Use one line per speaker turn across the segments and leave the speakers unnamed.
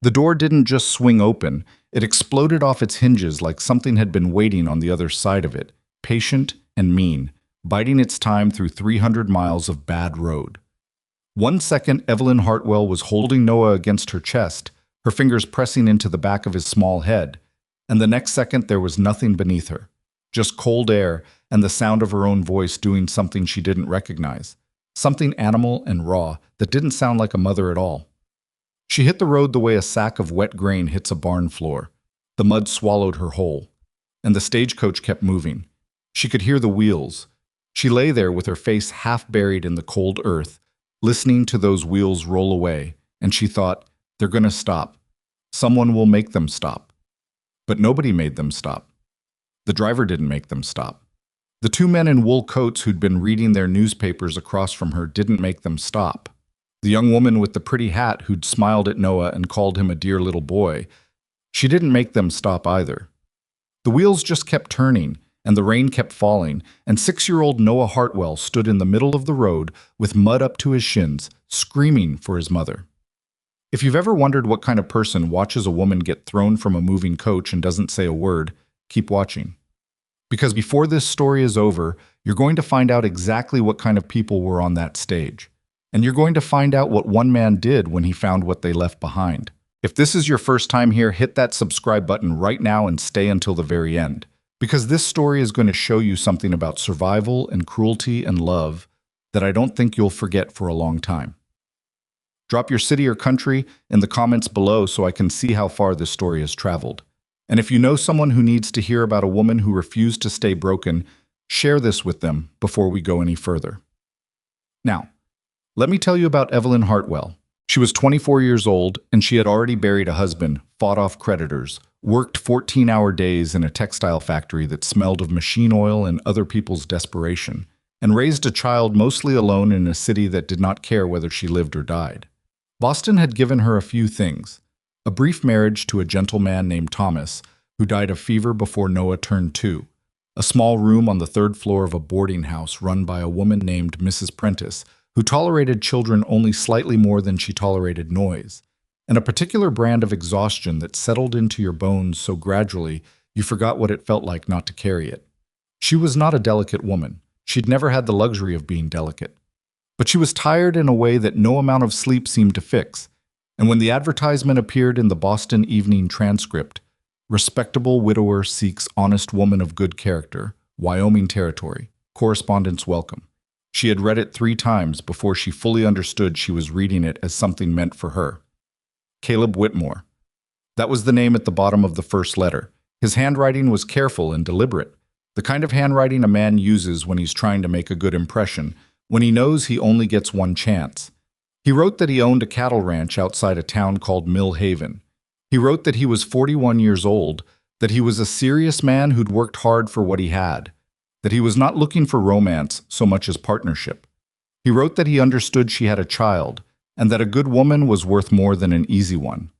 The door didn't just swing open, it exploded off its hinges like something had been waiting on the other side of it, patient and mean, biding its time through 300 miles of bad road. 1 second, Evelyn Hartwell was holding Noah against her chest, her fingers pressing into the back of his small head, and the next second there was nothing beneath her, just cold air and the sound of her own voice doing something she didn't recognize, something animal and raw that didn't sound like a mother at all. She hit the road the way a sack of wet grain hits a barn floor. The mud swallowed her whole, and the stagecoach kept moving. She could hear the wheels. She lay there with her face half buried in the cold earth, listening to those wheels roll away, and she thought, they're going to stop. Someone will make them stop. But nobody made them stop. The driver didn't make them stop. The two men in wool coats who'd been reading their newspapers across from her didn't make them stop. The young woman with the pretty hat who'd smiled at Noah and called him a dear little boy, she didn't make them stop either. The wheels just kept turning, and the rain kept falling, and 6-year-old Noah Hartwell stood in the middle of the road with mud up to his shins, screaming for his mother. If you've ever wondered what kind of person watches a woman get thrown from a moving coach and doesn't say a word, keep watching. Because before this story is over, you're going to find out exactly what kind of people were on that stage. And you're going to find out what one man did when he found what they left behind. If this is your first time here, hit that subscribe button right now and stay until the very end. Because this story is going to show you something about survival and cruelty and love that I don't think you'll forget for a long time. Drop your city or country in the comments below so I can see how far this story has traveled. And if you know someone who needs to hear about a woman who refused to stay broken, share this with them before we go any further. Now, let me tell you about Evelyn Hartwell. She was 24 years old, and she had already buried a husband, fought off creditors, worked 14-hour days in a textile factory that smelled of machine oil and other people's desperation, and raised a child mostly alone in a city that did not care whether she lived or died. Boston had given her a few things: a brief marriage to a gentleman named Thomas, who died of fever before Noah turned 2, a small room on the 3rd floor of a boarding house run by a woman named Mrs. Prentice, who tolerated children only slightly more than she tolerated noise, and a particular brand of exhaustion that settled into your bones so gradually you forgot what it felt like not to carry it. She was not a delicate woman. She'd never had the luxury of being delicate. But she was tired in a way that no amount of sleep seemed to fix, and when the advertisement appeared in the Boston Evening Transcript, "Respectable widower seeks honest woman of good character, Wyoming Territory, correspondents welcome," she had read it 3 times before she fully understood she was reading it as something meant for her. Caleb Whitmore. That was the name at the bottom of the first letter. His handwriting was careful and deliberate, the kind of handwriting a man uses when he's trying to make a good impression, when he knows he only gets one chance. He wrote that he owned a cattle ranch outside a town called Mill Haven. He wrote that he was 41 years old, that he was a serious man who'd worked hard for what he had, that he was not looking for romance so much as partnership. He wrote that he understood she had a child, and that a good woman was worth more than an easy one.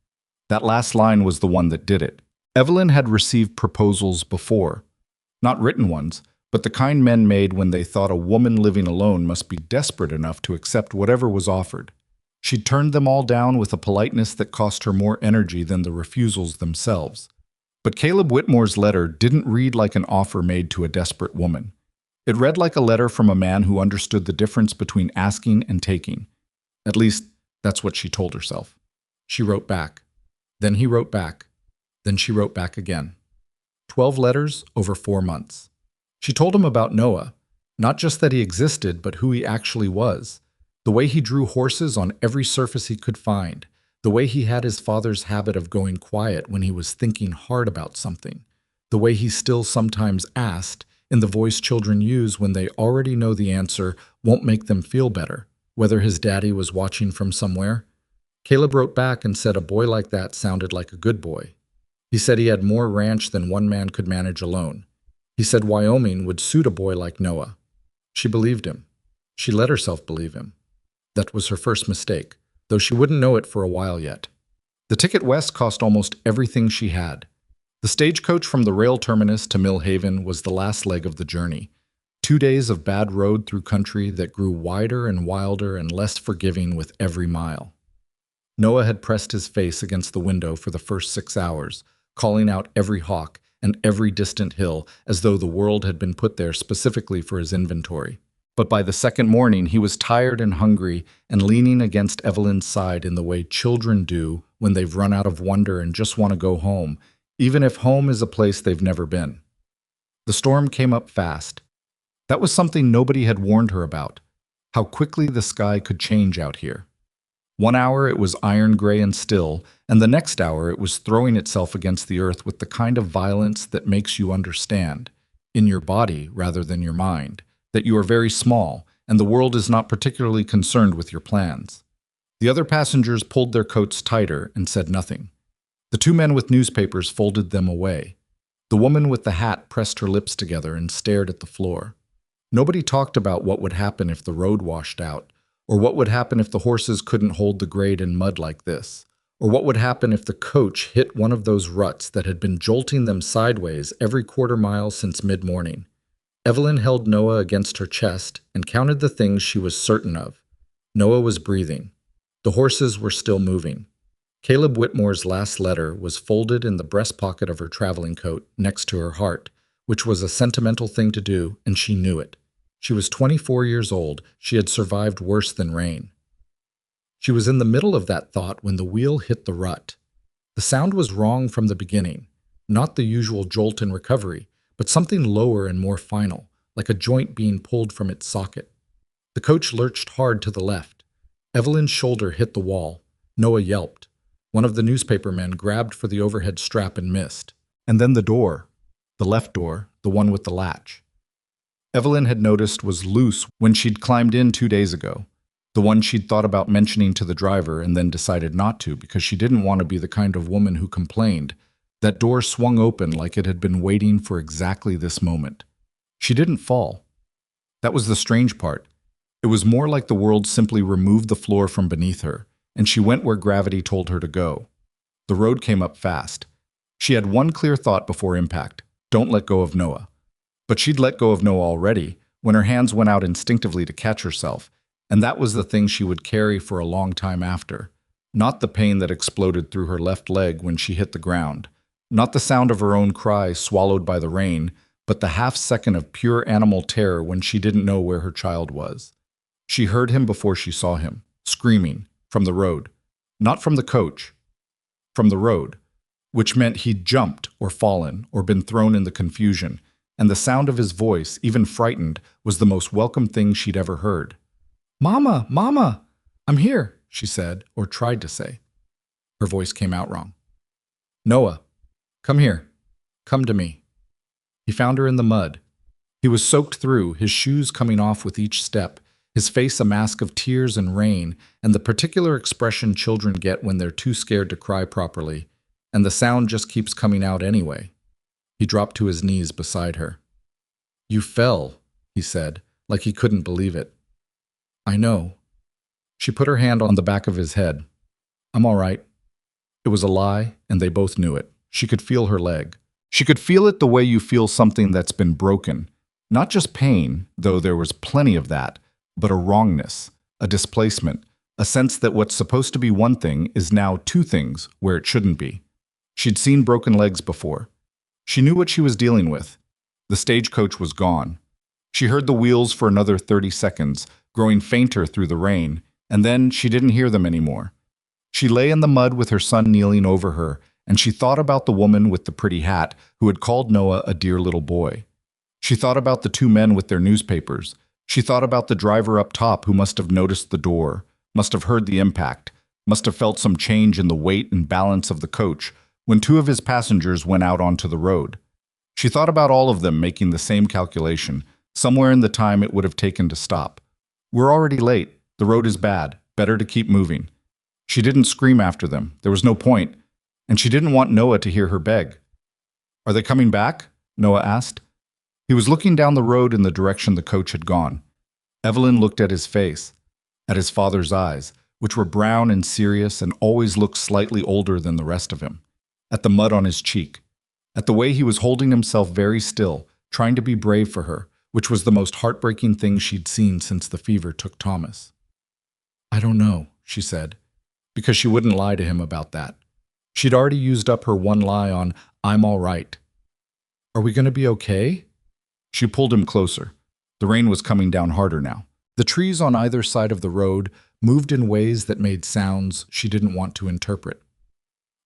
That last line was the one that did it. Evelyn had received proposals before. Not written ones, but the kind men made when they thought a woman living alone must be desperate enough to accept whatever was offered. She turned them all down with a politeness that cost her more energy than the refusals themselves. But Caleb Whitmore's letter didn't read like an offer made to a desperate woman. It read like a letter from a man who understood the difference between asking and taking. At least, that's what she told herself. She wrote back. Then he wrote back. Then she wrote back again. 12 letters over 4 months. She told him about Noah, not just that he existed, but who he actually was. The way he drew horses on every surface he could find. The way he had his father's habit of going quiet when he was thinking hard about something. The way he still sometimes asked, in the voice children use when they already know the answer won't make them feel better, whether his daddy was watching from somewhere. Caleb wrote back and said a boy like that sounded like a good boy. He said he had more ranch than one man could manage alone. He said Wyoming would suit a boy like Noah. She believed him. She let herself believe him. That was her first mistake, though she wouldn't know it for a while yet. The ticket west cost almost everything she had. The stagecoach from the rail terminus to Mill Haven was the last leg of the journey. 2 days of bad road through country that grew wider and wilder and less forgiving with every mile. Noah had pressed his face against the window for the first 6 hours, calling out every hawk and every distant hill as though the world had been put there specifically for his inventory. But by the second morning, he was tired and hungry and leaning against Evelyn's side in the way children do when they've run out of wonder and just want to go home, even if home is a place they've never been. The storm came up fast. That was something nobody had warned her about, how quickly the sky could change out here. 1 hour it was iron gray and still, and the next hour it was throwing itself against the earth with the kind of violence that makes you understand, in your body rather than your mind, that you are very small and the world is not particularly concerned with your plans. The other passengers pulled their coats tighter and said nothing. The two men with newspapers folded them away. The woman with the hat pressed her lips together and stared at the floor. Nobody talked about what would happen if the road washed out, or what would happen if the horses couldn't hold the grade in mud like this, or what would happen if the coach hit one of those ruts that had been jolting them sideways every quarter-mile since mid-morning. Evelyn held Noah against her chest and counted the things she was certain of. Noah was breathing. The horses were still moving. Caleb Whitmore's last letter was folded in the breast pocket of her traveling coat next to her heart, which was a sentimental thing to do, and she knew it. She was 24 years old. She had survived worse than rain. She was in the middle of that thought when the wheel hit the rut. The sound was wrong from the beginning, not the usual jolt in recovery, but something lower and more final, like a joint being pulled from its socket. The coach lurched hard to the left. Evelyn's shoulder hit the wall. Noah yelped. One of the newspaper men grabbed for the overhead strap and missed. And then the door, the left door, the one with the latch. Evelyn had noticed was loose when she'd climbed in 2 days ago, the one she'd thought about mentioning to the driver and then decided not to because she didn't want to be the kind of woman who complained. That door swung open like it had been waiting for exactly this moment. She didn't fall. That was the strange part. It was more like the world simply removed the floor from beneath her, and she went where gravity told her to go. The road came up fast. She had one clear thought before impact: don't let go of Noah. But she'd let go of Noah already when her hands went out instinctively to catch herself, and that was the thing she would carry for a long time after. Not the pain that exploded through her left leg when she hit the ground. Not the sound of her own cry swallowed by the rain, but the half-second of pure animal terror when she didn't know where her child was. She heard him before she saw him, screaming, from the road. Not from the coach. From the road. Which meant he'd jumped or fallen or been thrown in the confusion, and the sound of his voice, even frightened, was the most welcome thing she'd ever heard. "Mama, Mama! I'm here," she said, or tried to say. Her voice came out wrong. "Noah, come here. Come to me." He found her in the mud. He was soaked through, his shoes coming off with each step, his face a mask of tears and rain, and the particular expression children get when they're too scared to cry properly, and the sound just keeps coming out anyway. He dropped to his knees beside her. "You fell," he said, like he couldn't believe it. "I know." She put her hand on the back of his head. "I'm all right." It was a lie, and they both knew it. She could feel her leg. She could feel it the way you feel something that's been broken. Not just pain, though there was plenty of that, but a wrongness, a displacement, a sense that what's supposed to be one thing is now two things where it shouldn't be. She'd seen broken legs before. She knew what she was dealing with. The stagecoach was gone. She heard the wheels for another 30 seconds, growing fainter through the rain, and then she didn't hear them anymore. She lay in the mud with her son kneeling over her, and she thought about the woman with the pretty hat who had called Noah a dear little boy. She thought about the two men with their newspapers. She thought about the driver up top who must have noticed the door, must have heard the impact, must have felt some change in the weight and balance of the coach when two of his passengers went out onto the road. She thought about all of them making the same calculation, somewhere in the time it would have taken to stop. "We're already late. The road is bad. Better to keep moving." She didn't scream after them. There was no point. And she didn't want Noah to hear her beg. "Are they coming back?" Noah asked. He was looking down the road in the direction the coach had gone. Evelyn looked at his face, at his father's eyes, which were brown and serious and always looked slightly older than the rest of him, at the mud on his cheek, at the way he was holding himself very still, trying to be brave for her, which was the most heartbreaking thing she'd seen since the fever took Thomas. "I don't know," she said. because she wouldn't lie to him about that. She'd already used up her one lie on, "I'm all right." "Are we going to be okay?" She pulled him closer. The rain was coming down harder now. The trees on either side of the road moved in ways that made sounds she didn't want to interpret.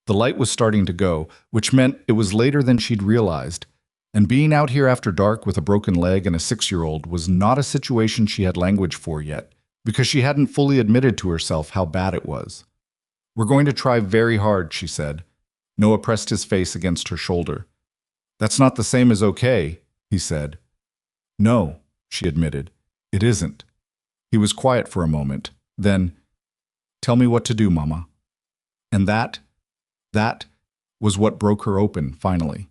The light was starting to go, which meant it was later than she'd realized, and being out here after dark with a broken leg and a 6-year-old was not a situation she had language for yet, because she hadn't fully admitted to herself how bad it was. "We're going to try very hard," she said. Noah pressed his face against her shoulder. "That's not the same as okay," he said. "No," she admitted. "It isn't." He was quiet for a moment. Then, "Tell me what to do, Mama." And that was what broke her open, finally.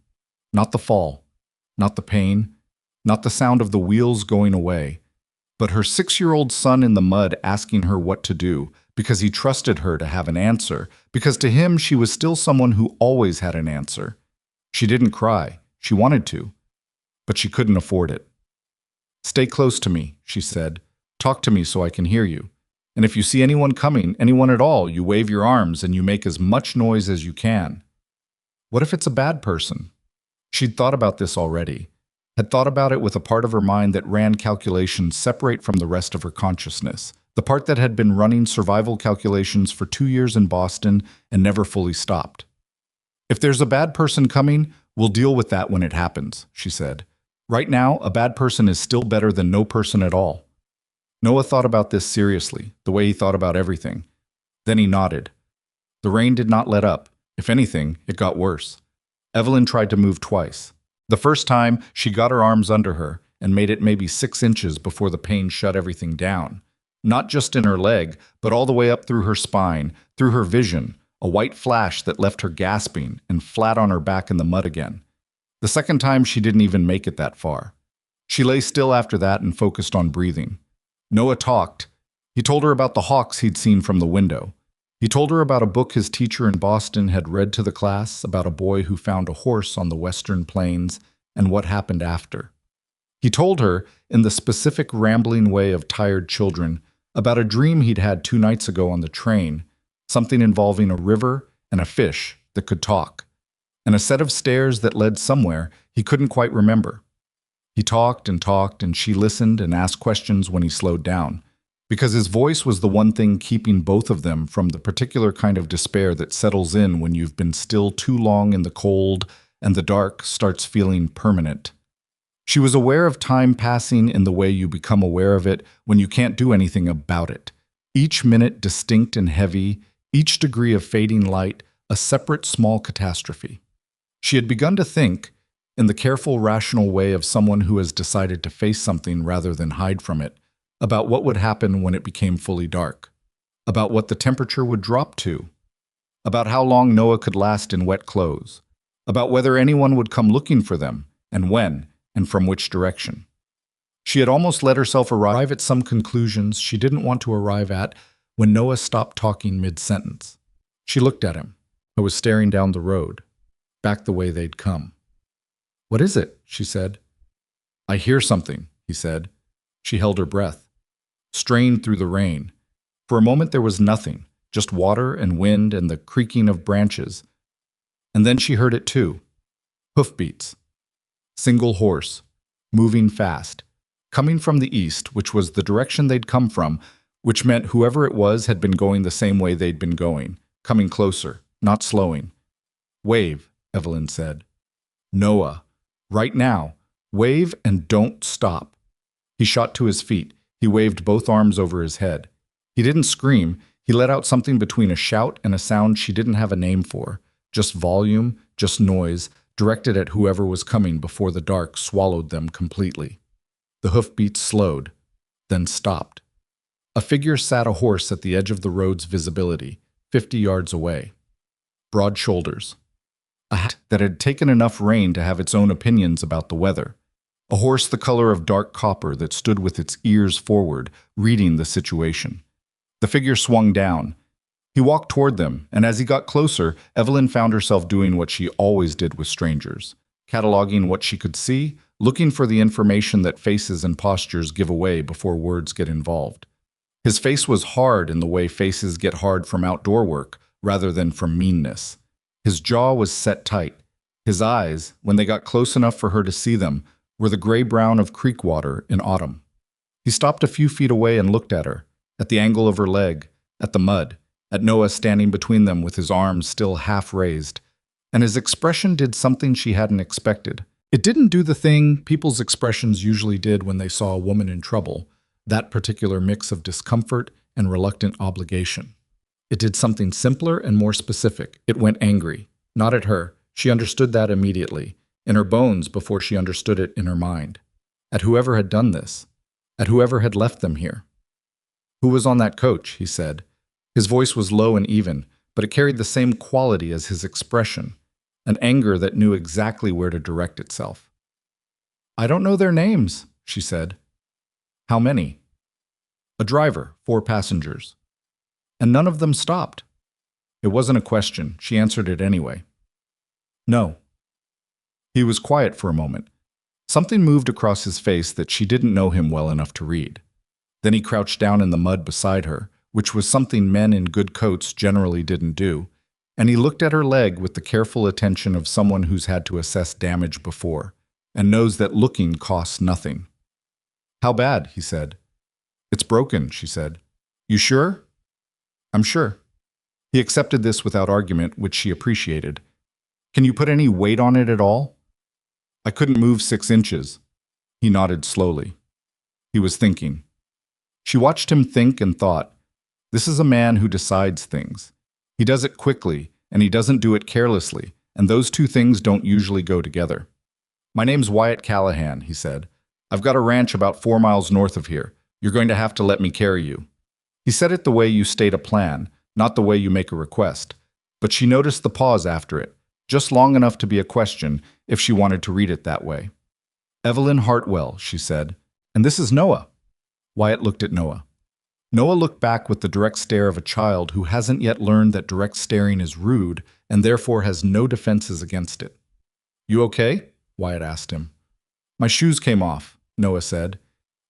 Not the fall, not the pain, not the sound of the wheels going away, but her 6-year-old son in the mud asking her what to do, because he trusted her to have an answer, because to him she was still someone who always had an answer. She didn't cry. She wanted to, but she couldn't afford it. "Stay close to me," she said. "Talk to me so I can hear you. And if you see anyone coming, anyone at all, you wave your arms and you make as much noise as you can." What if it's a bad person? She'd thought about this already, had thought about it with a part of her mind that ran calculations separate from the rest of her consciousness, the part that had been running survival calculations for 2 years in Boston and never fully stopped. "If there's a bad person coming, we'll deal with that when it happens," she said. "Right now, a bad person is still better than no person at all." Noah thought about this seriously, the way he thought about everything. Then he nodded. The rain did not let up. If anything, it got worse. Evelyn tried to move twice. The first time, she got her arms under her and made it maybe 6 inches before the pain shut everything down. Not just in her leg, but all the way up through her spine, through her vision, a white flash that left her gasping and flat on her back in the mud again. The second time, she didn't even make it that far. She lay still after that and focused on breathing. Noah talked. He told her about the hawks he'd seen from the window. He told her about a book his teacher in Boston had read to the class about a boy who found a horse on the western plains and what happened after. He told her, in the specific rambling way of tired children, about a dream he'd had 2 nights ago on the train, something involving a river and a fish that could talk, and a set of stairs that led somewhere he couldn't quite remember. He talked, and she listened and asked questions when he slowed down, because his voice was the one thing keeping both of them from the particular kind of despair that settles in when you've been still too long in the cold and the dark starts feeling permanent. She was aware of time passing in the way you become aware of it when you can't do anything about it. Each minute distinct and heavy, each degree of fading light a separate small catastrophe. She had begun to think, in the careful, rational way of someone who has decided to face something rather than hide from it, about what would happen when it became fully dark, about what the temperature would drop to, about how long Noah could last in wet clothes, about whether anyone would come looking for them, and when, and from which direction. She had almost let herself arrive at some conclusions she didn't want to arrive at when Noah stopped talking mid-sentence. She looked at him, who was staring down the road, back the way they'd come. "What is it?" she said. "I hear something," he said. She held her breath, strained through the rain. For a moment there was nothing, just water and wind and the creaking of branches. And then she heard it too. Hoofbeats. Single horse, moving fast, coming from the east, which was the direction they'd come from, which meant whoever it was had been going the same way they'd been going, coming closer, not slowing. "Wave," Evelyn said. "Noah. Right now. Wave and don't stop." He shot to his feet. He waved both arms over his head. He didn't scream. He let out something between a shout and a sound she didn't have a name for. Just volume, just noise, directed at whoever was coming before the dark swallowed them completely. The hoofbeats slowed, then stopped. A figure sat a horse at the edge of the road's visibility, 50 yards away. Broad shoulders. A hat that had taken enough rain to have its own opinions about the weather. A horse the color of dark copper that stood with its ears forward, reading the situation. The figure swung down. He walked toward them, and as he got closer, Evelyn found herself doing what she always did with strangers, cataloging what she could see, looking for the information that faces and postures give away before words get involved. His face was hard in the way faces get hard from outdoor work rather than from meanness. His jaw was set tight. His eyes, when they got close enough for her to see them, were the gray-brown of creek water in autumn. He stopped a few feet away and looked at her, at the angle of her leg, at the mud, at Noah standing between them with his arms still half raised. And his expression did something she hadn't expected. It didn't do the thing people's expressions usually did when they saw a woman in trouble, that particular mix of discomfort and reluctant obligation. It did something simpler and more specific. It went angry, not at her. She understood that immediately, in her bones before she understood it in her mind. At whoever had done this, at whoever had left them here. "Who was on that coach?" he said. His voice was low and even, but it carried the same quality as his expression, an anger that knew exactly where to direct itself. "I don't know their names," she said. "How many?" "A driver, 4 passengers." "And none of them stopped?" It wasn't a question. She answered it anyway. "No." He was quiet for a moment. Something moved across his face that she didn't know him well enough to read. Then he crouched down in the mud beside her, which was something men in good coats generally didn't do, and he looked at her leg with the careful attention of someone who's had to assess damage before, and knows that looking costs nothing. "How bad?" he said. "It's broken," she said. "You sure?" "I'm sure." He accepted this without argument, which she appreciated. "Can you put any weight on it at all?" "I couldn't move 6 inches. He nodded slowly. He was thinking. She watched him think and thought. This is a man who decides things. He does it quickly, and he doesn't do it carelessly, and those two things don't usually go together. "My name's Wyatt Callahan," he said. "I've got a ranch about 4 miles north of here. You're going to have to let me carry you." He said it the way you state a plan, not the way you make a request. But she noticed the pause after it, just long enough to be a question if she wanted to read it that way. "Evelyn Hartwell," she said. "And this is Noah." Wyatt looked at Noah. Noah looked back with the direct stare of a child who hasn't yet learned that direct staring is rude and therefore has no defenses against it. "You okay?" Wyatt asked him. "My shoes came off," Noah said.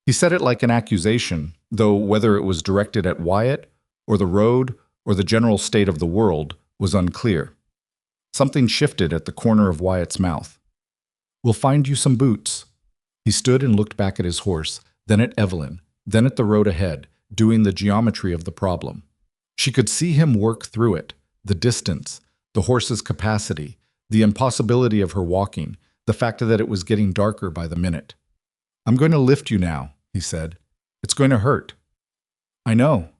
He said it like an accusation, though whether it was directed at Wyatt or the road or the general state of the world was unclear. Something shifted at the corner of Wyatt's mouth. "We'll find you some boots." He stood and looked back at his horse, then at Evelyn, then at the road ahead, doing the geometry of the problem. She could see him work through it, the distance, the horse's capacity, the impossibility of her walking, the fact that it was getting darker by the minute. "I'm going to lift you now," he said. "It's going to hurt." "I know."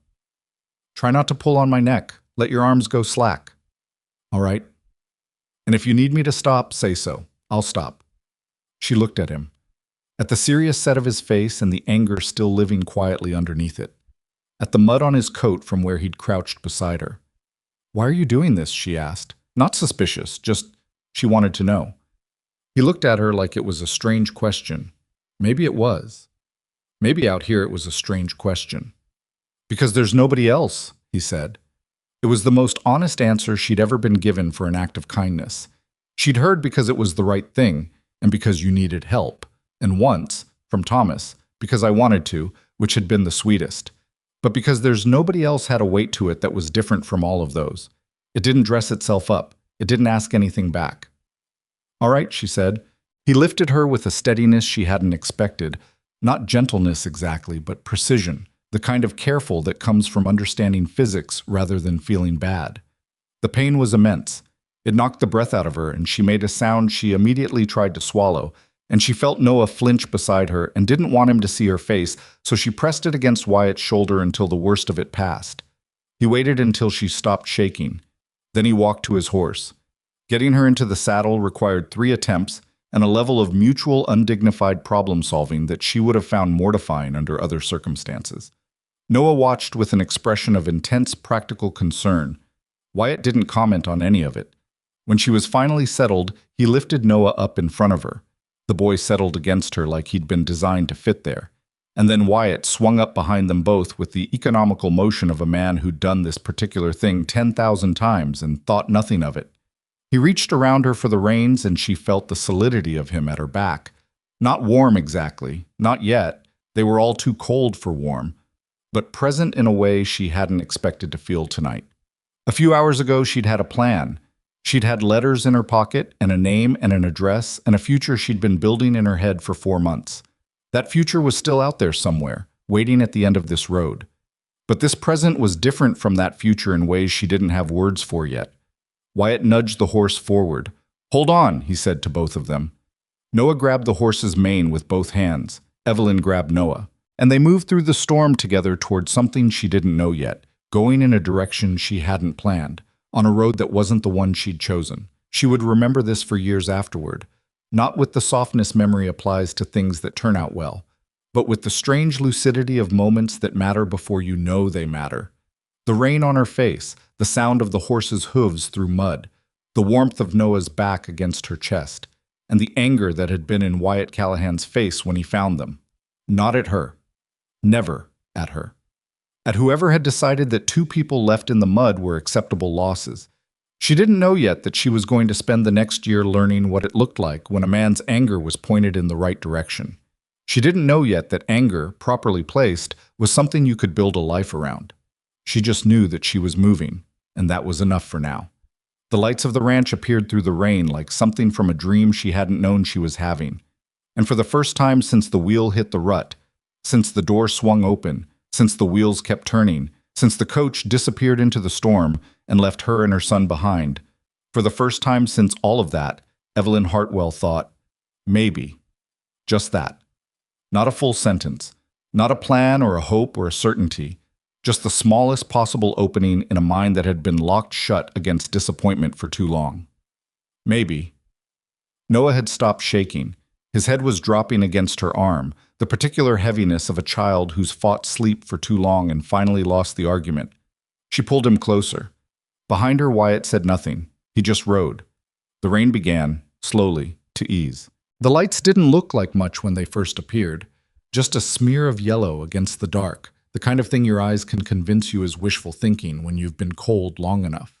"Try not to pull on my neck. Let your arms go slack." "All right. And if you need me to stop, say so. I'll stop." She looked at him, at the serious set of his face and the anger still living quietly underneath it, at the mud on his coat from where he'd crouched beside her. "Why are you doing this?" she asked. Not suspicious, just she wanted to know. He looked at her like it was a strange question. Maybe it was. Maybe out here it was a strange question. "Because there's nobody else," he said. It was the most honest answer she'd ever been given for an act of kindness. She'd heard because it was the right thing, and because you needed help. And once, from Thomas, because I wanted to, which had been the sweetest. But because there's nobody else had a weight to it that was different from all of those. It didn't dress itself up. It didn't ask anything back. "All right," she said. He lifted her with a steadiness she hadn't expected. Not gentleness exactly, but precision. The kind of careful that comes from understanding physics rather than feeling bad. The pain was immense. It knocked the breath out of her, and she made a sound she immediately tried to swallow, and she felt Noah flinch beside her and didn't want him to see her face, so she pressed it against Wyatt's shoulder until the worst of it passed. He waited until she stopped shaking. Then he walked to his horse. Getting her into the saddle required 3 attempts and a level of mutual undignified problem-solving that she would have found mortifying under other circumstances. Noah watched with an expression of intense practical concern. Wyatt didn't comment on any of it. When she was finally settled, he lifted Noah up in front of her. The boy settled against her like he'd been designed to fit there. And then Wyatt swung up behind them both with the economical motion of a man who'd done this particular thing 10,000 times and thought nothing of it. He reached around her for the reins, and she felt the solidity of him at her back. Not warm exactly, not yet. They were all too cold for warm. but present in a way she hadn't expected to feel tonight. A few hours ago, she'd had a plan. She'd had letters in her pocket and a name and an address and a future she'd been building in her head for 4 months. That future was still out there somewhere, waiting at the end of this road. But this present was different from that future in ways she didn't have words for yet. Wyatt nudged the horse forward. "Hold on," he said to both of them. Noah grabbed the horse's mane with both hands. Evelyn grabbed Noah. And they moved through the storm together toward something she didn't know yet, going in a direction she hadn't planned, on a road that wasn't the one she'd chosen. She would remember this for years afterward, not with the softness memory applies to things that turn out well, but with the strange lucidity of moments that matter before you know they matter. The rain on her face, the sound of the horse's hooves through mud, the warmth of Noah's back against her chest, and the anger that had been in Wyatt Callahan's face when he found them. Not at her. Never at her. At whoever had decided that 2 people left in the mud were acceptable losses. She didn't know yet that she was going to spend the next year learning what it looked like when a man's anger was pointed in the right direction. She didn't know yet that anger, properly placed, was something you could build a life around. She just knew that she was moving, and that was enough for now. The lights of the ranch appeared through the rain like something from a dream she hadn't known she was having. And for the first time since the wheel hit the rut, since the door swung open, since the wheels kept turning, since the coach disappeared into the storm and left her and her son behind, for the first time since all of that, Evelyn Hartwell thought, maybe. Just that. Not a full sentence, not a plan or a hope or a certainty, just the smallest possible opening in a mind that had been locked shut against disappointment for too long. Maybe. Noah had stopped shaking. His head was dropping against her arm, the particular heaviness of a child who's fought sleep for too long and finally lost the argument. She pulled him closer. Behind her, Wyatt said nothing. He just rode. The rain began, slowly, to ease. The lights didn't look like much when they first appeared, just a smear of yellow against the dark, the kind of thing your eyes can convince you is wishful thinking when you've been cold long enough.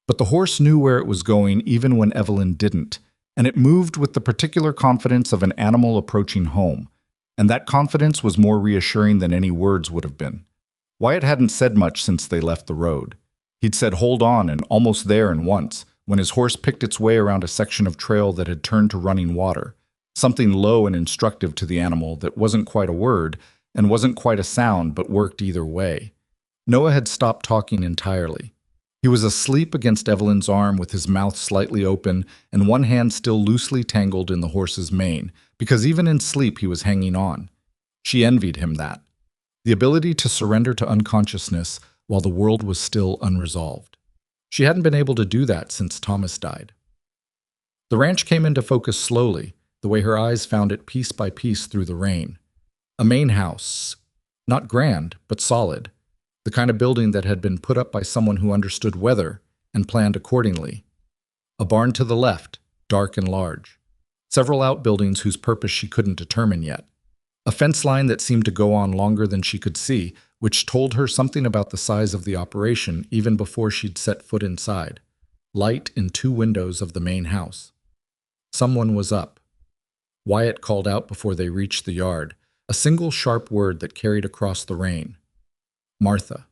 But the horse knew where it was going even when Evelyn didn't, and it moved with the particular confidence of an animal approaching home, and that confidence was more reassuring than any words would have been. Wyatt hadn't said much since they left the road. He'd said hold on and almost there and once, when his horse picked its way around a section of trail that had turned to running water, something low and instructive to the animal that wasn't quite a word and wasn't quite a sound but worked either way. Noah had stopped talking entirely. He was asleep against Evelyn's arm with his mouth slightly open and one hand still loosely tangled in the horse's mane, because even in sleep he was hanging on. She envied him that. The ability to surrender to unconsciousness while the world was still unresolved. She hadn't been able to do that since Thomas died. The ranch came into focus slowly, the way her eyes found it piece by piece through the rain. A main house, not grand, but solid. The kind of building that had been put up by someone who understood weather and planned accordingly. A barn to the left, dark and large. Several outbuildings whose purpose she couldn't determine yet. A fence line that seemed to go on longer than she could see, which told her something about the size of the operation even before she'd set foot inside. Light in 2 windows of the main house. Someone was up. Wyatt called out before they reached the yard, a single sharp word that carried across the rain. Martha.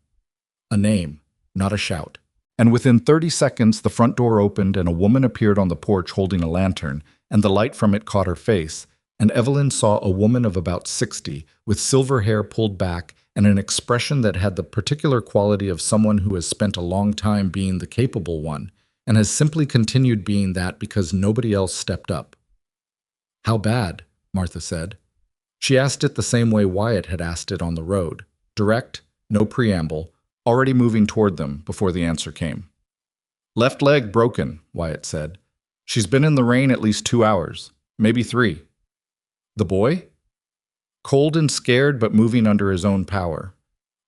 A name, not a shout. And within 30 seconds, the front door opened and a woman appeared on the porch holding a lantern, and the light from it caught her face, and Evelyn saw a woman of about 60, with silver hair pulled back and an expression that had the particular quality of someone who has spent a long time being the capable one, and has simply continued being that because nobody else stepped up. How bad? Martha said. She asked it the same way Wyatt had asked it on the road. Direct, no preamble, already moving toward them before the answer came. Left leg broken, Wyatt said. She's been in the rain at least 2 hours, maybe 3. The boy? Cold and scared but moving under his own power.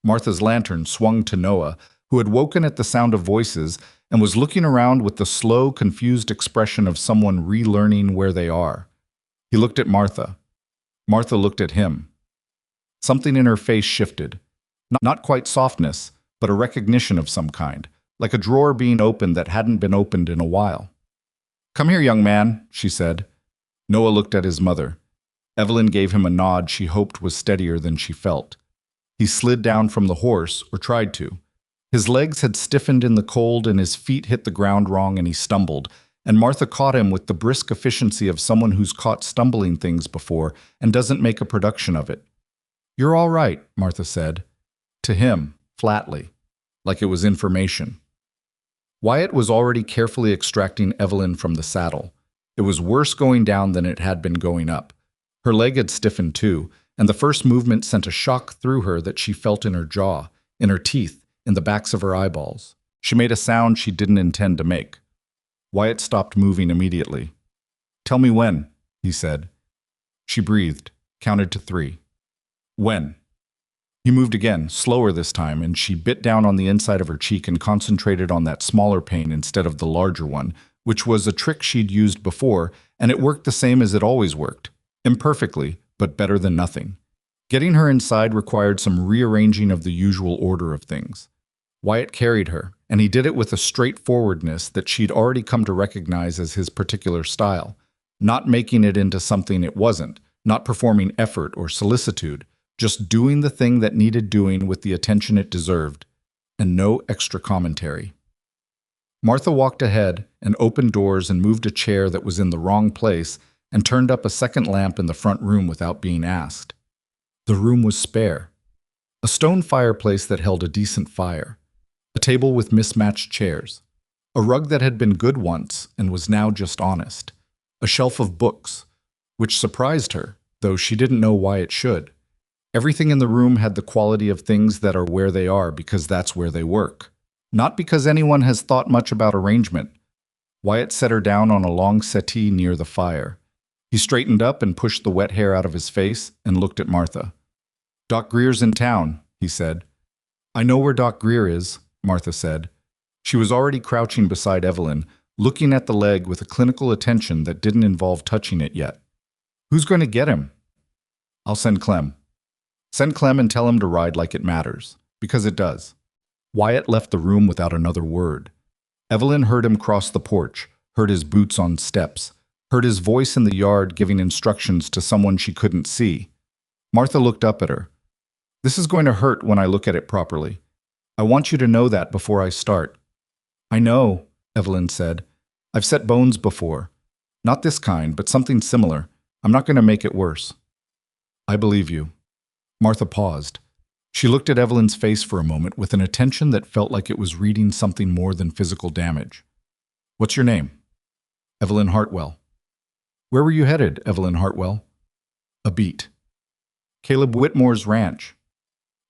Martha's lantern swung to Noah, who had woken at the sound of voices and was looking around with the slow, confused expression of someone relearning where they are. He looked at Martha. Martha looked at him. Something in her face shifted. Not quite softness, but a recognition of some kind, like a drawer being opened that hadn't been opened in a while. Come here, young man, she said. Noah looked at his mother. Evelyn gave him a nod she hoped was steadier than she felt. He slid down from the horse, or tried to. His legs had stiffened in the cold and his feet hit the ground wrong and he stumbled, and Martha caught him with the brisk efficiency of someone who's caught stumbling things before and doesn't make a production of it. "You're all right," Martha said. To him, flatly, like it was information. Wyatt was already carefully extracting Evelyn from the saddle. It was worse going down than it had been going up. Her leg had stiffened too, and the first movement sent a shock through her that she felt in her jaw, in her teeth, in the backs of her eyeballs. She made a sound she didn't intend to make. Wyatt stopped moving immediately. "Tell me when," he said. She breathed, counted to 3. "When?" He moved again, slower this time, and she bit down on the inside of her cheek and concentrated on that smaller pain instead of the larger one, which was a trick she'd used before, and it worked the same as it always worked. Imperfectly, but better than nothing. Getting her inside required some rearranging of the usual order of things. Wyatt carried her, and he did it with a straightforwardness that she'd already come to recognize as his particular style, not making it into something it wasn't, not performing effort or solicitude, just doing the thing that needed doing with the attention it deserved, and no extra commentary. Martha walked ahead and opened doors and moved a chair that was in the wrong place and turned up a second lamp in the front room without being asked. The room was spare. A stone fireplace that held a decent fire. A table with mismatched chairs. A rug that had been good once and was now just honest. A shelf of books, which surprised her, though she didn't know why it should. Everything in the room had the quality of things that are where they are because that's where they work. Not because anyone has thought much about arrangement. Wyatt set her down on a long settee near the fire. He straightened up and pushed the wet hair out of his face and looked at Martha. "Doc Greer's in town," he said. "I know where Doc Greer is," Martha said. She was already crouching beside Evelyn, looking at the leg with a clinical attention that didn't involve touching it yet. "Who's going to get him?" "I'll send Clem." "Send Clem and tell him to ride like it matters, because it does." Wyatt left the room without another word. Evelyn heard him cross the porch, heard his boots on steps, heard his voice in the yard giving instructions to someone she couldn't see. Martha looked up at her. "This is going to hurt when I look at it properly. I want you to know that before I start." "I know," Evelyn said. "I've set bones before. Not this kind, but something similar. I'm not going to make it worse." "I believe you." Martha paused. She looked at Evelyn's face for a moment with an attention that felt like it was reading something more than physical damage. "What's your name?" "Evelyn Hartwell." "Where were you headed, Evelyn Hartwell?" "A beat." "Caleb Whitmore's ranch."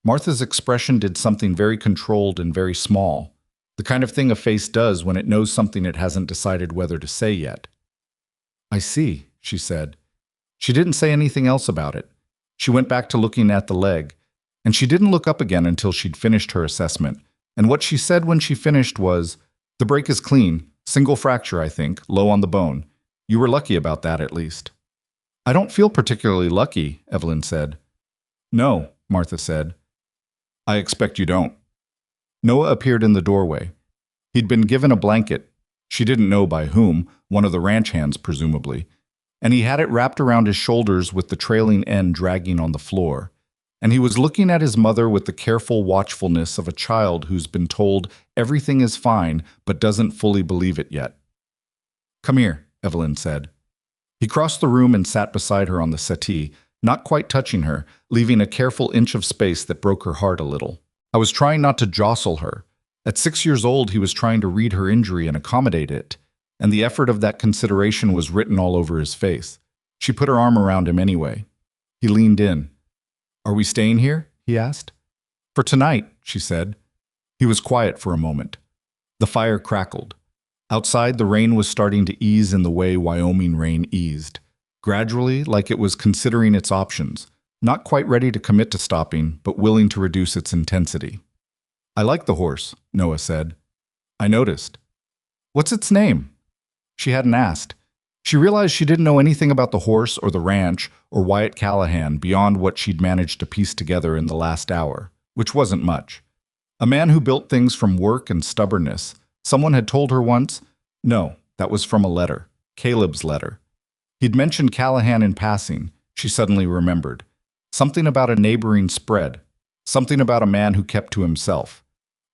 Martha's expression did something very controlled and very small, the kind of thing a face does when it knows something it hasn't decided whether to say yet. "I see," she said. She didn't say anything else about it. She went back to looking at the leg, and she didn't look up again until she'd finished her assessment, and what she said when she finished was, "The break is clean, single fracture, I think, low on the bone. You were lucky about that, at least." "I don't feel particularly lucky," Evelyn said. "No," Martha said. "I expect you don't." Noah appeared in the doorway. He'd been given a blanket, she didn't know by whom, one of the ranch hands presumably, and he had it wrapped around his shoulders with the trailing end dragging on the floor. And he was looking at his mother with the careful watchfulness of a child who's been told everything is fine but doesn't fully believe it yet. "Come here," Evelyn said. He crossed the room and sat beside her on the settee, not quite touching her, leaving a careful inch of space that broke her heart a little. I was trying not to jostle her. At 6 years old, he was trying to read her injury and accommodate it, and the effort of that consideration was written all over his face. She put her arm around him anyway. He leaned in. "Are we staying here?" he asked. "For tonight," she said. He was quiet for a moment. The fire crackled. Outside, the rain was starting to ease in the way Wyoming rain eased. Gradually, like it was considering its options, not quite ready to commit to stopping, but willing to reduce its intensity. "I like the horse," Noah said. "I noticed." "What's its name?" She hadn't asked. She realized she didn't know anything about the horse or the ranch or Wyatt Callahan beyond what she'd managed to piece together in the last hour, which wasn't much. A man who built things from work and stubbornness. Someone had told her once. No, that was from a letter. Caleb's letter. He'd mentioned Callahan in passing, she suddenly remembered. Something about a neighboring spread. Something about a man who kept to himself.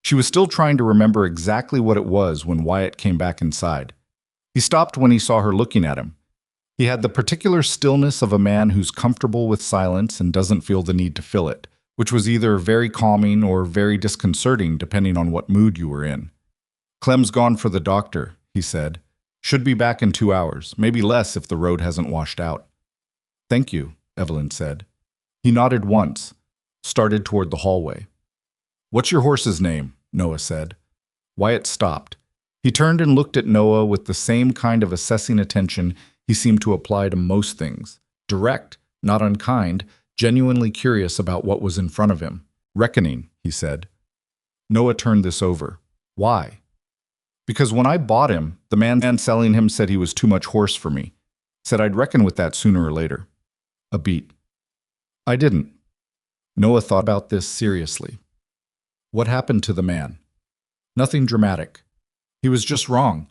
She was still trying to remember exactly what it was when Wyatt came back inside. He stopped when he saw her looking at him. He had the particular stillness of a man who's comfortable with silence and doesn't feel the need to fill it, which was either very calming or very disconcerting depending on what mood you were in. "Clem's gone for the doctor," he said. "Should be back in 2 hours, maybe less if the road hasn't washed out." "Thank you," Evelyn said. He nodded once, started toward the hallway. "What's your horse's name?" Noah said. Wyatt stopped. He turned and looked at Noah with the same kind of assessing attention he seemed to apply to most things. Direct, not unkind, genuinely curious about what was in front of him. "Reckoning," he said. Noah turned this over. "Why?" "Because when I bought him, the man selling him said he was too much horse for me. Said I'd reckon with that sooner or later." A beat. "I didn't." Noah thought about this seriously. "What happened to the man?" "Nothing dramatic. He was just wrong."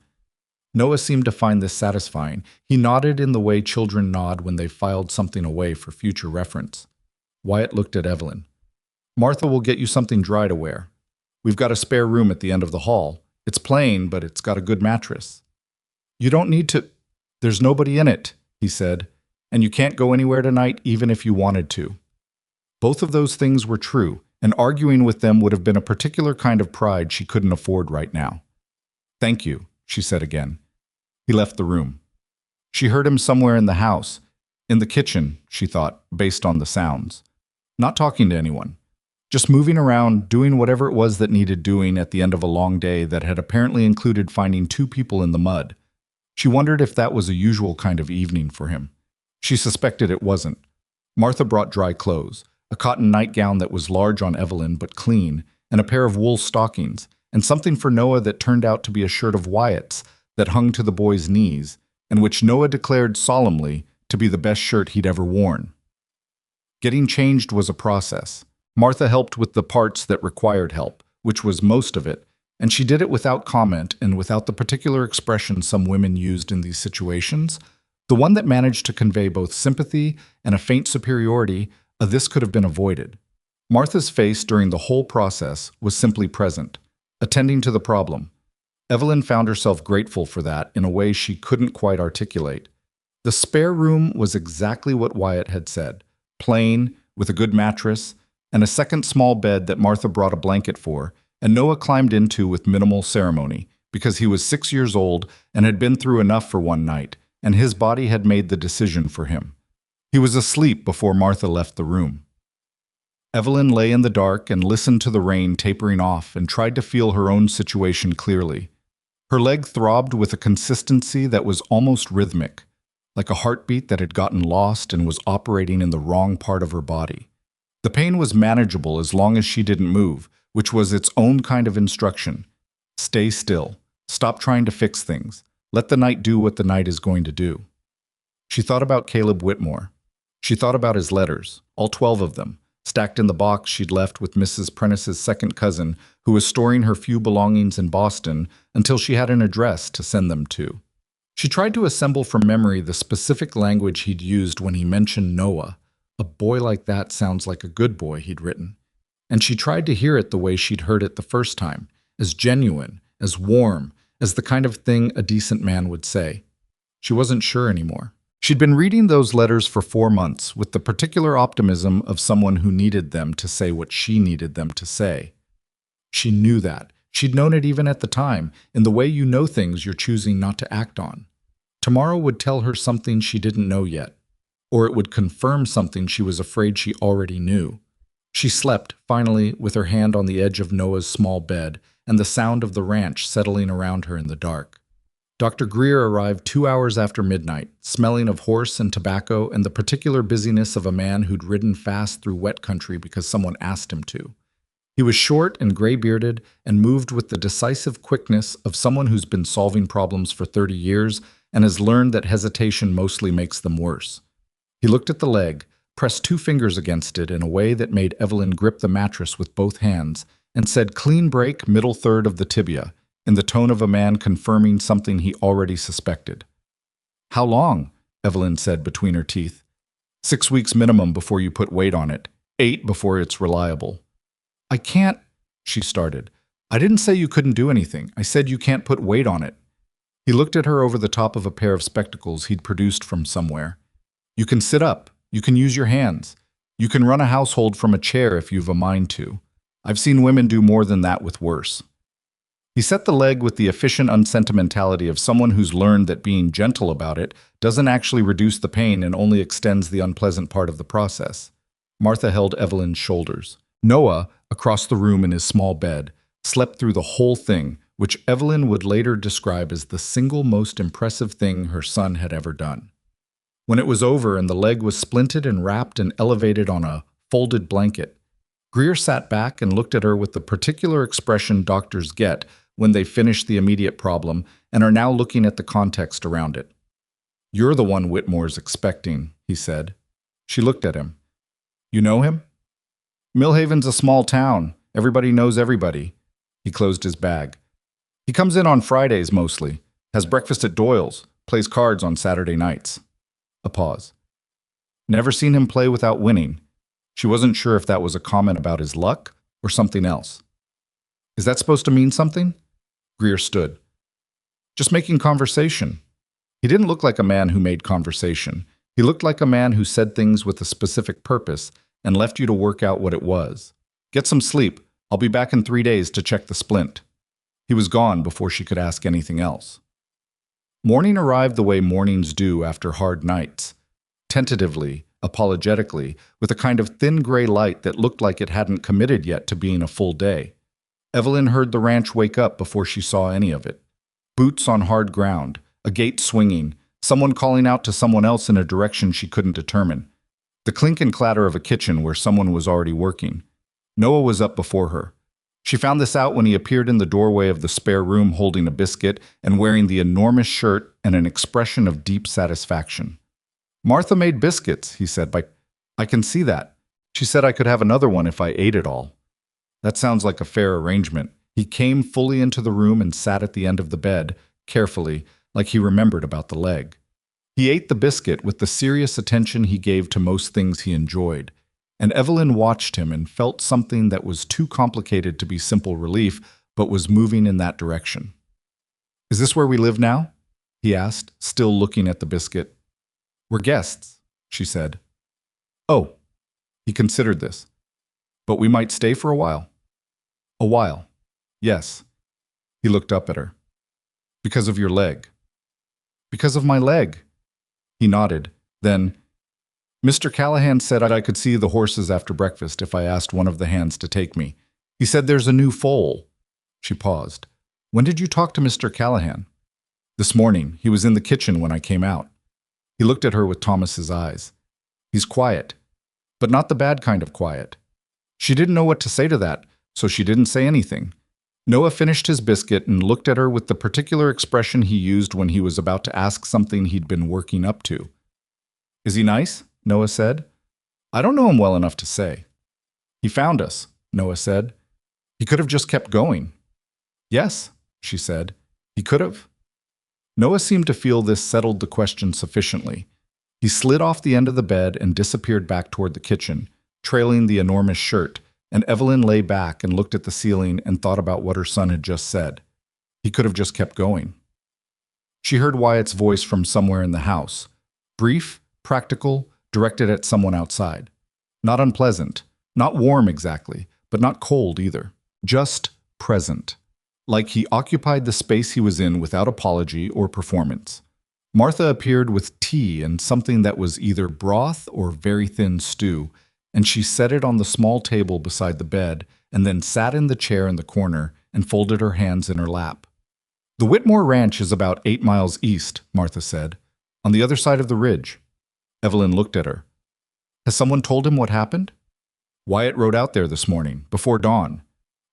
Noah seemed to find this satisfying. He nodded in the way children nod when they've filed something away for future reference. Wyatt looked at Evelyn. "Martha will get you something dry to wear. We've got a spare room at the end of the hall. It's plain, but it's got a good mattress." "You don't need to—" "There's nobody in it," he said, "and you can't go anywhere tonight even if you wanted to." Both of those things were true, and arguing with them would have been a particular kind of pride she couldn't afford right now. "Thank you," she said again. He left the room. She heard him somewhere in the house. In the kitchen, she thought, based on the sounds. Not talking to anyone. Just moving around, doing whatever it was that needed doing at the end of a long day that had apparently included finding 2 people in the mud. She wondered if that was a usual kind of evening for him. She suspected it wasn't. Martha brought dry clothes, a cotton nightgown that was large on Evelyn but clean, and a pair of wool stockings, and something for Noah that turned out to be a shirt of Wyatt's that hung to the boy's knees, and which Noah declared solemnly to be the best shirt he'd ever worn. Getting changed was a process. Martha helped with the parts that required help, which was most of it, and she did it without comment and without the particular expression some women used in these situations, the one that managed to convey both sympathy and a faint superiority. This could have been avoided. Martha's face during the whole process was simply present, attending to the problem. Evelyn found herself grateful for that in a way she couldn't quite articulate. The spare room was exactly what Wyatt had said, plain, with a good mattress, and a second small bed that Martha brought a blanket for, and Noah climbed into with minimal ceremony, because he was 6 years old and had been through enough for one night, and his body had made the decision for him. He was asleep before Martha left the room. Evelyn lay in the dark and listened to the rain tapering off and tried to feel her own situation clearly. Her leg throbbed with a consistency that was almost rhythmic, like a heartbeat that had gotten lost and was operating in the wrong part of her body. The pain was manageable as long as she didn't move, which was its own kind of instruction. Stay still. Stop trying to fix things. Let the night do what the night is going to do. She thought about Caleb Whitmore. She thought about his letters, all 12 of them, stacked in the box she'd left with Mrs. Prentice's second cousin, who was storing her few belongings in Boston until she had an address to send them to. She tried to assemble from memory the specific language he'd used when he mentioned Noah. "A boy like that sounds like a good boy," he'd written. And she tried to hear it the way she'd heard it the first time, as genuine, as warm, as the kind of thing a decent man would say. She wasn't sure anymore. She'd been reading those letters for 4 months with the particular optimism of someone who needed them to say what she needed them to say. She knew that. She'd known it even at the time, in the way you know things you're choosing not to act on. Tomorrow would tell her something she didn't know yet, or it would confirm something she was afraid she already knew. She slept, finally, with her hand on the edge of Noah's small bed and the sound of the ranch settling around her in the dark. Dr. Greer arrived 2 hours after midnight, smelling of horse and tobacco and the particular busyness of a man who'd ridden fast through wet country because someone asked him to. He was short and gray-bearded and moved with the decisive quickness of someone who's been solving problems for 30 years and has learned that hesitation mostly makes them worse. He looked at the leg, pressed 2 fingers against it in a way that made Evelyn grip the mattress with both hands, and said, "Clean break, middle third of the tibia," in the tone of a man confirming something he already suspected. "How long?" Evelyn said between her teeth. 6 weeks minimum before you put weight on it. 8 before it's reliable. I can't, she started. I didn't say you couldn't do anything. I said you can't put weight on it. He looked at her over the top of a pair of spectacles he'd produced from somewhere. You can sit up. You can use your hands. You can run a household from a chair if you've a mind to. I've seen women do more than that with worse. He set the leg with the efficient unsentimentality of someone who's learned that being gentle about it doesn't actually reduce the pain and only extends the unpleasant part of the process. Martha held Evelyn's shoulders. Noah, across the room in his small bed, slept through the whole thing, which Evelyn would later describe as the single most impressive thing her son had ever done. When it was over and the leg was splinted and wrapped and elevated on a folded blanket, Greer sat back and looked at her with the particular expression doctors get when they finish the immediate problem and are now looking at the context around it. You're the one Whitmore's expecting, he said. She looked at him. You know him? Millhaven's a small town. Everybody knows everybody. He closed his bag. He comes in on Fridays mostly, has breakfast at Doyle's, plays cards on Saturday nights. A pause. Never seen him play without winning. She wasn't sure if that was a comment about his luck or something else. Is that supposed to mean something? Greer stood. Just making conversation. He didn't look like a man who made conversation. He looked like a man who said things with a specific purpose and left you to work out what it was. Get some sleep. I'll be back in 3 days to check the splint. He was gone before she could ask anything else. Morning arrived the way mornings do after hard nights. Tentatively, apologetically, with a kind of thin gray light that looked like it hadn't committed yet to being a full day. Evelyn heard the ranch wake up before she saw any of it. Boots on hard ground, a gate swinging, someone calling out to someone else in a direction she couldn't determine. The clink and clatter of a kitchen where someone was already working. Noah was up before her. She found this out when he appeared in the doorway of the spare room holding a biscuit and wearing the enormous shirt and an expression of deep satisfaction. Martha made biscuits, he said. I can see that. She said I could have another one if I ate it all. That sounds like a fair arrangement. He came fully into the room and sat at the end of the bed, carefully, like he remembered about the leg. He ate the biscuit with the serious attention he gave to most things he enjoyed, and Evelyn watched him and felt something that was too complicated to be simple relief, but was moving in that direction. Is this where we live now? He asked, still looking at the biscuit. We're guests, she said. Oh, he considered this. But we might stay for a while. A while. Yes. He looked up at her. Because of your leg. Because of my leg. He nodded. Then, Mr. Callahan said I could see the horses after breakfast if I asked one of the hands to take me. He said there's a new foal. She paused. When did you talk to Mr. Callahan? This morning. He was in the kitchen when I came out. He looked at her with Thomas's eyes. He's quiet, but not the bad kind of quiet. She didn't know what to say to that, so she didn't say anything. Noah finished his biscuit and looked at her with the particular expression he used when he was about to ask something he'd been working up to. Is he nice? Noah said. I don't know him well enough to say. He found us, Noah said. He could have just kept going. Yes, she said. He could have. Noah seemed to feel this settled the question sufficiently. He slid off the end of the bed and disappeared back toward the kitchen, trailing the enormous shirt, and Evelyn lay back and looked at the ceiling and thought about what her son had just said. He could have just kept going. She heard Wyatt's voice from somewhere in the house. Brief, practical, directed at someone outside. Not unpleasant, not warm exactly, but not cold either. Just present. Like he occupied the space he was in without apology or performance. Martha appeared with tea and something that was either broth or very thin stew, and she set it on the small table beside the bed and then sat in the chair in the corner and folded her hands in her lap. The Whitmore Ranch is about 8 miles east, Martha said, on the other side of the ridge. Evelyn looked at her. Has someone told him what happened? Wyatt rode out there this morning, before dawn.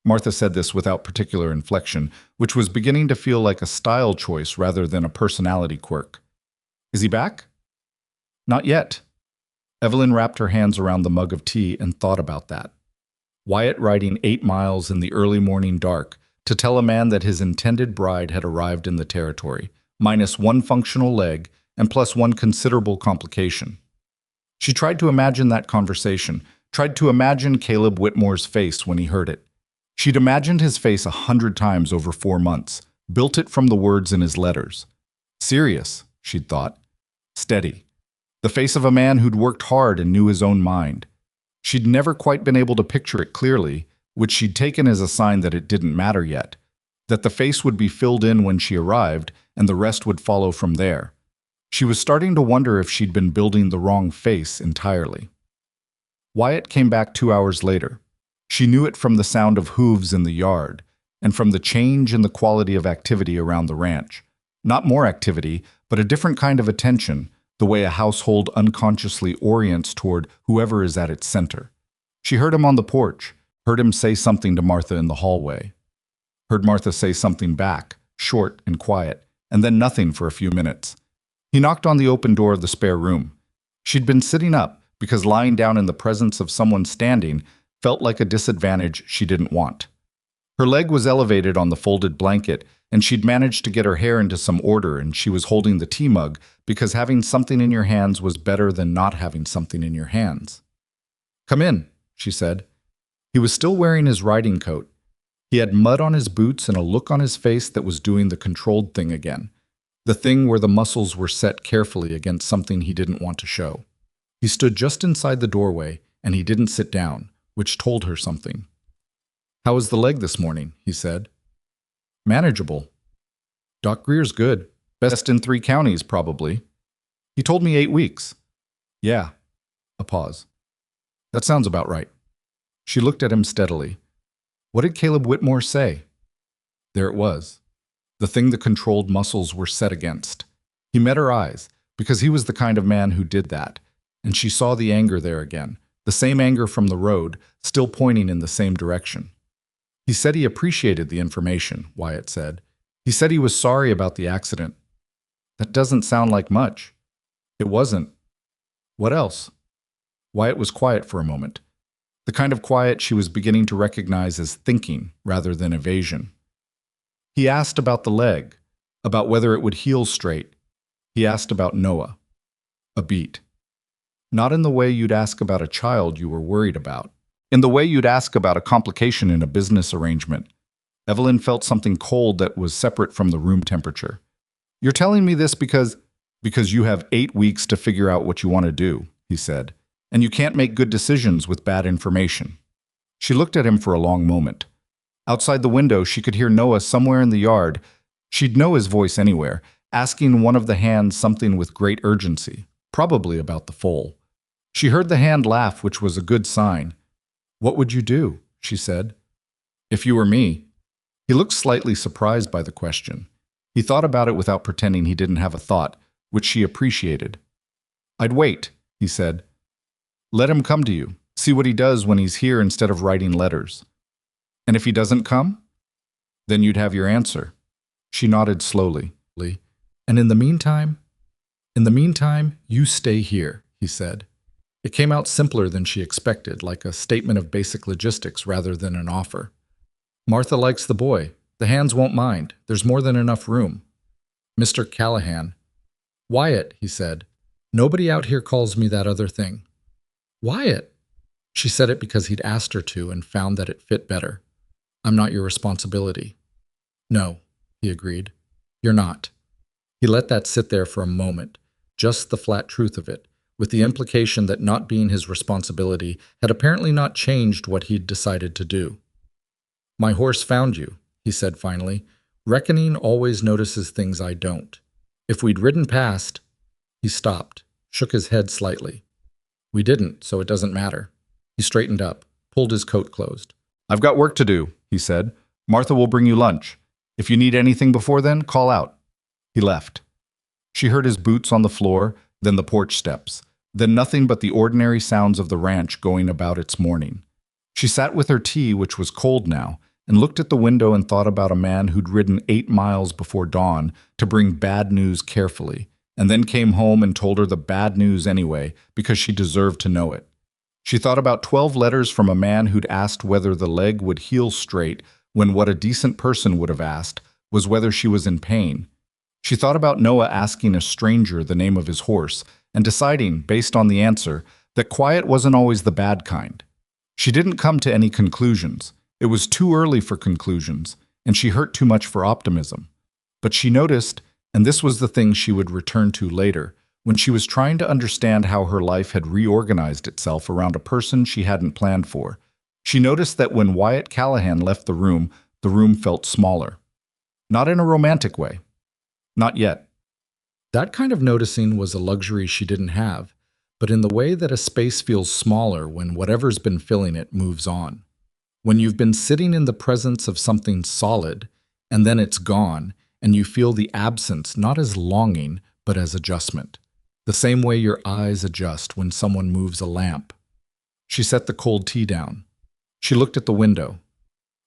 Martha said this without particular inflection, which was beginning to feel like a style choice rather than a personality quirk. Is he back? Not yet. Evelyn wrapped her hands around the mug of tea and thought about that. Wyatt riding 8 miles in the early morning dark to tell a man that his intended bride had arrived in the territory, minus one functional leg and plus one considerable complication. She tried to imagine that conversation, tried to imagine Caleb Whitmore's face when he heard it. She'd imagined his face 100 times over 4 months, built it from the words in his letters. Serious, she'd thought. Steady. The face of a man who'd worked hard and knew his own mind. She'd never quite been able to picture it clearly, which she'd taken as a sign that it didn't matter yet, that the face would be filled in when she arrived and the rest would follow from there. She was starting to wonder if she'd been building the wrong face entirely. Wyatt came back 2 hours later. She knew it from the sound of hooves in the yard and from the change in the quality of activity around the ranch. Not more activity, but a different kind of attention, the way a household unconsciously orients toward whoever is at its center. She heard him on the porch, heard him say something to Martha in the hallway. Heard Martha say something back, short and quiet, and then nothing for a few minutes. He knocked on the open door of the spare room. She'd been sitting up because lying down in the presence of someone standing felt like a disadvantage she didn't want. Her leg was elevated on the folded blanket, and she'd managed to get her hair into some order, and she was holding the tea mug because having something in your hands was better than not having something in your hands. "Come in," she said. He was still wearing his riding coat. He had mud on his boots and a look on his face that was doing the controlled thing again, the thing where the muscles were set carefully against something he didn't want to show. He stood just inside the doorway, and he didn't sit down, which told her something. "How was the leg this morning?" he said. "Manageable. Doc Greer's good. Best in 3 counties, probably. He told me 8 weeks. Yeah." A pause. "That sounds about right." She looked at him steadily. What did Caleb Whitmore say? There it was. The thing the controlled muscles were set against. He met her eyes, because he was the kind of man who did that, and she saw the anger there again, the same anger from the road, still pointing in the same direction. He said he appreciated the information, Wyatt said. He said he was sorry about the accident. That doesn't sound like much. It wasn't. What else? Wyatt was quiet for a moment. The kind of quiet she was beginning to recognize as thinking rather than evasion. He asked about the leg, about whether it would heal straight. He asked about Noah. A beat. Not in the way you'd ask about a child you were worried about. In the way you'd ask about a complication in a business arrangement. Evelyn felt something cold that was separate from the room temperature. You're telling me this because you have 8 weeks to figure out what you want to do, he said, and you can't make good decisions with bad information. She looked at him for a long moment. Outside the window, she could hear Noah somewhere in the yard. She'd know his voice anywhere, asking one of the hands something with great urgency, probably about the foal. She heard the hand laugh, which was a good sign. What would you do? She said. If you were me. He looked slightly surprised by the question. He thought about it without pretending he didn't have a thought, which she appreciated. I'd wait, he said. Let him come to you. See what he does when he's here instead of writing letters. And if he doesn't come? Then you'd have your answer. She nodded slowly. And in the meantime, you stay here, he said. It came out simpler than she expected, like a statement of basic logistics rather than an offer. Martha likes the boy. The hands won't mind. There's more than enough room. Mr. Callahan. Wyatt, he said. Nobody out here calls me that other thing. Wyatt. She said it because he'd asked her to and found that it fit better. I'm not your responsibility. No, he agreed. You're not. He let that sit there for a moment, just the flat truth of it, with the implication that not being his responsibility had apparently not changed what he'd decided to do. My horse found you, he said finally. Reckoning always notices things I don't. If we'd ridden past... He stopped, shook his head slightly. We didn't, so it doesn't matter. He straightened up, pulled his coat closed. I've got work to do, he said. Martha will bring you lunch. If you need anything before then, call out. He left. She heard his boots on the floor, then the porch steps, then nothing but the ordinary sounds of the ranch going about its morning. She sat with her tea, which was cold now, and looked at the window and thought about a man who'd ridden 8 miles before dawn to bring bad news carefully, and then came home and told her the bad news anyway because she deserved to know it. She thought about 12 letters from a man who'd asked whether the leg would heal straight when what a decent person would have asked was whether she was in pain. She thought about Noah asking a stranger the name of his horse and deciding, based on the answer, that quiet wasn't always the bad kind. She didn't come to any conclusions. It was too early for conclusions, and she hurt too much for optimism. But she noticed, and this was the thing she would return to later, when she was trying to understand how her life had reorganized itself around a person she hadn't planned for. She noticed that when Wyatt Callahan left the room felt smaller. Not in a romantic way. Not yet. That kind of noticing was a luxury she didn't have, but in the way that a space feels smaller when whatever's been filling it moves on. When you've been sitting in the presence of something solid, and then it's gone, and you feel the absence not as longing, but as adjustment. The same way your eyes adjust when someone moves a lamp. She set the cold tea down. She looked at the window.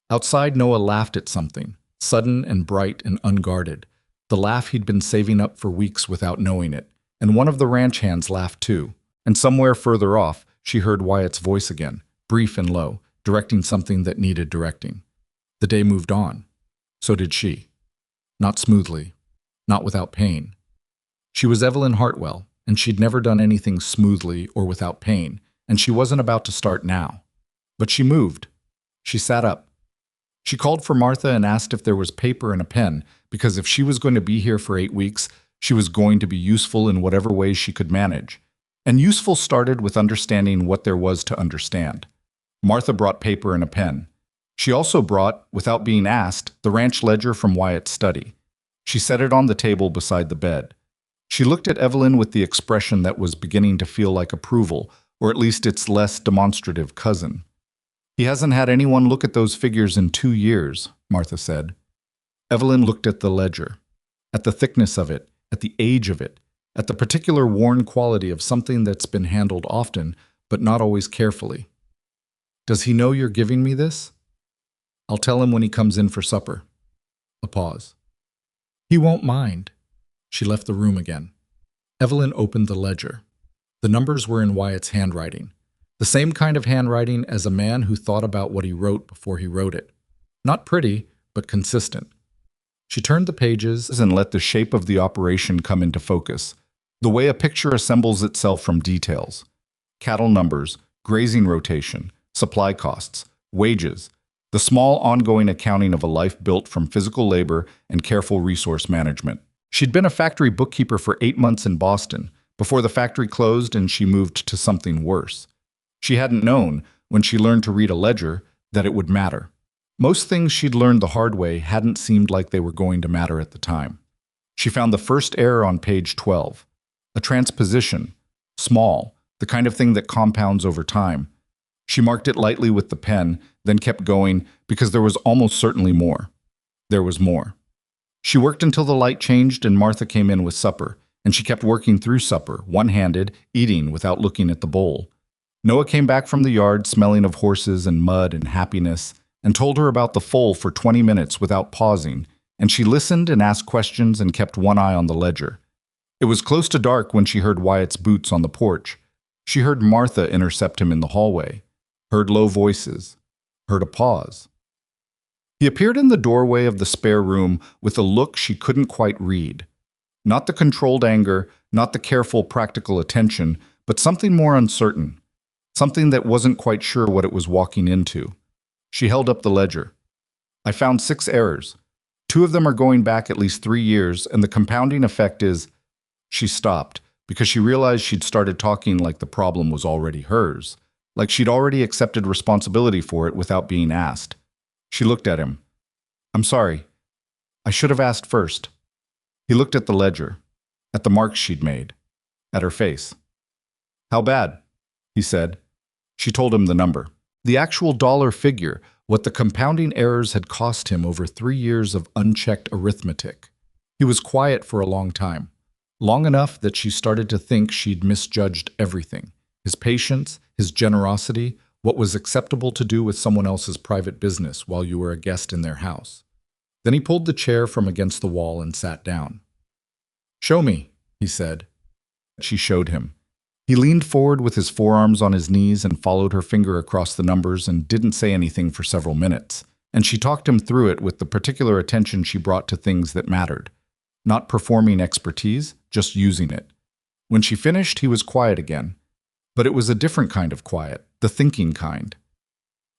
Outside, Noah laughed at something, sudden and bright and unguarded. The laugh he'd been saving up for weeks without knowing it, and one of the ranch hands laughed too. And somewhere further off, she heard Wyatt's voice again, brief and low, directing something that needed directing. The day moved on. So did she. Not smoothly, not without pain. She was Evelyn Hartwell, and she'd never done anything smoothly or without pain, and she wasn't about to start now. But she moved. She sat up. She called for Martha and asked if there was paper and a pen, because if she was going to be here for 8 weeks, she was going to be useful in whatever ways she could manage. And useful started with understanding what there was to understand. Martha brought paper and a pen. She also brought, without being asked, the ranch ledger from Wyatt's study. She set it on the table beside the bed. She looked at Evelyn with the expression that was beginning to feel like approval, or at least its less demonstrative cousin. "He hasn't had anyone look at those figures in 2 years," Martha said. Evelyn looked at the ledger, at the thickness of it, at the age of it, at the particular worn quality of something that's been handled often, but not always carefully. "Does he know you're giving me this?" "I'll tell him when he comes in for supper." A pause. "He won't mind." She left the room again. Evelyn opened the ledger. The numbers were in Wyatt's handwriting. The same kind of handwriting as a man who thought about what he wrote before he wrote it. Not pretty, but consistent. She turned the pages and let the shape of the operation come into focus. The way a picture assembles itself from details. Cattle numbers, grazing rotation, supply costs, wages, the small ongoing accounting of a life built from physical labor and careful resource management. She'd been a factory bookkeeper for 8 months in Boston, before the factory closed and she moved to something worse. She hadn't known, when she learned to read a ledger, that it would matter. Most things she'd learned the hard way hadn't seemed like they were going to matter at the time. She found the first error on page 12. A transposition. Small, the kind of thing that compounds over time. She marked it lightly with the pen, then kept going, because there was almost certainly more. There was more. She worked until the light changed and Martha came in with supper, and she kept working through supper, one-handed, eating without looking at the bowl. Noah came back from the yard smelling of horses and mud and happiness, and told her about the foal for 20 minutes without pausing, and she listened and asked questions and kept one eye on the ledger. It was close to dark when she heard Wyatt's boots on the porch. She heard Martha intercept him in the hallway, heard low voices, heard a pause. He appeared in the doorway of the spare room with a look she couldn't quite read. Not the controlled anger, not the careful, practical attention, but something more uncertain. Something that wasn't quite sure what it was walking into. She held up the ledger. "I found 6 errors. 2 of them are going back at least 3 years, and the compounding effect is..." She stopped, because she realized she'd started talking like the problem was already hers, like she'd already accepted responsibility for it without being asked. She looked at him. "I'm sorry. I should have asked first." He looked at the ledger, at the marks she'd made, at her face. "How bad?" he said. She told him the number. The actual dollar figure, what the compounding errors had cost him over 3 years of unchecked arithmetic. He was quiet for a long time. Long enough that she started to think she'd misjudged everything. His patience, his generosity, what was acceptable to do with someone else's private business while you were a guest in their house. Then he pulled the chair from against the wall and sat down. "Show me," he said. She showed him. He leaned forward with his forearms on his knees and followed her finger across the numbers and didn't say anything for several minutes. And she talked him through it with the particular attention she brought to things that mattered. Not performing expertise, just using it. When she finished, he was quiet again. But it was a different kind of quiet, the thinking kind.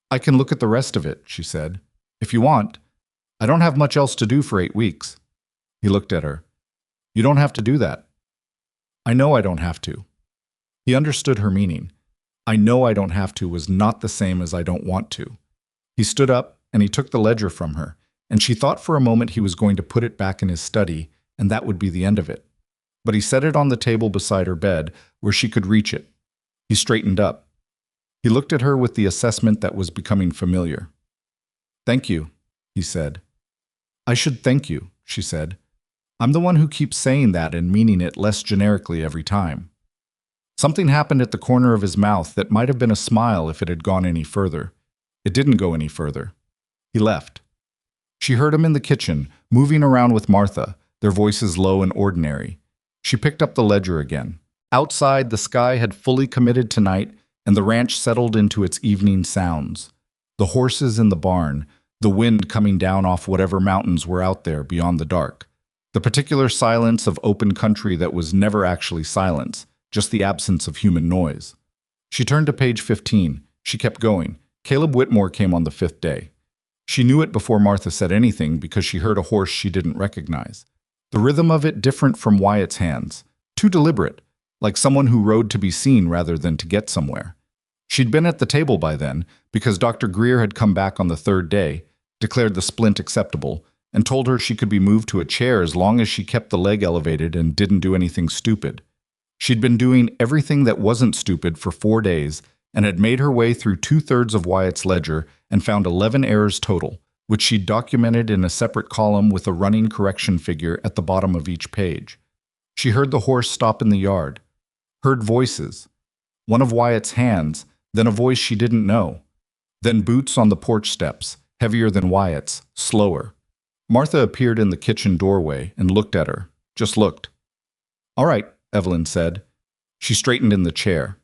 "I can look at the rest of it," she said. "If you want. I don't have much else to do for 8 weeks." He looked at her. "You don't have to do that." "I know I don't have to." He understood her meaning. "I know I don't have to" was not the same as "I don't want to." He stood up and he took the ledger from her, and she thought for a moment he was going to put it back in his study, and that would be the end of it. But he set it on the table beside her bed, where she could reach it. He straightened up. He looked at her with the assessment that was becoming familiar. "Thank you," he said. "I should thank you," she said. "I'm the one who keeps saying that and meaning it less generically every time." Something happened at the corner of his mouth that might have been a smile if it had gone any further. It didn't go any further. He left. She heard him in the kitchen, moving around with Martha, their voices low and ordinary. She picked up the ledger again. Outside, the sky had fully committed to night, and the ranch settled into its evening sounds. The horses in the barn, the wind coming down off whatever mountains were out there beyond the dark. The particular silence of open country that was never actually silence, just the absence of human noise. She turned to page 15. She kept going. Caleb Whitmore came on the 5th day. She knew it before Martha said anything because she heard a horse she didn't recognize. The rhythm of it different from Wyatt's hands. Too deliberate, like someone who rode to be seen rather than to get somewhere. She'd been at the table by then because Dr. Greer had come back on the 3rd day, declared the splint acceptable, and told her she could be moved to a chair as long as she kept the leg elevated and didn't do anything stupid. She'd been doing everything that wasn't stupid for 4 days and had made her way through 2/3 of Wyatt's ledger and found 11 errors total, which she'd documented in a separate column with a running correction figure at the bottom of each page. She heard the horse stop in the yard, heard voices, one of Wyatt's hands, then a voice she didn't know, then boots on the porch steps, heavier than Wyatt's, slower. Martha appeared in the kitchen doorway and looked at her, just looked. "All right," Evelyn said. She straightened in the chair,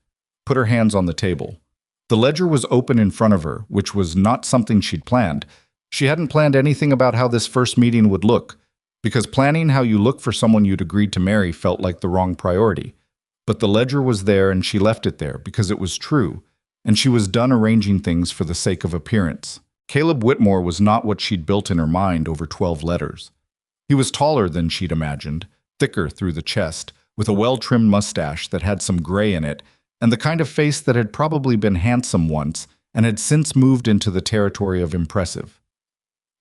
put her hands on the table. The ledger was open in front of her, which was not something she'd planned. She hadn't planned anything about how this first meeting would look, because planning how you look for someone you'd agreed to marry felt like the wrong priority. But the ledger was there and she left it there because it was true, and she was done arranging things for the sake of appearance. Caleb Whitmore was not what she'd built in her mind over 12 letters. He was taller than she'd imagined, thicker through the chest, with a well-trimmed mustache that had some gray in it, and the kind of face that had probably been handsome once and had since moved into the territory of impressive.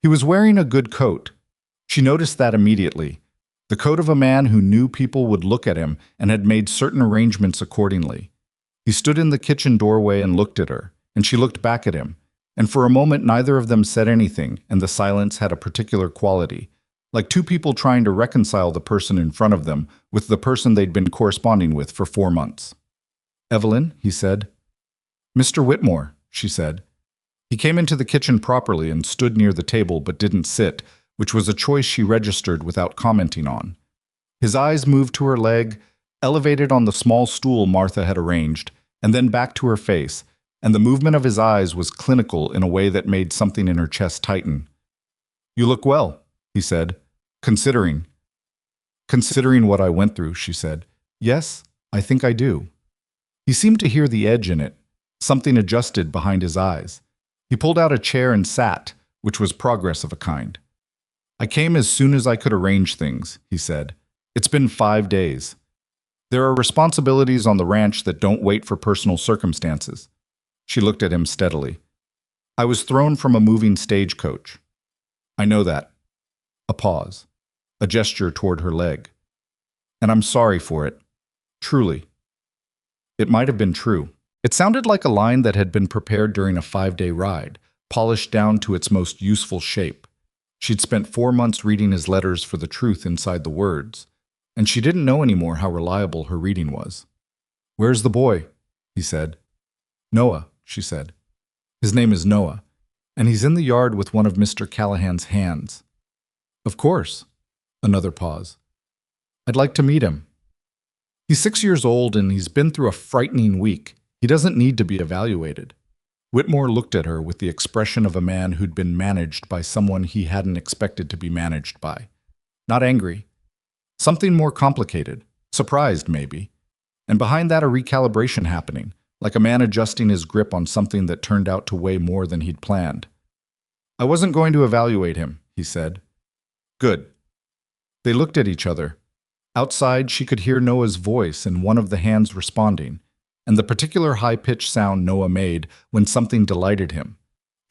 He was wearing a good coat. She noticed that immediately. The coat of a man who knew people would look at him and had made certain arrangements accordingly. He stood in the kitchen doorway and looked at her, and she looked back at him, and for a moment neither of them said anything, and the silence had a particular quality, like two people trying to reconcile the person in front of them with the person they'd been corresponding with for 4 months. "Evelyn," he said. "Mr. Whitmore," she said. He came into the kitchen properly and stood near the table but didn't sit, which was a choice she registered without commenting on. His eyes moved to her leg, elevated on the small stool Martha had arranged, and then back to her face, and the movement of his eyes was clinical in a way that made something in her chest tighten. "You look well," he said, "considering." "Considering what I went through," she said. "Yes, I think I do." He seemed to hear the edge in it. Something adjusted behind his eyes. He pulled out a chair and sat, which was progress of a kind. "I came as soon as I could arrange things," he said. "It's been 5 days. There are responsibilities on the ranch that don't wait for personal circumstances." She looked at him steadily. "I was thrown from a moving stagecoach." "I know that." A pause. A gesture toward her leg. "And I'm sorry for it. Truly." It might have been true. It sounded like a line that had been prepared during a 5-day ride, polished down to its most useful shape. She'd spent 4 months reading his letters for the truth inside the words, and she didn't know anymore how reliable her reading was. "Where's the boy?" he said. "Noah," she said. "His name is Noah, and he's in the yard with one of Mr. Callahan's hands." "Of course." Another pause. "I'd like to meet him." "He's 6 years old and he's been through a frightening week. He doesn't need to be evaluated." Whitmore looked at her with the expression of a man who'd been managed by someone he hadn't expected to be managed by. Not angry. Something more complicated. Surprised, maybe. And behind that, a recalibration happening, like a man adjusting his grip on something that turned out to weigh more than he'd planned. I wasn't going to evaluate him, he said. Good. They looked at each other. Outside, she could hear Noah's voice and one of the hands responding, and the particular high-pitched sound Noah made when something delighted him.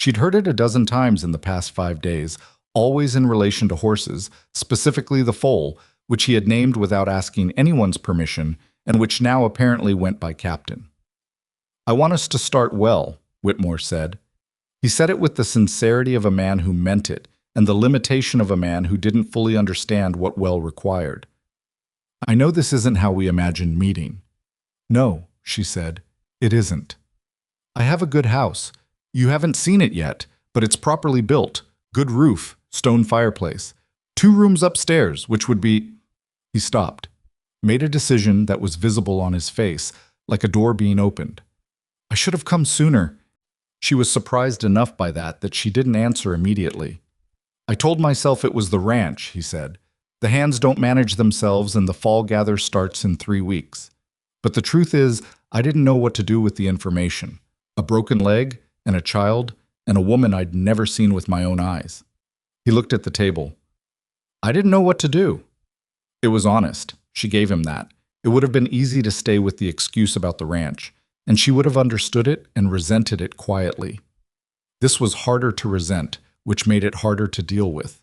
She'd heard it a dozen times in the past 5 days, always in relation to horses, specifically the foal, which he had named without asking anyone's permission, and which now apparently went by Captain. I want us to start well, Whitmore said. He said it with the sincerity of a man who meant it, and the limitation of a man who didn't fully understand what well required. I know this isn't how we imagined meeting. No, she said, it isn't. I have a good house. You haven't seen it yet, but it's properly built. Good roof, stone fireplace. 2 rooms upstairs, which would be... He stopped, made a decision that was visible on his face, like a door being opened. I should have come sooner. She was surprised enough by that she didn't answer immediately. I told myself it was the ranch, he said. The hands don't manage themselves and the fall gather starts in 3 weeks. But the truth is, I didn't know what to do with the information. A broken leg, and a child, and a woman I'd never seen with my own eyes. He looked at the table. I didn't know what to do. It was honest. She gave him that. It would have been easy to stay with the excuse about the ranch, and she would have understood it and resented it quietly. This was harder to resent, which made it harder to deal with.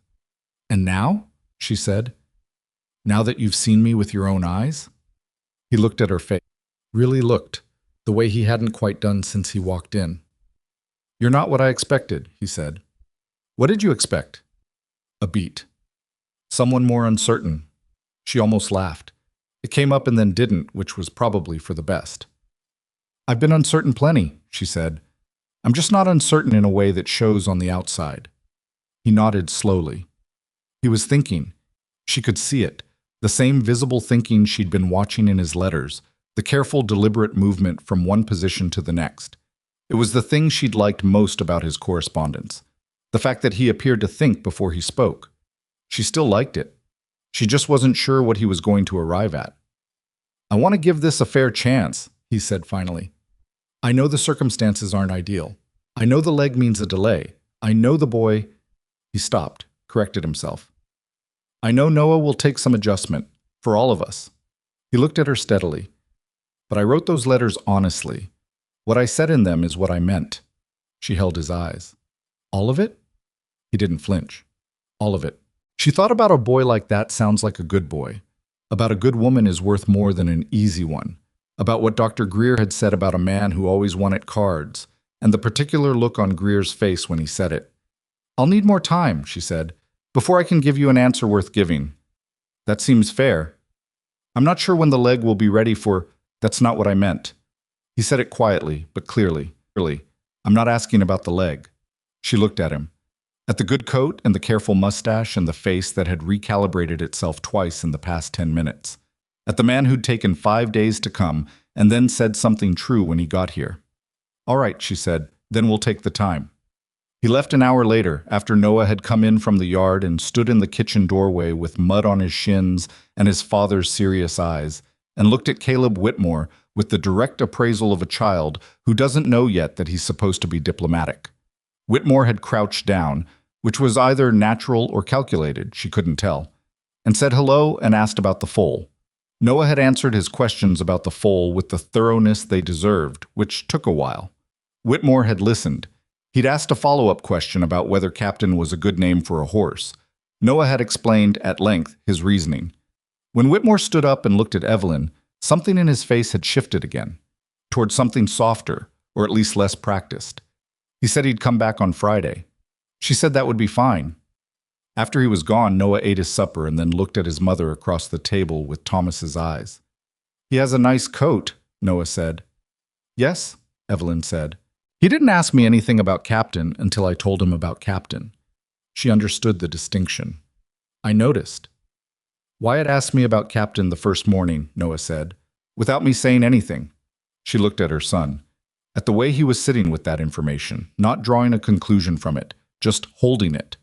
And now? She said. Now that you've seen me with your own eyes? He looked at her face. Really looked, the way he hadn't quite done since he walked in. You're not what I expected, he said. What did you expect? A beat. Someone more uncertain. She almost laughed. It came up and then didn't, which was probably for the best. I've been uncertain plenty, she said. I'm just not uncertain in a way that shows on the outside. He nodded slowly. He was thinking. She could see it. The same visible thinking she'd been watching in his letters, the careful, deliberate movement from one position to the next. It was the thing she'd liked most about his correspondence, the fact that he appeared to think before he spoke. She still liked it. She just wasn't sure what he was going to arrive at. I want to give this a fair chance, he said finally. I know the circumstances aren't ideal. I know the leg means a delay. I know the boy... He stopped, corrected himself. I know Noah will take some adjustment, for all of us. He looked at her steadily. But I wrote those letters honestly. What I said in them is what I meant. She held his eyes. All of it? He didn't flinch. All of it. She thought about a boy like that sounds like a good boy. About a good woman is worth more than an easy one. About what Dr. Greer had said about a man who always wanted cards, and the particular look on Greer's face when he said it. I'll need more time, she said, before I can give you an answer worth giving. That seems fair. I'm not sure when the leg will be ready for... That's not what I meant. He said it quietly, but clearly. I'm not asking about the leg. She looked at him. At the good coat and the careful mustache and the face that had recalibrated itself twice in the past 10 minutes. At the man who'd taken 5 days to come and then said something true when he got here. All right, she said, then we'll take the time. He left an hour later, after Noah had come in from the yard and stood in the kitchen doorway with mud on his shins and his father's serious eyes, and looked at Caleb Whitmore with the direct appraisal of a child who doesn't know yet that he's supposed to be diplomatic. Whitmore had crouched down, which was either natural or calculated, she couldn't tell, and said hello and asked about the foal. Noah had answered his questions about the foal with the thoroughness they deserved, which took a while. Whitmore had listened. He'd asked a follow-up question about whether Captain was a good name for a horse. Noah had explained, at length, his reasoning. When Whitmore stood up and looked at Evelyn, something in his face had shifted again, toward something softer, or at least less practiced. He said he'd come back on Friday. She said that would be fine. After he was gone, Noah ate his supper and then looked at his mother across the table with Thomas's eyes. He has a nice coat, Noah said. Yes, Evelyn said. He didn't ask me anything about Captain until I told him about Captain. She understood the distinction. I noticed. Wyatt asked me about Captain the first morning, Noah said, without me saying anything. She looked at her son, at the way he was sitting with that information, not drawing a conclusion from it, just holding it.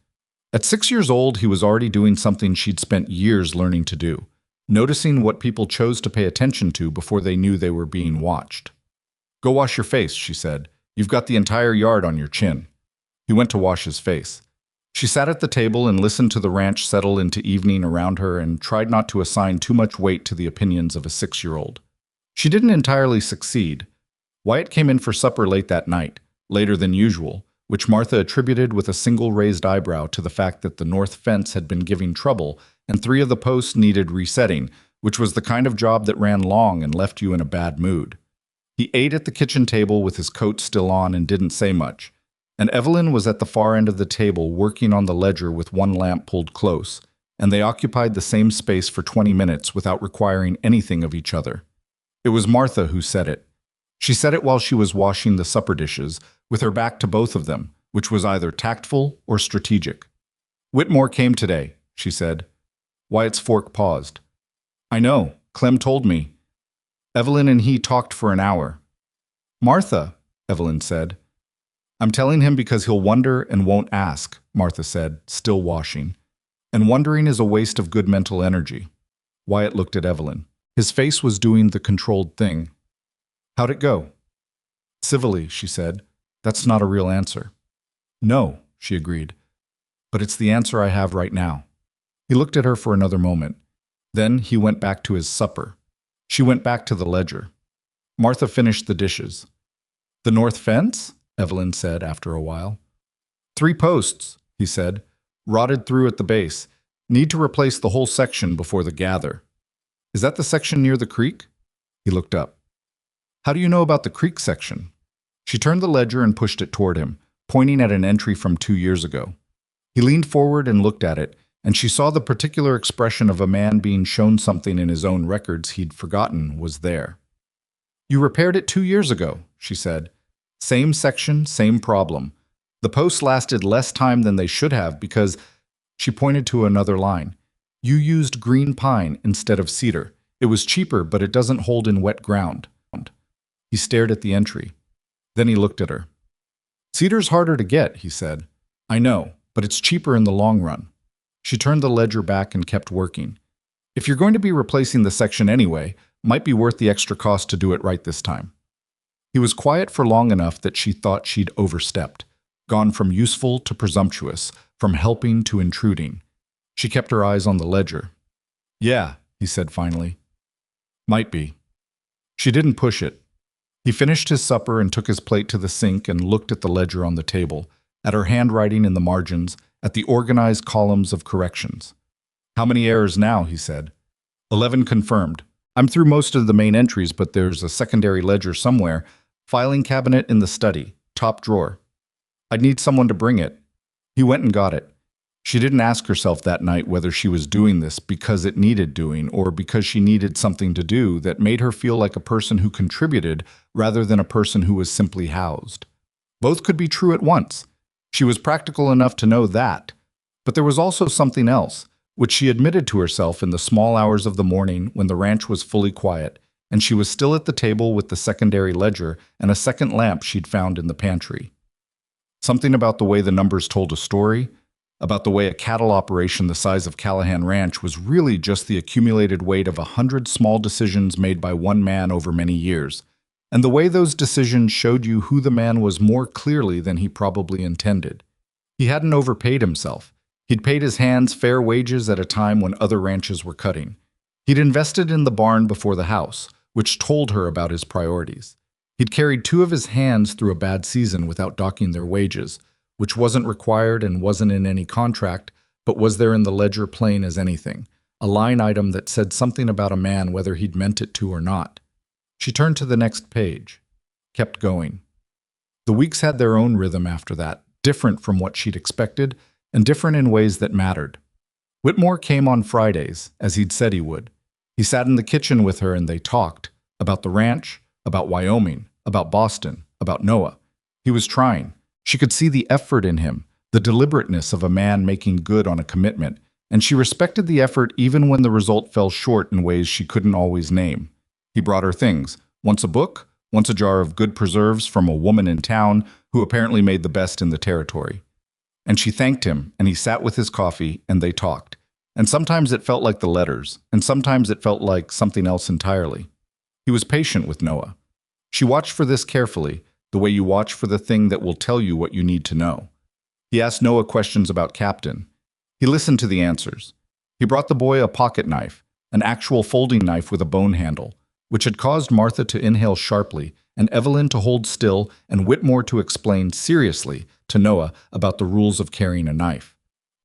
At 6 years old, he was already doing something she'd spent years learning to do. noticing what people chose to pay attention to before they knew they were being watched. "Go wash your face," she said. "You've got the entire yard on your chin." He went to wash his face. She sat at the table and listened to the ranch settle into evening around her and tried not to assign too much weight to the opinions of a 6-year-old. She didn't entirely succeed. Wyatt came in for supper late that night, later than usual, which Martha attributed with a single raised eyebrow to the fact that the north fence had been giving trouble and 3 of the posts needed resetting, which was the kind of job that ran long and left you in a bad mood. He ate at the kitchen table with his coat still on and didn't say much, and Evelyn was at the far end of the table working on the ledger with one lamp pulled close, and they occupied the same space for 20 minutes without requiring anything of each other. It was Martha who said it. She said it while she was washing the supper dishes, with her back to both of them, which was either tactful or strategic. "Whitmore came today," she said. Wyatt's fork paused. "I know, Clem told me. Evelyn and he talked for an hour." "Martha," Evelyn said. "I'm telling him because he'll wonder and won't ask," Martha said, still washing. "And wondering is a waste of good mental energy." Wyatt looked at Evelyn. His face was doing the controlled thing. "How'd it go?" "Civilly," she said. "That's not a real answer." "No," she agreed. "But it's the answer I have right now." He looked at her for another moment. Then he went back to his supper. She went back to the ledger. Martha finished the dishes. "The north fence?" Evelyn said after a while. "3 posts," he said, "rotted through at the base. Need to replace the whole section before the gather." "Is that the section near the creek?" He looked up. "How do you know about the creek section?" She turned the ledger and pushed it toward him, pointing at an entry from 2 years ago. He leaned forward and looked at it, and she saw the particular expression of a man being shown something in his own records he'd forgotten was there. "You repaired it 2 years ago," she said. "Same section, same problem. The posts lasted less time than they should have because," she pointed to another line, "you used green pine instead of cedar. It was cheaper, but it doesn't hold in wet ground." He stared at the entry. Then he looked at her. "Cedar's harder to get," he said. "I know, but it's cheaper in the long run." She turned the ledger back and kept working. "If you're going to be replacing the section anyway, might be worth the extra cost to do it right this time." He was quiet for long enough that she thought she'd overstepped, gone from useful to presumptuous, from helping to intruding. She kept her eyes on the ledger. "Yeah," he said finally. "Might be." She didn't push it. He finished his supper and took his plate to the sink and looked at the ledger on the table, at her handwriting in the margins, at the organized columns of corrections. "How many errors now?" he said. 11 confirmed. I'm through most of the main entries, but there's a secondary ledger somewhere. Filing cabinet in the study, top drawer. I'd need someone to bring it." He went and got it. She didn't ask herself that night whether she was doing this because it needed doing or because she needed something to do that made her feel like a person who contributed rather than a person who was simply housed. Both could be true at once. She was practical enough to know that. But there was also something else, which she admitted to herself in the small hours of the morning when the ranch was fully quiet, and she was still at the table with the secondary ledger and a second lamp she'd found in the pantry. Something about the way the numbers told a story, about the way a cattle operation the size of Callahan Ranch was really just the accumulated weight of 100 small decisions made by one man over many years, and the way those decisions showed you who the man was more clearly than he probably intended. He hadn't overpaid himself. He'd paid his hands fair wages at a time when other ranches were cutting. He'd invested in the barn before the house, which told her about his priorities. He'd carried 2 of his hands through a bad season without docking their wages, which wasn't required and wasn't in any contract, but was there in the ledger plain as anything, a line item that said something about a man whether he'd meant it to or not. She turned to the next page, kept going. The weeks had their own rhythm after that, different from what she'd expected, and different in ways that mattered. Whitmore came on Fridays, as he'd said he would. He sat in the kitchen with her and they talked, about the ranch, about Wyoming, about Boston, about Noah. He was trying. She could see the effort in him, the deliberateness of a man making good on a commitment, and she respected the effort even when the result fell short in ways she couldn't always name. He brought her things, once a book, once a jar of good preserves from a woman in town who apparently made the best in the territory. And she thanked him, and he sat with his coffee, and they talked. And sometimes it felt like the letters, and sometimes it felt like something else entirely. He was patient with Noah. She watched for this carefully, the way you watch for the thing that will tell you what you need to know. He asked Noah questions about Captain. He listened to the answers. He brought the boy a pocket knife, an actual folding knife with a bone handle, which had caused Martha to inhale sharply and Evelyn to hold still and Whitmore to explain seriously to Noah about the rules of carrying a knife.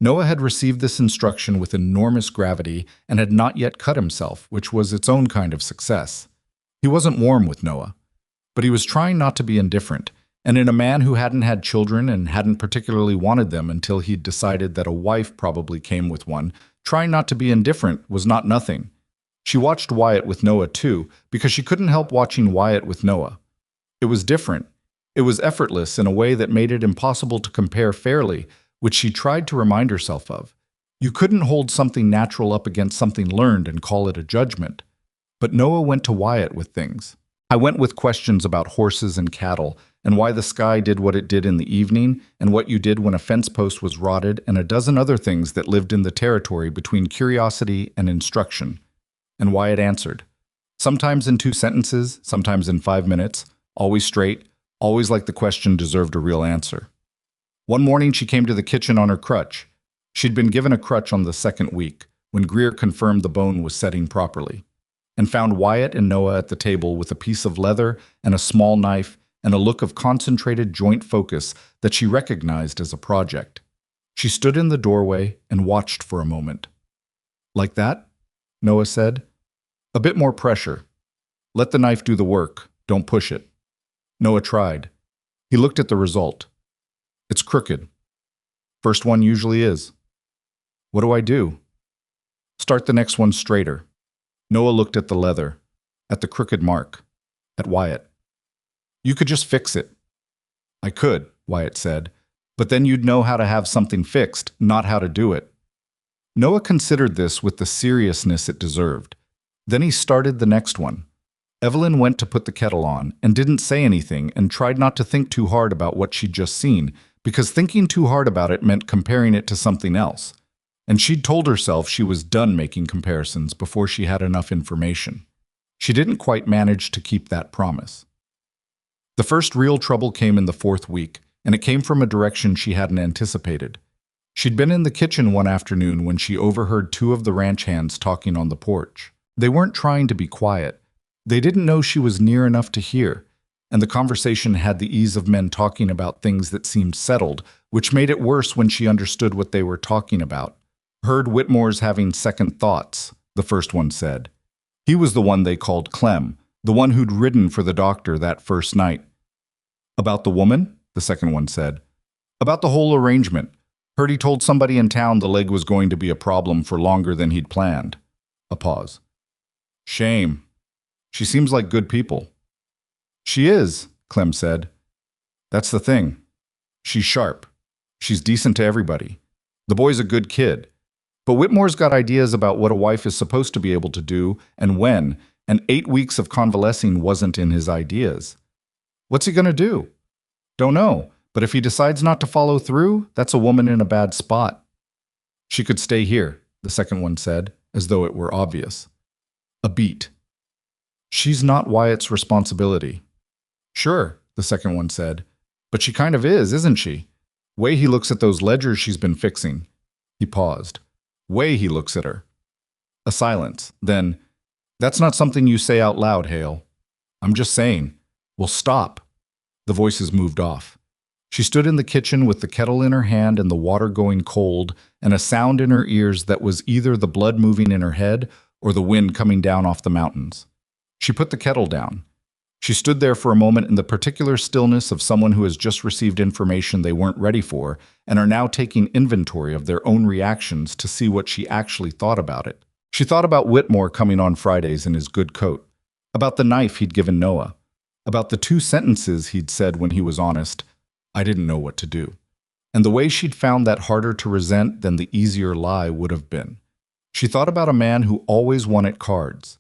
Noah had received this instruction with enormous gravity and had not yet cut himself, which was its own kind of success. He wasn't warm with Noah, but he was trying not to be indifferent, and in a man who hadn't had children and hadn't particularly wanted them until he'd decided that a wife probably came with one, trying not to be indifferent was not nothing. She watched Wyatt with Noah too, because she couldn't help watching Wyatt with Noah. It was different. It was effortless in a way that made it impossible to compare fairly, which she tried to remind herself of. You couldn't hold something natural up against something learned and call it a judgment. But Noah went to Wyatt with things. I went with questions about horses and cattle, and why the sky did what it did in the evening, and what you did when a fence post was rotted, and a dozen other things that lived in the territory between curiosity and instruction. And Wyatt answered. Sometimes in 2 sentences, sometimes in 5 minutes, always straight, always like the question deserved a real answer. One morning she came to the kitchen on her crutch. She'd been given a crutch on the 2nd week, when Greer confirmed the bone was setting properly, and found Wyatt and Noah at the table with a piece of leather and a small knife and a look of concentrated joint focus that she recognized as a project. She stood in the doorway and watched for a moment. "Like that?" Noah said. "A bit more pressure. Let the knife do the work, don't push it." Noah tried. He looked at the result. "It's crooked. First one usually is." "What do I do?" "Start the next one straighter." Noah looked at the leather, at the crooked mark, at Wyatt. "You could just fix it." "I could," Wyatt said, "but then you'd know how to have something fixed, not how to do it." Noah considered this with the seriousness it deserved. Then he started the next one. Evelyn went to put the kettle on and didn't say anything and tried not to think too hard about what she'd just seen, because thinking too hard about it meant comparing it to something else. And she'd told herself she was done making comparisons before she had enough information. She didn't quite manage to keep that promise. The first real trouble came in the 4th week, and it came from a direction she hadn't anticipated. She'd been in the kitchen one afternoon when she overheard 2 of the ranch hands talking on the porch. They weren't trying to be quiet. They didn't know she was near enough to hear, and the conversation had the ease of men talking about things that seemed settled, which made it worse when she understood what they were talking about. "Heard Whitmore's having second thoughts," the first one said. He was the one they called Clem, the one who'd ridden for the doctor that first night. "About the woman?" the second one said. "About the whole arrangement. Heard he told somebody in town the leg was going to be a problem for longer than he'd planned." A pause. "Shame. She seems like good people." "She is," Clem said. "That's the thing. She's sharp. She's decent to everybody. The boy's a good kid. But Whitmore's got ideas about what a wife is supposed to be able to do and when, and 8 weeks of convalescing wasn't in his ideas. What's he going to do? Don't know, but if he decides not to follow through, that's a woman in a bad spot." "She could stay here," the second one said, as though it were obvious. A beat. "She's not Wyatt's responsibility." "Sure," the second one said, "but she kind of is, isn't she? Way he looks at those ledgers she's been fixing." He paused. "Way he looks at her." A silence. Then, "That's not something you say out loud, Hale." "I'm just saying." "Well, stop." The voices moved off. She stood in the kitchen with the kettle in her hand and the water going cold, and a sound in her ears that was either the blood moving in her head or the wind coming down off the mountains. She put the kettle down. She stood there for a moment in the particular stillness of someone who has just received information they weren't ready for and are now taking inventory of their own reactions to see what she actually thought about it. She thought about Whitmore coming on Fridays in his good coat, about the knife he'd given Noah, about the 2 sentences he'd said when he was honest, "I didn't know what to do," and the way she'd found that harder to resent than the easier lie would have been. She thought about a man who always won at cards.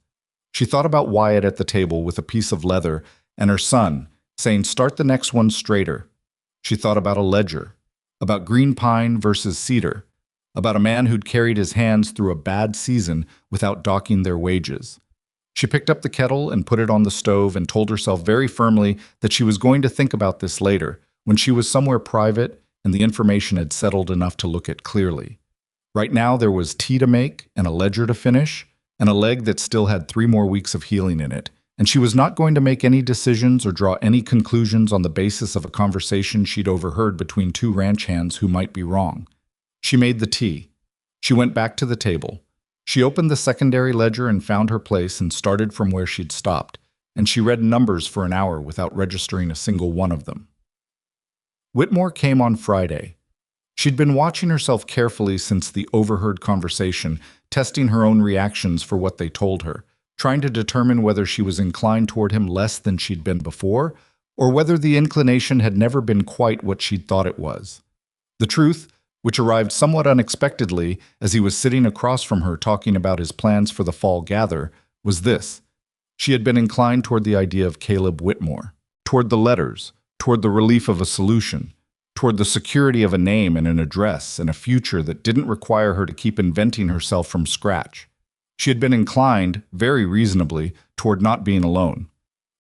She thought about Wyatt at the table with a piece of leather and her son saying, "Start the next one straighter." She thought about a ledger, about green pine versus cedar, about a man who'd carried his hands through a bad season without docking their wages. She picked up the kettle and put it on the stove and told herself very firmly that she was going to think about this later, when she was somewhere private and the information had settled enough to look at clearly. Right now there was tea to make and a ledger to finish, and a leg that still had 3 more weeks of healing in it, and she was not going to make any decisions or draw any conclusions on the basis of a conversation she'd overheard between 2 ranch hands who might be wrong. She made the tea. She went back to the table. She opened the secondary ledger and found her place and started from where she'd stopped, and she read numbers for an hour without registering a single one of them. Whitmore came on Friday. She'd been watching herself carefully since the overheard conversation, testing her own reactions for what they told her, trying to determine whether she was inclined toward him less than she'd been before, or whether the inclination had never been quite what she'd thought it was. The truth, which arrived somewhat unexpectedly as he was sitting across from her talking about his plans for the fall gather, was this. She had been inclined toward the idea of Caleb Whitmore, toward the letters, toward the relief of a solution, toward the security of a name and an address and a future that didn't require her to keep inventing herself from scratch. She had been inclined, very reasonably, toward not being alone.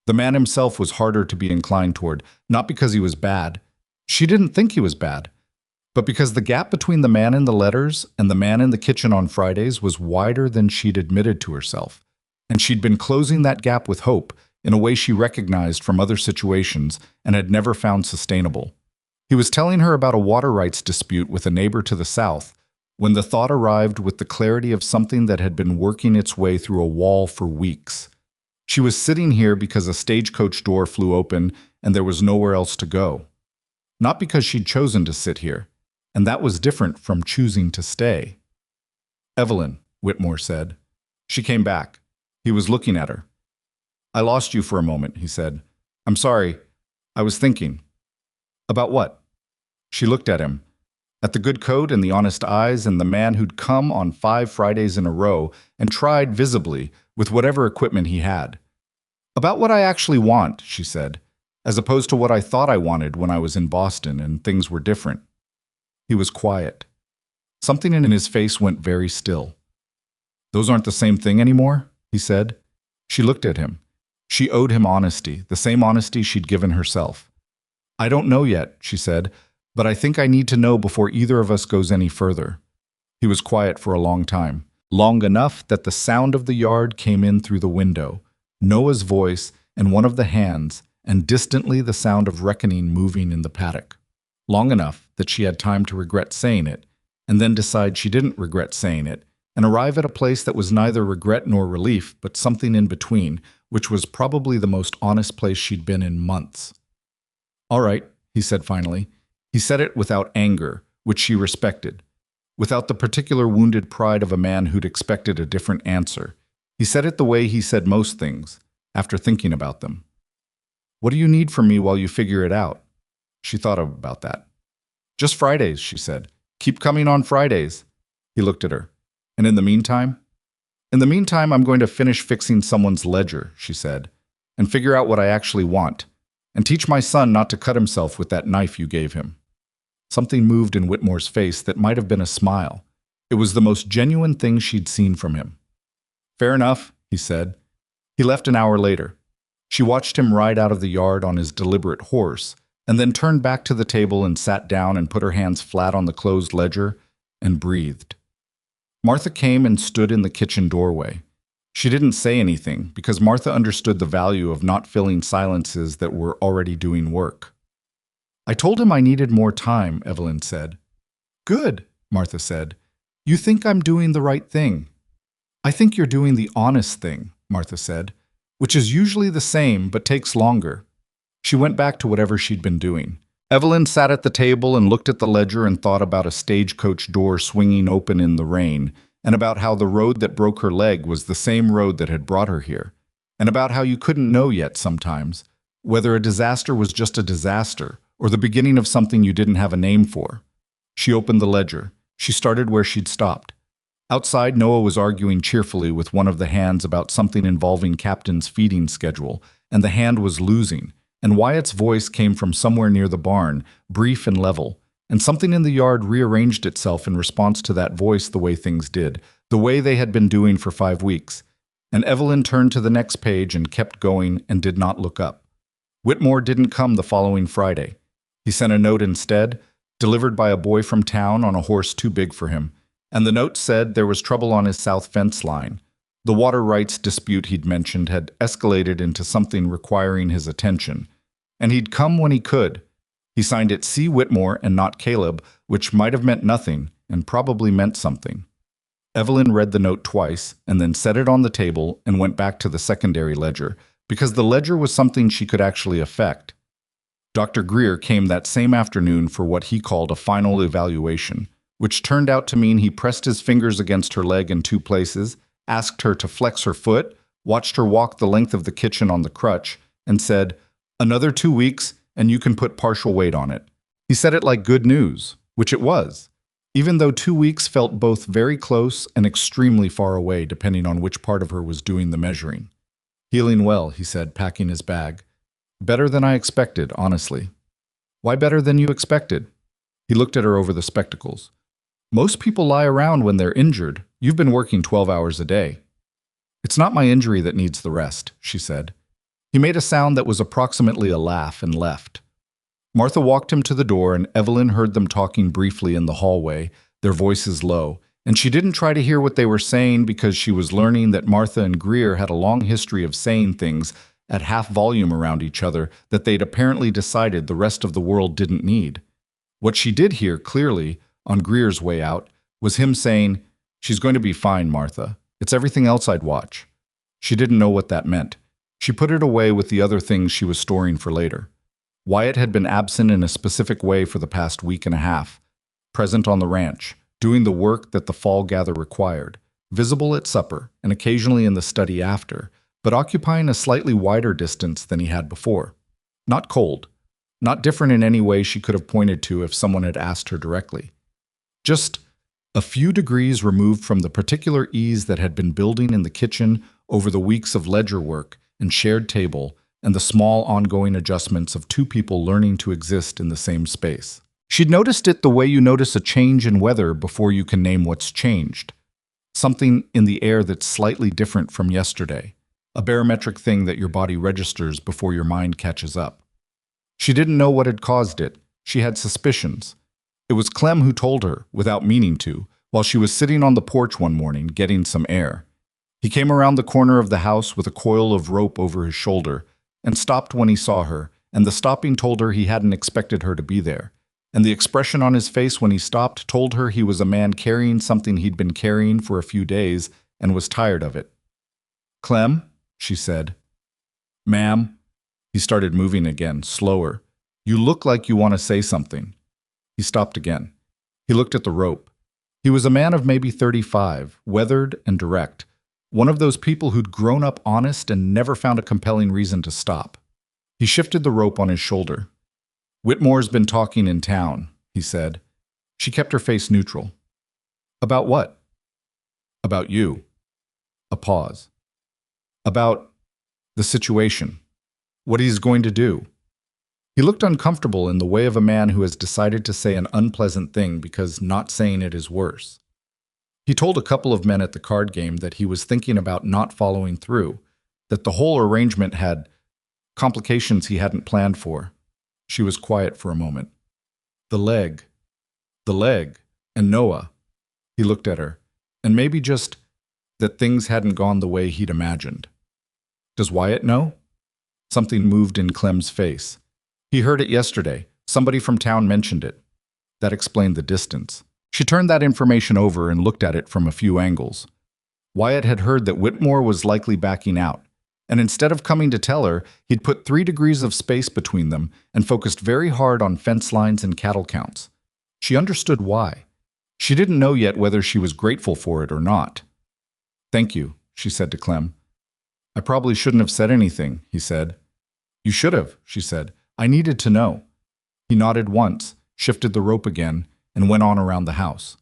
The man himself was harder to be inclined toward, not because he was bad. She didn't think he was bad, but because the gap between the man in the letters and the man in the kitchen on Fridays was wider than she'd admitted to herself, and she'd been closing that gap with hope in a way she recognized from other situations and had never found sustainable. He was telling her about a water rights dispute with a neighbor to the south when the thought arrived with the clarity of something that had been working its way through a wall for weeks. She was sitting here because a stagecoach door flew open and there was nowhere else to go. Not because she'd chosen to sit here, and that was different from choosing to stay. "Evelyn," Whitmore said. She came back. He was looking at her. "I lost you for a moment," he said. "I'm sorry. I was thinking." "About what?" She looked at him, at the good coat and the honest eyes and the man who'd come on 5 Fridays in a row and tried visibly with whatever equipment he had. "About what I actually want," she said, "as opposed to what I thought I wanted when I was in Boston and things were different." He was quiet. Something in his face went very still. "Those aren't the same thing anymore?" he said. She looked at him. She owed him honesty, the same honesty she'd given herself. "I don't know yet," she said, "but I think I need to know before either of us goes any further." He was quiet for a long time, long enough that the sound of the yard came in through the window, Noah's voice and one of the hands, and distantly the sound of reckoning moving in the paddock. Long enough that she had time to regret saying it, and then decide she didn't regret saying it, and arrive at a place that was neither regret nor relief, but something in between, which was probably the most honest place she'd been in months. "All right," he said finally. He said it without anger, which she respected, without the particular wounded pride of a man who'd expected a different answer. He said it the way he said most things, after thinking about them. "What do you need from me while you figure it out?" She thought about that. "Just Fridays," she said. "Keep coming on Fridays." He looked at her. "And in the meantime?" "In the meantime, I'm going to finish fixing someone's ledger," she said, "and figure out what I actually want, and teach my son not to cut himself with that knife you gave him." Something moved in Whitmore's face that might have been a smile. It was the most genuine thing she'd seen from him. "Fair enough," he said. He left an hour later. She watched him ride out of the yard on his deliberate horse, and then turned back to the table and sat down and put her hands flat on the closed ledger and breathed. Martha came and stood in the kitchen doorway. She didn't say anything because Martha understood the value of not filling silences that were already doing work. "I told him I needed more time," Evelyn said. "Good," Martha said. "You think I'm doing the right thing." "I think you're doing the honest thing," Martha said, "which is usually the same but takes longer." She went back to whatever she'd been doing. Evelyn sat at the table and looked at the ledger and thought about a stagecoach door swinging open in the rain, and about how the road that broke her leg was the same road that had brought her here, and about how you couldn't know yet sometimes whether a disaster was just a disaster or the beginning of something you didn't have a name for. She opened the ledger. She started where she'd stopped. Outside, Noah was arguing cheerfully with one of the hands about something involving Captain's feeding schedule, and the hand was losing, and Wyatt's voice came from somewhere near the barn, brief and level. and something in the yard rearranged itself in response to that voice the way things did, the way they had been doing for 5 weeks. And Evelyn turned to the next page and kept going and did not look up. Whitmore didn't come the following Friday. He sent a note instead, delivered by a boy from town on a horse too big for him, and the note said there was trouble on his south fence line. The water rights dispute he'd mentioned had escalated into something requiring his attention, and he'd come when he could. He signed it C. Whitmore and not Caleb, which might have meant nothing, and probably meant something. Evelyn read the note twice, and then set it on the table and went back to the secondary ledger, because the ledger was something she could actually affect. Dr. Greer came that same afternoon for what he called a final evaluation, which turned out to mean he pressed his fingers against her leg in 2 places, asked her to flex her foot, watched her walk the length of the kitchen on the crutch, and said, "Another 2 weeks, and you can put partial weight on it." He said it like good news, which it was, even though 2 weeks felt both very close and extremely far away depending on which part of her was doing the measuring. "Healing well," he said, packing his bag. "Better than I expected, honestly." "Why better than you expected?" He looked at her over the spectacles. "Most people lie around when they're injured. You've been working 12 hours a day." "It's not my injury that needs the rest," she said. He made a sound that was approximately a laugh and left. Martha walked him to the door, and Evelyn heard them talking briefly in the hallway, their voices low, and she didn't try to hear what they were saying because she was learning that Martha and Greer had a long history of saying things at half volume around each other that they'd apparently decided the rest of the world didn't need. What she did hear clearly, on Greer's way out, was him saying, "She's going to be fine, Martha. It's everything else I'd watch." She didn't know what that meant. She put it away with the other things she was storing for later. Wyatt had been absent in a specific way for the past week and a half, present on the ranch, doing the work that the fall gather required, visible at supper and occasionally in the study after, but occupying a slightly wider distance than he had before. Not cold, not different in any way she could have pointed to if someone had asked her directly. Just a few degrees removed from the particular ease that had been building in the kitchen over the weeks of ledger work and shared table, and the small ongoing adjustments of 2 people learning to exist in the same space. She'd noticed it the way you notice a change in weather before you can name what's changed. Something in the air that's slightly different from yesterday, a barometric thing that your body registers before your mind catches up. She didn't know what had caused it. She had suspicions. It was Clem who told her, without meaning to, while she was sitting on the porch one morning getting some air. He came around the corner of the house with a coil of rope over his shoulder and stopped when he saw her, and the stopping told her he hadn't expected her to be there. And the expression on his face when he stopped told her he was a man carrying something he'd been carrying for a few days and was tired of it. "Clem," she said. "Ma'am." He started moving again, slower. "You look like you want to say something." He stopped again. He looked at the rope. He was a man of maybe 35, weathered and direct. One of those people who'd grown up honest and never found a compelling reason to stop. He shifted the rope on his shoulder. "Whitmore's been talking in town," he said. She kept her face neutral. "About what?" "About you." A pause. "About the situation. What he's going to do." He looked uncomfortable in the way of a man who has decided to say an unpleasant thing because not saying it is worse. He told a couple of men at the card game that he was thinking about not following through, that the whole arrangement had complications he hadn't planned for. She was quiet for a moment. The leg, and Noah. He looked at her, and maybe just that things hadn't gone the way he'd imagined. "Does Wyatt know?" Something moved in Clem's face. "He heard it yesterday. Somebody from town mentioned it." That explained the distance. She turned that information over and looked at it from a few angles. Wyatt had heard that Whitmore was likely backing out, and instead of coming to tell her, he'd put 3 degrees of space between them and focused very hard on fence lines and cattle counts. She understood why. She didn't know yet whether she was grateful for it or not. "Thank you," she said to Clem. "I probably shouldn't have said anything," he said. "You should have," she said. "I needed to know." He nodded once, shifted the rope again, and went on around the house.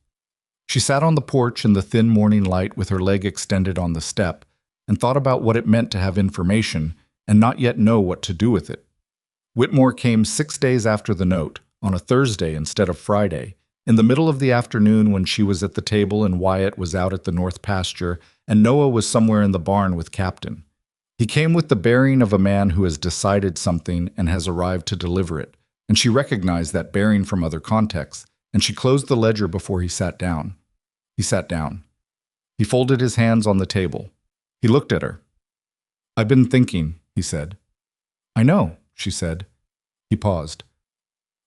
She sat on the porch in the thin morning light with her leg extended on the step and thought about what it meant to have information and not yet know what to do with it. Whitmore came 6 days after the note, on a Thursday instead of Friday, in the middle of the afternoon when she was at the table and Wyatt was out at the north pasture and Noah was somewhere in the barn with Captain. He came with the bearing of a man who has decided something and has arrived to deliver it, and she recognized that bearing from other contexts, and she closed the ledger before he sat down. He sat down. He folded his hands on the table. He looked at her. "I've been thinking," he said. "I know," she said. He paused.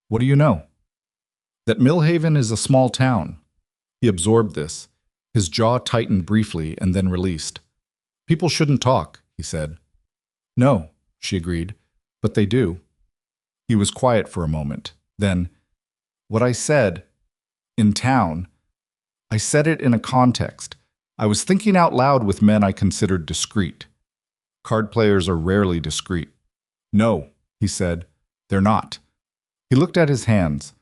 "What do you know?" "That Millhaven is a small town." He absorbed this. His jaw tightened briefly and then released. "People shouldn't talk," he said. "No," she agreed, "but they do." He was quiet for a moment. Then, "What I said, in town, I said it in a context. I was thinking out loud with men I considered discreet. Card players are rarely discreet." "No," he said, "they're not." He looked at his hands.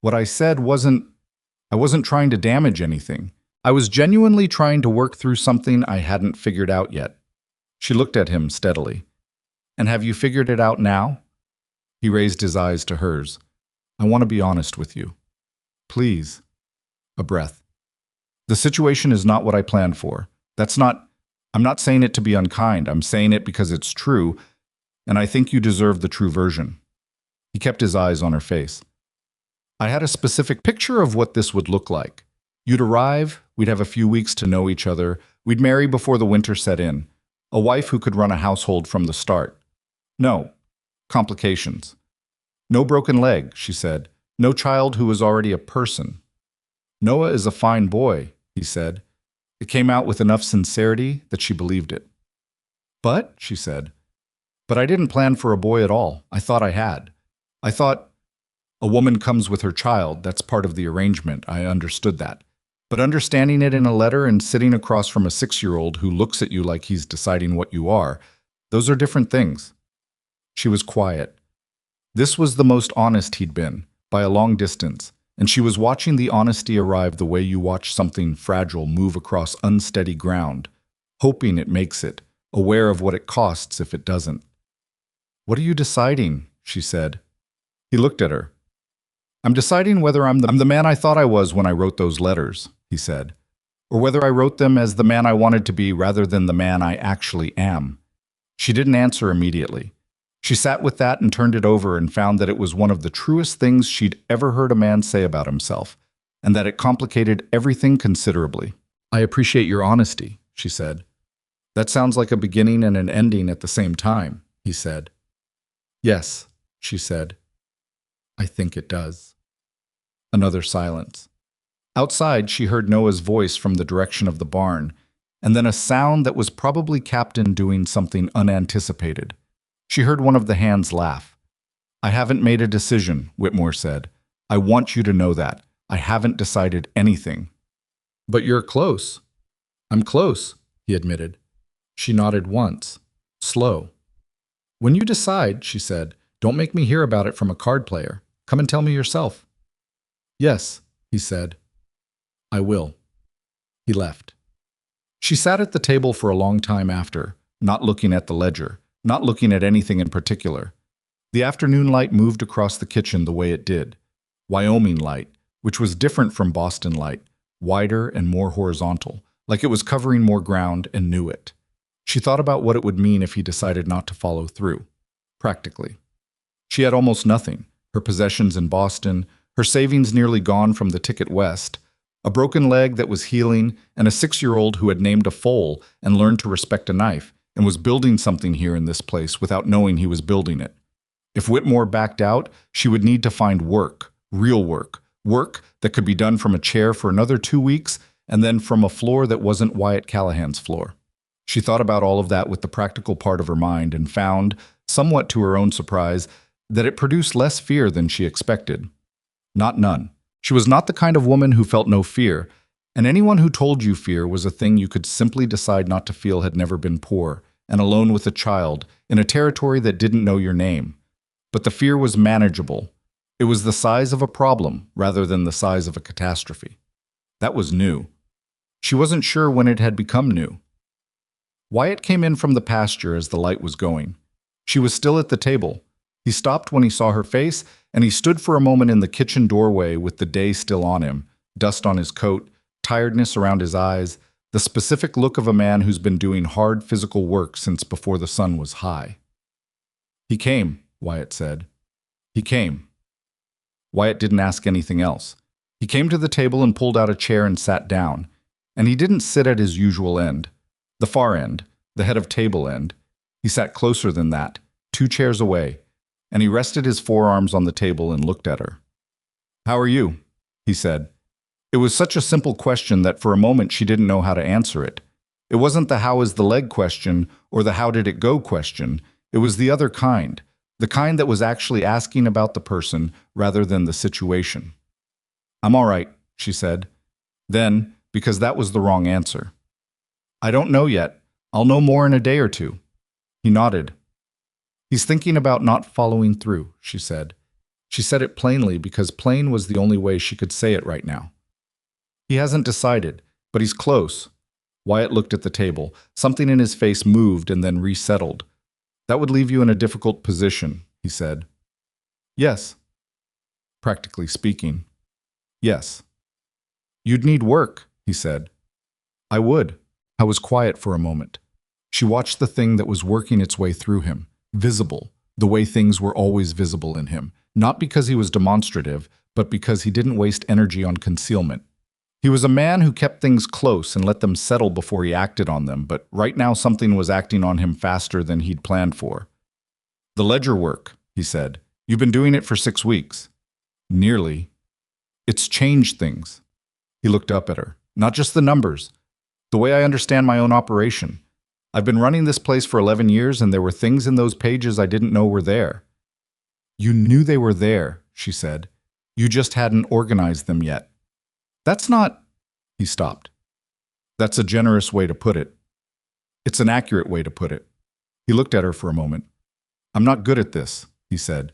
"What I said I wasn't trying to damage anything. I was genuinely trying to work through something I hadn't figured out yet." She looked at him steadily. "And have you figured it out now?" He raised his eyes to hers. "I want to be honest with you." "Please." A breath. "The situation is not what I planned for. I'm not saying it to be unkind. I'm saying it because it's true, and I think you deserve the true version." He kept his eyes on her face. "I had a specific picture of what this would look like. You'd arrive, we'd have a few weeks to know each other, we'd marry before the winter set in. A wife who could run a household from the start. No complications. No broken leg," she said. "No child who was already a person. Noah is a fine boy," he said. It came out with enough sincerity that she believed it. "But," she said, "but I didn't plan for a boy at all. I thought I had. I thought a woman comes with her child. That's part of the arrangement. I understood that. But understanding it in a letter and sitting across from a 6-year-old who looks at you like he's deciding what you are, those are different things." She was quiet. This was the most honest he'd been, by a long distance, and she was watching the honesty arrive the way you watch something fragile move across unsteady ground, hoping it makes it, aware of what it costs if it doesn't. "What are you deciding?" she said. He looked at her. "I'm deciding whether I'm the man I thought I was when I wrote those letters," he said, "or whether I wrote them as the man I wanted to be rather than the man I actually am." She didn't answer immediately. She sat with that and turned it over and found that it was one of the truest things she'd ever heard a man say about himself, and that it complicated everything considerably. "I appreciate your honesty," she said. "That sounds like a beginning and an ending at the same time," he said. "Yes," she said. "I think it does." Another silence. Outside, she heard Noah's voice from the direction of the barn, and then a sound that was probably Captain doing something unanticipated. She heard one of the hands laugh. "I haven't made a decision," Whitmore said. "I want you to know that. I haven't decided anything." "But you're close." "I'm close," he admitted. She nodded once. Slow. "When you decide," she said, "don't make me hear about it from a card player. Come and tell me yourself." "Yes," he said. "I will." He left. She sat at the table for a long time after, not looking at the ledger, not looking at anything in particular. The afternoon light moved across the kitchen the way it did. Wyoming light, which was different from Boston light, wider and more horizontal, like it was covering more ground and knew it. She thought about what it would mean if he decided not to follow through. Practically. She had almost nothing. Her possessions in Boston, her savings nearly gone from the ticket west, a broken leg that was healing, and a 6-year-old who had named a foal and learned to respect a knife, and was building something here in this place without knowing he was building it. If Whitmore backed out, she would need to find work, real work, work that could be done from a chair for another 2 weeks, and then from a floor that wasn't Wyatt Callahan's floor. She thought about all of that with the practical part of her mind and found, somewhat to her own surprise, that it produced less fear than she expected. Not none. She was not the kind of woman who felt no fear, and anyone who told you fear was a thing you could simply decide not to feel had never been poor, and alone with a child, in a territory that didn't know your name. But the fear was manageable. It was the size of a problem rather than the size of a catastrophe. That was new. She wasn't sure when it had become new. Wyatt came in from the pasture as the light was going. She was still at the table. He stopped when he saw her face, and he stood for a moment in the kitchen doorway with the day still on him, dust on his coat, tiredness around his eyes, the specific look of a man who's been doing hard physical work since before the sun was high. "He came," Wyatt said. "He came." Wyatt didn't ask anything else. He came to the table and pulled out a chair and sat down. And he didn't sit at his usual end, the far end, the head of table end. He sat closer than that, 2 chairs away, and he rested his forearms on the table and looked at her. "How are you?" he said. It was such a simple question that for a moment she didn't know how to answer it. It wasn't the "how is the leg" question or the "how did it go" question. It was the other kind, the kind that was actually asking about the person rather than the situation. "I'm all right," she said. Then, because that was the wrong answer. "I don't know yet. I'll know more in a day or 2. He nodded. "He's thinking about not following through," she said. She said it plainly because plain was the only way she could say it right now. "He hasn't decided, but he's close." Wyatt looked at the table. Something in his face moved and then resettled. "That would leave you in a difficult position," he said. "Yes." "Practically speaking." "Yes." "You'd need work," he said. "I would." I was quiet for a moment. She watched the thing that was working its way through him, visible, the way things were always visible in him, not because he was demonstrative, but because he didn't waste energy on concealment. He was a man who kept things close and let them settle before he acted on them, but right now something was acting on him faster than he'd planned for. "The ledger work," he said. "You've been doing it for 6 weeks." "Nearly." "It's changed things." He looked up at her. "Not just the numbers. The way I understand my own operation. I've been running this place for 11 years and there were things in those pages I didn't know were there." "You knew they were there," she said. "You just hadn't organized them yet." "That's not—" He stopped. "That's a generous way to put it. It's an accurate way to put it." He looked at her for a moment. "I'm not good at this," he said.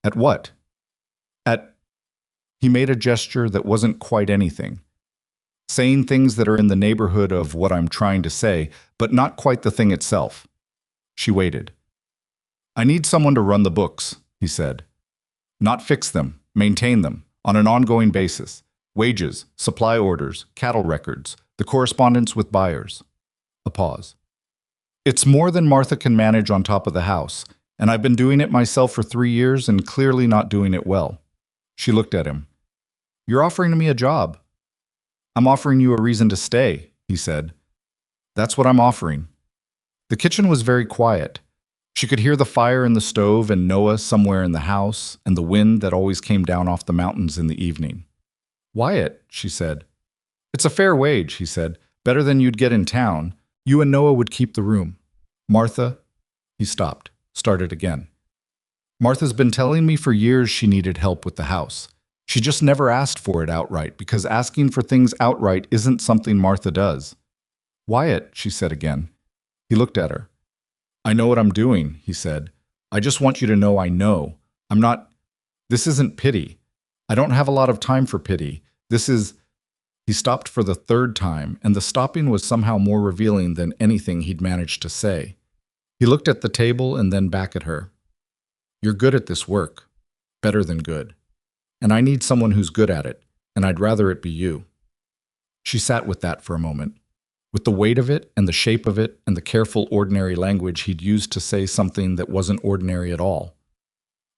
"At what?" "At—" He made a gesture that wasn't quite anything. "Saying things that are in the neighborhood of what I'm trying to say, but not quite the thing itself." She waited. "I need someone to run the books," he said. "Not fix them, maintain them, on an ongoing basis. Wages, supply orders, cattle records, the correspondence with buyers." A pause. "It's more than Martha can manage on top of the house, and I've been doing it myself for 3 years and clearly not doing it well." She looked at him. "You're offering me a job." "I'm offering you a reason to stay," he said. "That's what I'm offering." The kitchen was very quiet. She could hear the fire in the stove and Noah somewhere in the house and the wind that always came down off the mountains in the evening. "Wyatt," she said. "It's a fair wage," he said. "Better than you'd get in town. You and Noah would keep the room. Martha—" He stopped, started again. "Martha's been telling me for years she needed help with the house. She just never asked for it outright because asking for things outright isn't something Martha does." "Wyatt," she said again. He looked at her. "I know what I'm doing," he said. "I just want you to know I know. I'm not— This isn't pity. I don't have a lot of time for pity. This is—" He stopped for the 3rd time, and the stopping was somehow more revealing than anything he'd managed to say. He looked at the table and then back at her. "You're good at this work. Better than good. And I need someone who's good at it, and I'd rather it be you." She sat with that for a moment, with the weight of it and the shape of it and the careful, ordinary language he'd used to say something that wasn't ordinary at all.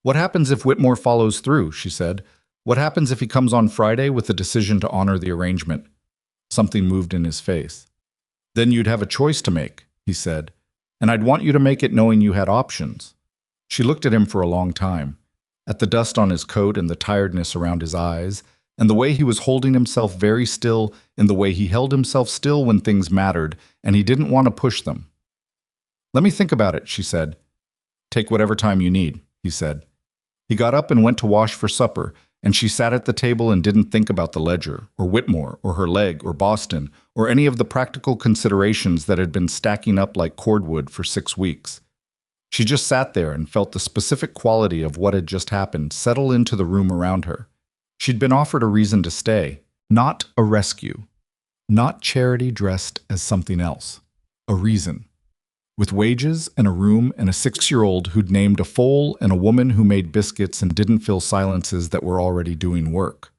"What happens if Whitmore follows through?" she said. "What happens if he comes on Friday with the decision to honor the arrangement?" Something moved in his face. "Then you'd have a choice to make," he said, "and I'd want you to make it knowing you had options." She looked at him for a long time, at the dust on his coat and the tiredness around his eyes, and the way he was holding himself very still in the way he held himself still when things mattered, and he didn't want to push them. "Let me think about it," she said. "Take whatever time you need," he said. He got up and went to wash for supper, and she sat at the table and didn't think about the ledger, or Whitmore, or her leg, or Boston, or any of the practical considerations that had been stacking up like cordwood for 6 weeks. She just sat there and felt the specific quality of what had just happened settle into the room around her. She'd been offered a reason to stay, not a rescue, not charity dressed as something else, a reason. with wages and a room and a 6-year-old who'd named a foal and a woman who made biscuits and didn't fill silences that were already doing work.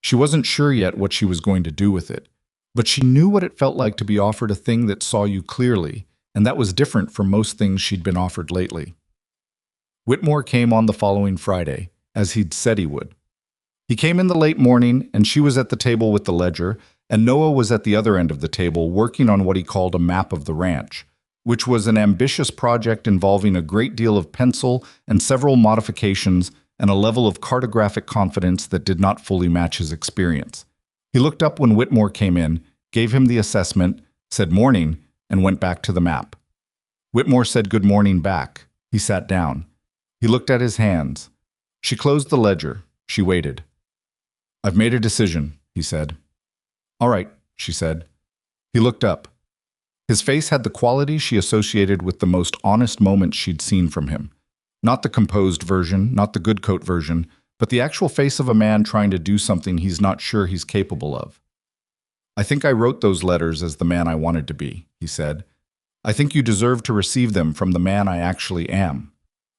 She wasn't sure yet what she was going to do with it, but she knew what it felt like to be offered a thing that saw you clearly, and that was different from most things she'd been offered lately. Whitmore came on the following Friday, as he'd said he would. He came in the late morning, and she was at the table with the ledger, and Noah was at the other end of the table working on what he called a map of the ranch, which was an ambitious project involving a great deal of pencil and several modifications and a level of cartographic confidence that did not fully match his experience. He looked up when Whitmore came in, gave him the assessment, said morning, and went back to the map. Whitmore said good morning back. He sat down. He looked at his hands. She closed the ledger. She waited. "I've made a decision," he said. "All right," she said. He looked up. His face had the quality she associated with the most honest moments she'd seen from him. Not the composed version, not the good coat version, but the actual face of a man trying to do something he's not sure he's capable of. "I think I wrote those letters as the man I wanted to be," he said. "I think you deserve to receive them from the man I actually am."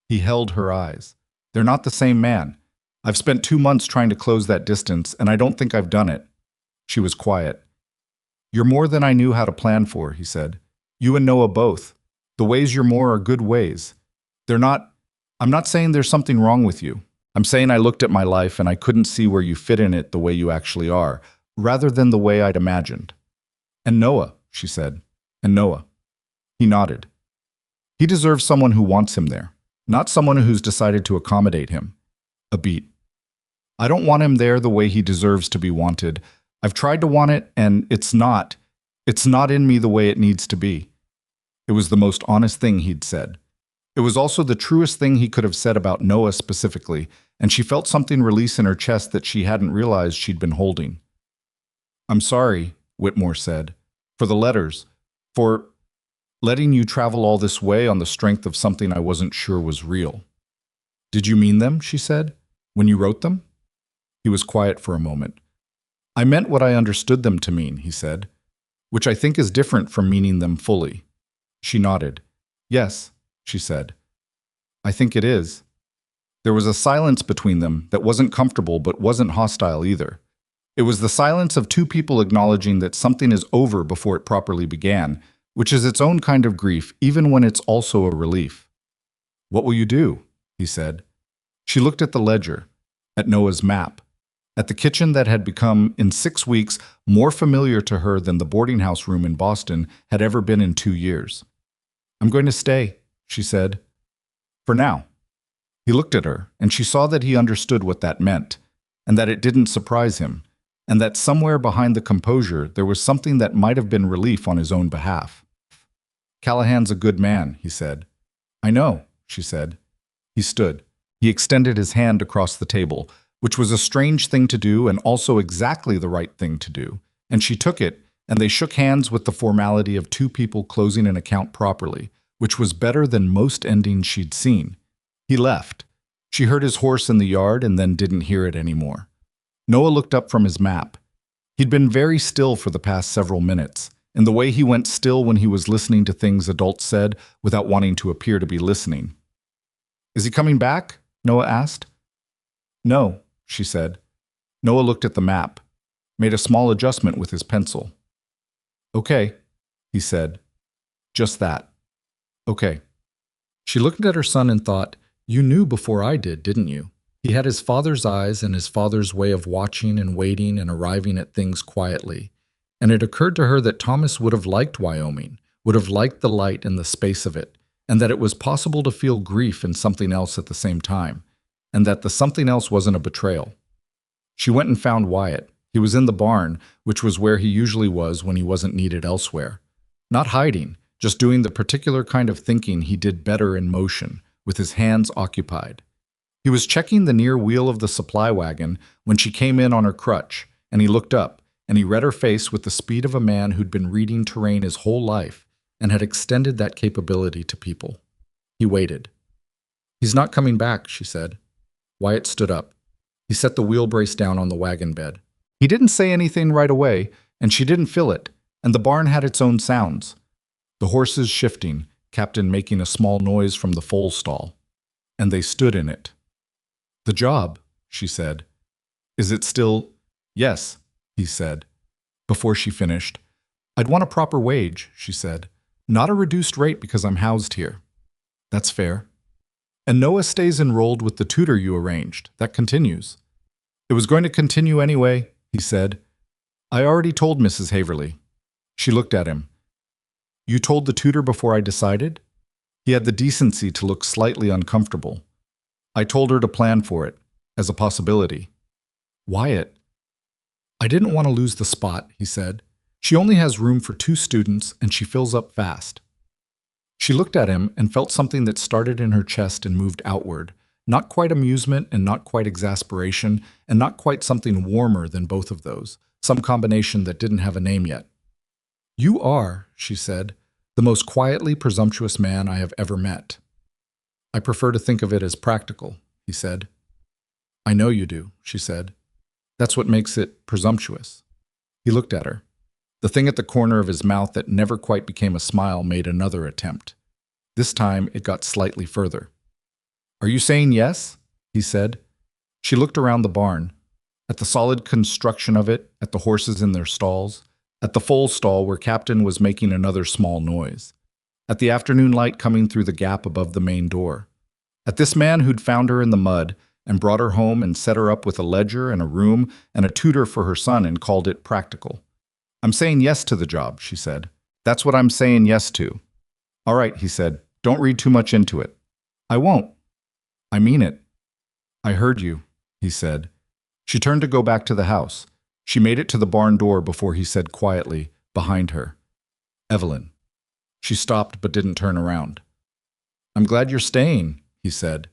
He held her eyes. "They're not the same man. I've spent 2 months trying to close that distance, and I don't think I've done it." She was quiet. "You're more than I knew how to plan for," he said. "You and Noah both. The ways you're more are good ways. I'm not saying there's something wrong with you. I'm saying I looked at my life and I couldn't see where you fit in it the way you actually are, rather than the way I'd imagined." "And Noah," she said. "And Noah." He nodded. "He deserves someone who wants him there, not someone who's decided to accommodate him." A beat. "I don't want him there the way he deserves to be wanted. I've tried to want it, and it's not in me the way it needs to be." It was the most honest thing he'd said. It was also the truest thing he could have said about Noah specifically, and she felt something release in her chest that she hadn't realized she'd been holding. "I'm sorry," Whitmore said, "for the letters, for letting you travel all this way on the strength of something I wasn't sure was real." "Did you mean them?" she said, "when you wrote them?" He was quiet for a moment. "I meant what I understood them to mean," he said, "which I think is different from meaning them fully." She nodded. "Yes," she said. "I think it is." There was a silence between them that wasn't comfortable but wasn't hostile either. It was the silence of two people acknowledging that something is over before it properly began, which is its own kind of grief, even when it's also a relief. "What will you do?" he said. She looked at the ledger, at Noah's map, at the kitchen that had become, in 6 weeks, more familiar to her than the boarding house room in Boston had ever been in 2 years. "I'm going to stay," she said. "For now." He looked at her, and she saw that he understood what that meant, and that it didn't surprise him, and that somewhere behind the composure there was something that might have been relief on his own behalf. "Callahan's a good man," he said. "I know," she said. He stood. He extended his hand across the table, which was a strange thing to do and also exactly the right thing to do, and she took it, and they shook hands with the formality of two people closing an account properly, which was better than most endings she'd seen. He left. She heard his horse in the yard and then didn't hear it anymore. Noah looked up from his map. He'd been very still for the past several minutes, in the way he went still when he was listening to things adults said without wanting to appear to be listening. "Is he coming back?" Noah asked. "No," she said. Noah looked at the map, made a small adjustment with his pencil. "Okay," he said. "Just that. Okay." She looked at her son and thought, "You knew before I did, didn't you?" He had his father's eyes and his father's way of watching and waiting and arriving at things quietly. And it occurred to her that Thomas would have liked Wyoming, would have liked the light and the space of it, and that it was possible to feel grief in something else at the same time, and that the something else wasn't a betrayal. She went and found Wyatt. He was in the barn, which was where he usually was when he wasn't needed elsewhere. Not hiding, just doing the particular kind of thinking he did better in motion, with his hands occupied. He was checking the near wheel of the supply wagon when she came in on her crutch, and he looked up, and he read her face with the speed of a man who'd been reading terrain his whole life and had extended that capability to people. He waited. "He's not coming back," she said. Wyatt stood up. He set the wheel brace down on the wagon bed. He didn't say anything right away, and she didn't feel it, and the barn had its own sounds. The horses shifting, Captain making a small noise from the foal stall. And they stood in it. "The job," she said. "Is it still—" "Yes," he said. Before she finished, "I'd want a proper wage," she said. "Not a reduced rate because I'm housed here." "That's fair." "And Noah stays enrolled with the tutor you arranged. That continues." "It was going to continue anyway," he said. "I already told Mrs. Haverly." She looked at him. "You told the tutor before I decided?" He had the decency to look slightly uncomfortable. "I told her to plan for it, as a possibility." "Wyatt." "I didn't want to lose the spot," he said. "She only has room for 2 students, and she fills up fast." She looked at him and felt something that started in her chest and moved outward. Not quite amusement and not quite exasperation, and not quite something warmer than both of those. Some combination that didn't have a name yet. "You are," she said, "the most quietly presumptuous man I have ever met." "I prefer to think of it as practical," he said. "I know you do," she said. "That's what makes it presumptuous." He looked at her. The thing at the corner of his mouth that never quite became a smile made another attempt. This time it got slightly further. "Are you saying yes?" he said. She looked around the barn, at the solid construction of it, at the horses in their stalls, at the foal stall where Captain was making another small noise, at the afternoon light coming through the gap above the main door, at this man who'd found her in the mud and brought her home and set her up with a ledger and a room and a tutor for her son and called it practical. "I'm saying yes to the job," she said. "That's what I'm saying yes to." "All right," he said. "Don't read too much into it." "I won't." "I mean it." "I heard you," he said. She turned to go back to the house. She made it to the barn door before he said quietly, behind her, "Evelyn." She stopped but didn't turn around. "I'm glad you're staying," he said.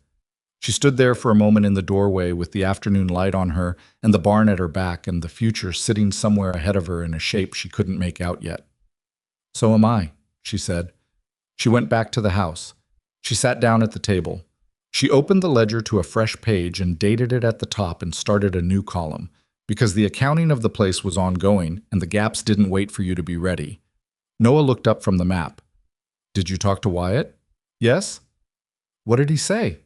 She stood there for a moment in the doorway with the afternoon light on her and the barn at her back and the future sitting somewhere ahead of her in a shape she couldn't make out yet. "So am I," she said. She went back to the house. She sat down at the table. She opened the ledger to a fresh page and dated it at the top and started a new column, because the accounting of the place was ongoing and the gaps didn't wait for you to be ready. Noah looked up from the map. "Did you talk to Wyatt?" "Yes." "What did he say?"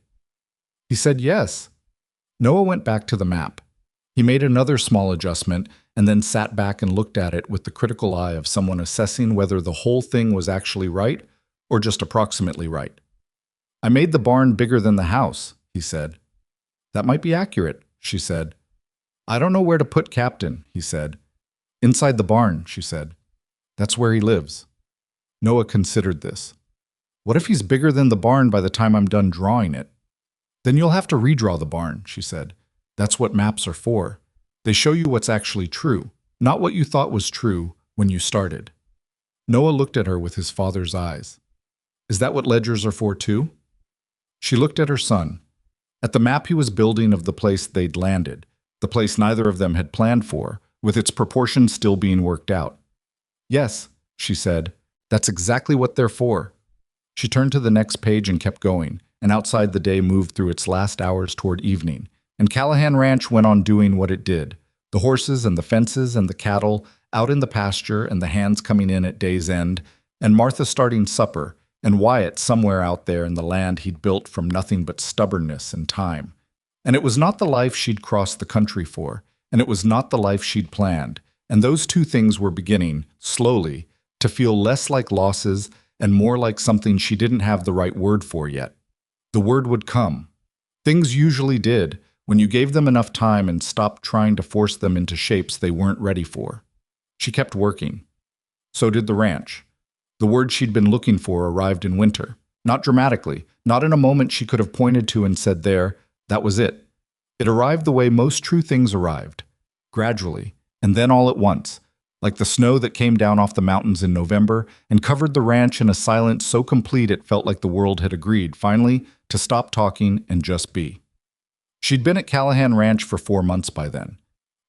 "He said yes." Noah went back to the map. He made another small adjustment and then sat back and looked at it with the critical eye of someone assessing whether the whole thing was actually right or just approximately right. "I made the barn bigger than the house," he said. "That might be accurate," she said. "I don't know where to put Captain," he said. "Inside the barn," she said. "That's where he lives." Noah considered this. "What if he's bigger than the barn by the time I'm done drawing it?" "Then you'll have to redraw the barn," she said. "That's what maps are for. They show you what's actually true, not what you thought was true when you started." Noah looked at her with his father's eyes. "Is that what ledgers are for too?" She looked at her son, at the map he was building of the place they'd landed, the place neither of them had planned for, with its proportions still being worked out. "Yes," she said, "that's exactly what they're for." She turned to the next page and kept going, and outside the day moved through its last hours toward evening, and Callahan Ranch went on doing what it did. The horses and the fences and the cattle out in the pasture and the hands coming in at day's end, and Martha starting supper, and Wyatt somewhere out there in the land he'd built from nothing but stubbornness and time. And it was not the life she'd crossed the country for, and it was not the life she'd planned, and those two things were beginning, slowly, to feel less like losses and more like something she didn't have the right word for yet. The word would come. Things usually did, when you gave them enough time and stopped trying to force them into shapes they weren't ready for. She kept working. So did the ranch. The word she'd been looking for arrived in winter. Not dramatically, not in a moment she could have pointed to and said there, that was it. It arrived the way most true things arrived, gradually, and then all at once, like the snow that came down off the mountains in November and covered the ranch in a silence so complete it felt like the world had agreed, finally, to stop talking and just be. She'd been at Callahan Ranch for 4 months by then.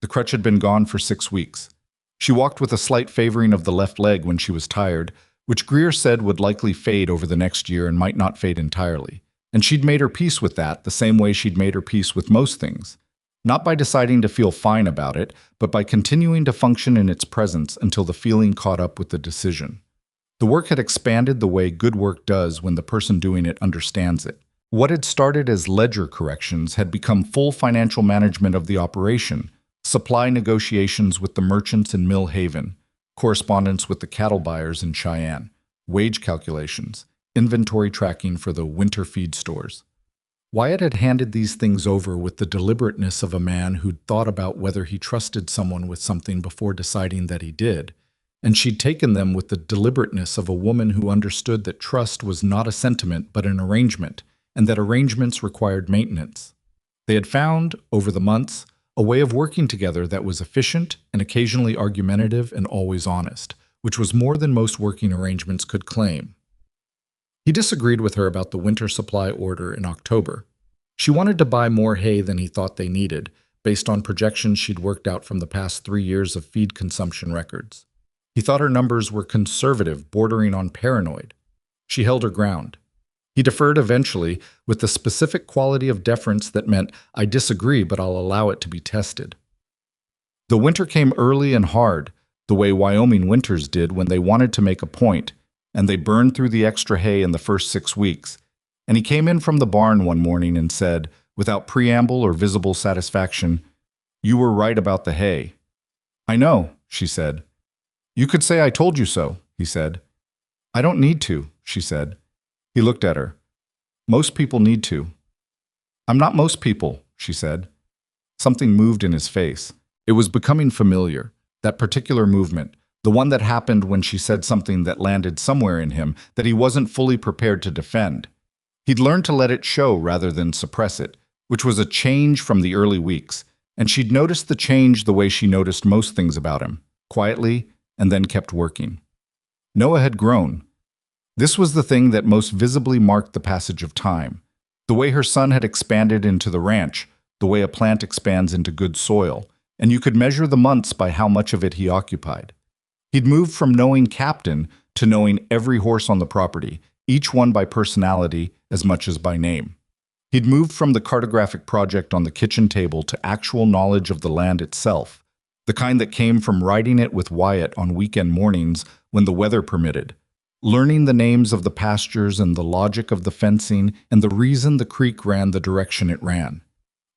The crutch had been gone for 6 weeks. She walked with a slight favoring of the left leg when she was tired, which Greer said would likely fade over the next year and might not fade entirely. And she'd made her peace with that the same way she'd made her peace with most things. Not by deciding to feel fine about it, but by continuing to function in its presence until the feeling caught up with the decision. The work had expanded the way good work does when the person doing it understands it. What had started as ledger corrections had become full financial management of the operation, supply negotiations with the merchants in Mill Haven, correspondence with the cattle buyers in Cheyenne, wage calculations, inventory tracking for the winter feed stores. Wyatt had handed these things over with the deliberateness of a man who'd thought about whether he trusted someone with something before deciding that he did, and she'd taken them with the deliberateness of a woman who understood that trust was not a sentiment but an arrangement, and that arrangements required maintenance. They had found, over the months, a way of working together that was efficient and occasionally argumentative and always honest, which was more than most working arrangements could claim. He disagreed with her about the winter supply order in October. She wanted to buy more hay than he thought they needed, based on projections she'd worked out from the past 3 years of feed consumption records. He thought her numbers were conservative, bordering on paranoid. She held her ground. He deferred eventually, with the specific quality of deference that meant, I disagree, but I'll allow it to be tested. The winter came early and hard, the way Wyoming winters did when they wanted to make a point, and they burned through the extra hay in the first 6 weeks. And he came in from the barn one morning and said, without preamble or visible satisfaction, "You were right about the hay." "I know," she said. "You could say I told you so," he said. "I don't need to," she said. He looked at her. "Most people need to." "I'm not most people," she said. Something moved in his face. It was becoming familiar, that particular movement, the one that happened when she said something that landed somewhere in him that he wasn't fully prepared to defend. He'd learned to let it show rather than suppress it, which was a change from the early weeks, and she'd noticed the change the way she noticed most things about him, quietly, and then kept working. Noah had grown. This was the thing that most visibly marked the passage of time, the way her son had expanded into the ranch, the way a plant expands into good soil, and you could measure the months by how much of it he occupied. He'd moved from knowing Captain to knowing every horse on the property, each one by personality as much as by name. He'd moved from the cartographic project on the kitchen table to actual knowledge of the land itself, the kind that came from riding it with Wyatt on weekend mornings when the weather permitted, learning the names of the pastures and the logic of the fencing and the reason the creek ran the direction it ran.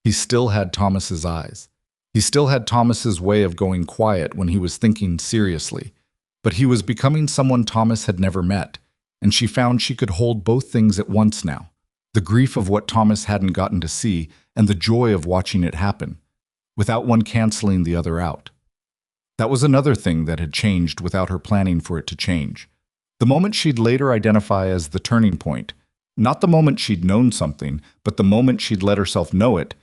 He still had Thomas's eyes. He still had Thomas's way of going quiet when he was thinking seriously, but he was becoming someone Thomas had never met, and she found she could hold both things at once now, the grief of what Thomas hadn't gotten to see and the joy of watching it happen, without one canceling the other out. That was another thing that had changed without her planning for it to change. The moment she'd later identify as the turning point, not the moment she'd known something, but the moment she'd let herself know it,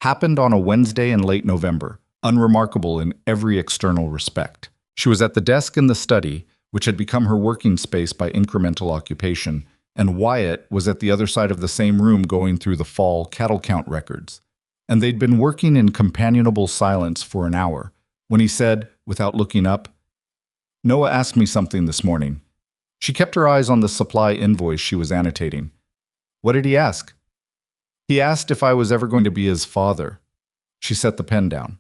happened on a Wednesday in late November, unremarkable in every external respect. She was at the desk in the study, which had become her working space by incremental occupation, and Wyatt was at the other side of the same room going through the fall cattle count records. And they'd been working in companionable silence for an hour, when he said, without looking up, "Noah asked me something this morning." She kept her eyes on the supply invoice she was annotating. "What did he ask?" "He asked if I was ever going to be his father." She set the pen down.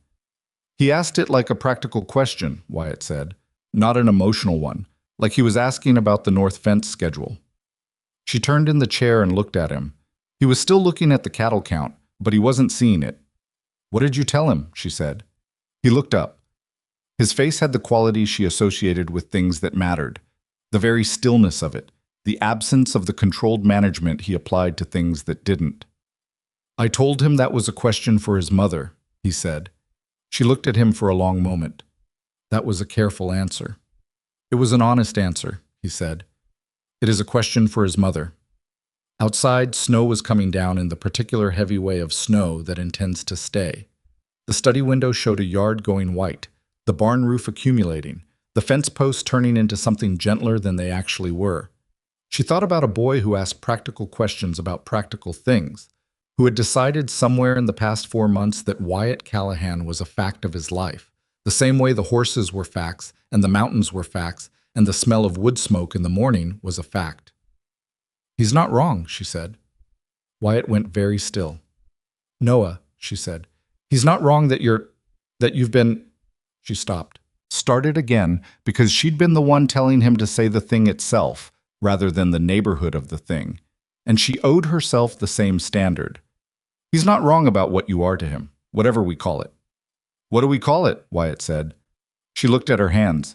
"He asked it like a practical question," Wyatt said, "not an emotional one, like he was asking about the north fence schedule." She turned in the chair and looked at him. He was still looking at the cattle count, but he wasn't seeing it. "What did you tell him?" she said. He looked up. His face had the quality she associated with things that mattered, the very stillness of it, the absence of the controlled management he applied to things that didn't. "I told him that was a question for his mother," he said. She looked at him for a long moment. That was a careful answer. "It was an honest answer," he said. "It is a question for his mother." Outside, snow was coming down in the particular heavy way of snow that intends to stay. The study window showed a yard going white, the barn roof accumulating, the fence posts turning into something gentler than they actually were. She thought about a boy who asked practical questions about practical things, who had decided somewhere in the past 4 months that Wyatt Callahan was a fact of his life, the same way the horses were facts and the mountains were facts and the smell of wood smoke in the morning was a fact. "He's not wrong," she said. Wyatt went very still. "Noah," she said, "he's not wrong that you've been—" She stopped. started again because she'd been the one telling him to say the thing itself, rather than the neighborhood of the thing, and she owed herself the same standard. He's not wrong about what you are to him, whatever we call it. What do we call it? Wyatt said. She looked at her hands,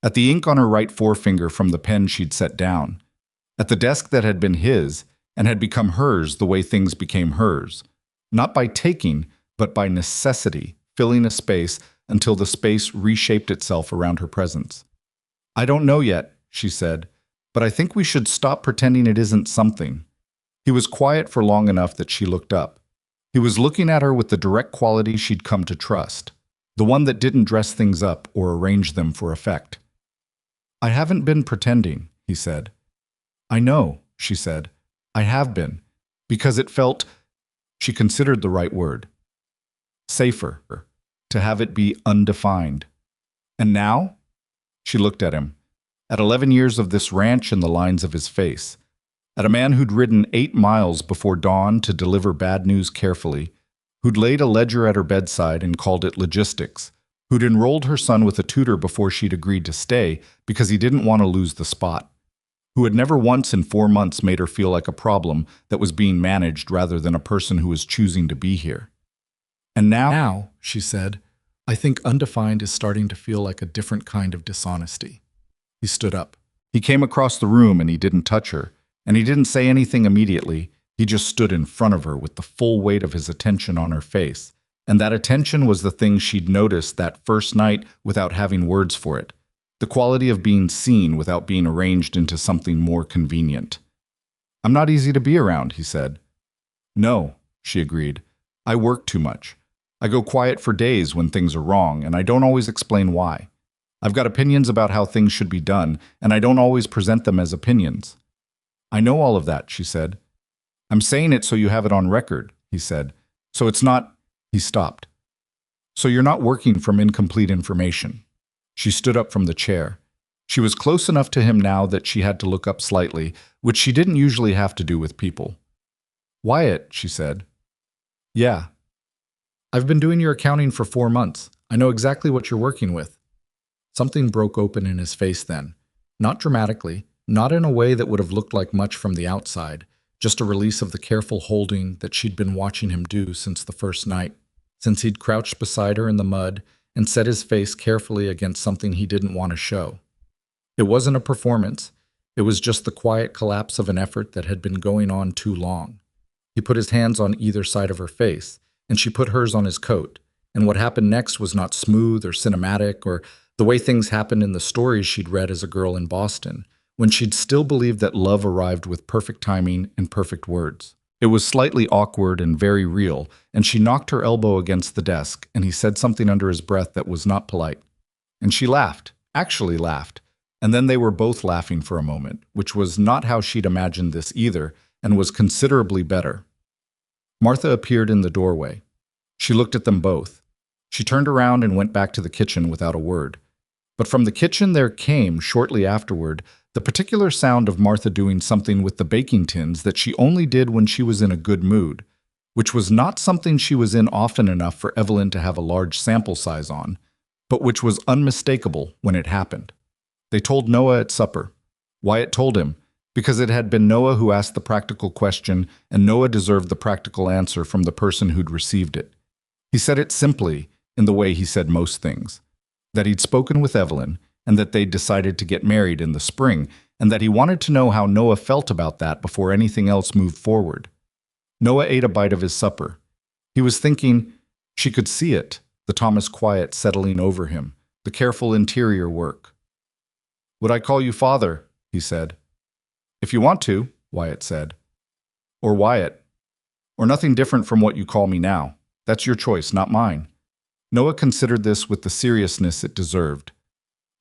at the ink on her right forefinger from the pen she'd set down, at the desk that had been his and had become hers the way things became hers, not by taking, but by necessity, filling a space until the space reshaped itself around her presence. I don't know yet, she said, but I think we should stop pretending it isn't something. He was quiet for long enough that she looked up. He was looking at her with the direct quality she'd come to trust, the one that didn't dress things up or arrange them for effect. I haven't been pretending, he said. I know, she said. I have been, because it felt, she considered the right word, safer, to have it be undefined. And now? She looked at him, at 11 years of this ranch in the lines of his face, at a man who'd ridden 8 miles before dawn to deliver bad news carefully, who'd laid a ledger at her bedside and called it logistics, who'd enrolled her son with a tutor before she'd agreed to stay because he didn't want to lose the spot, who had never once in 4 months made her feel like a problem that was being managed rather than a person who was choosing to be here. And now, she said, I think undefined is starting to feel like a different kind of dishonesty. He stood up. He came across the room and he didn't touch her, and he didn't say anything immediately. He just stood in front of her with the full weight of his attention on her face. And that attention was the thing she'd noticed that first night without having words for it. The quality of being seen without being arranged into something more convenient. I'm not easy to be around, he said. No, she agreed. I work too much. I go quiet for days when things are wrong, and I don't always explain why. I've got opinions about how things should be done, and I don't always present them as opinions. I know all of that, she said. I'm saying it so you have it on record, he said. So it's not... He stopped. So you're not working from incomplete information. She stood up from the chair. She was close enough to him now that she had to look up slightly, which she didn't usually have to do with people. Wyatt, she said. Yeah. I've been doing your accounting for 4 months. I know exactly what you're working with. Something broke open in his face then. Not dramatically, not in a way that would have looked like much from the outside, just a release of the careful holding that she'd been watching him do since the first night, since he'd crouched beside her in the mud and set his face carefully against something he didn't want to show. It wasn't a performance. It was just the quiet collapse of an effort that had been going on too long. He put his hands on either side of her face, and she put hers on his coat, and what happened next was not smooth or cinematic or the way things happened in the stories she'd read as a girl in Boston, when she'd still believed that love arrived with perfect timing and perfect words. It was slightly awkward and very real, and she knocked her elbow against the desk, and he said something under his breath that was not polite. And she laughed, actually laughed, and then they were both laughing for a moment, which was not how she'd imagined this either, and was considerably better. Martha appeared in the doorway. She looked at them both. She turned around and went back to the kitchen without a word. But from the kitchen there came, shortly afterward, the particular sound of Martha doing something with the baking tins that she only did when she was in a good mood, which was not something she was in often enough for Evelyn to have a large sample size on, but which was unmistakable when it happened. They told Noah at supper. Wyatt told him, because it had been Noah who asked the practical question, and Noah deserved the practical answer from the person who'd received it. He said it simply, in the way he said most things, that he'd spoken with Evelyn, and that they'd decided to get married in the spring, and that he wanted to know how Noah felt about that before anything else moved forward. Noah ate a bite of his supper. He was thinking, she could see it, the Thomas quiet settling over him, the careful interior work. Would I call you father? He said. If you want to, Wyatt said. Or Wyatt. Or nothing different from what you call me now. That's your choice, not mine. Noah considered this with the seriousness it deserved.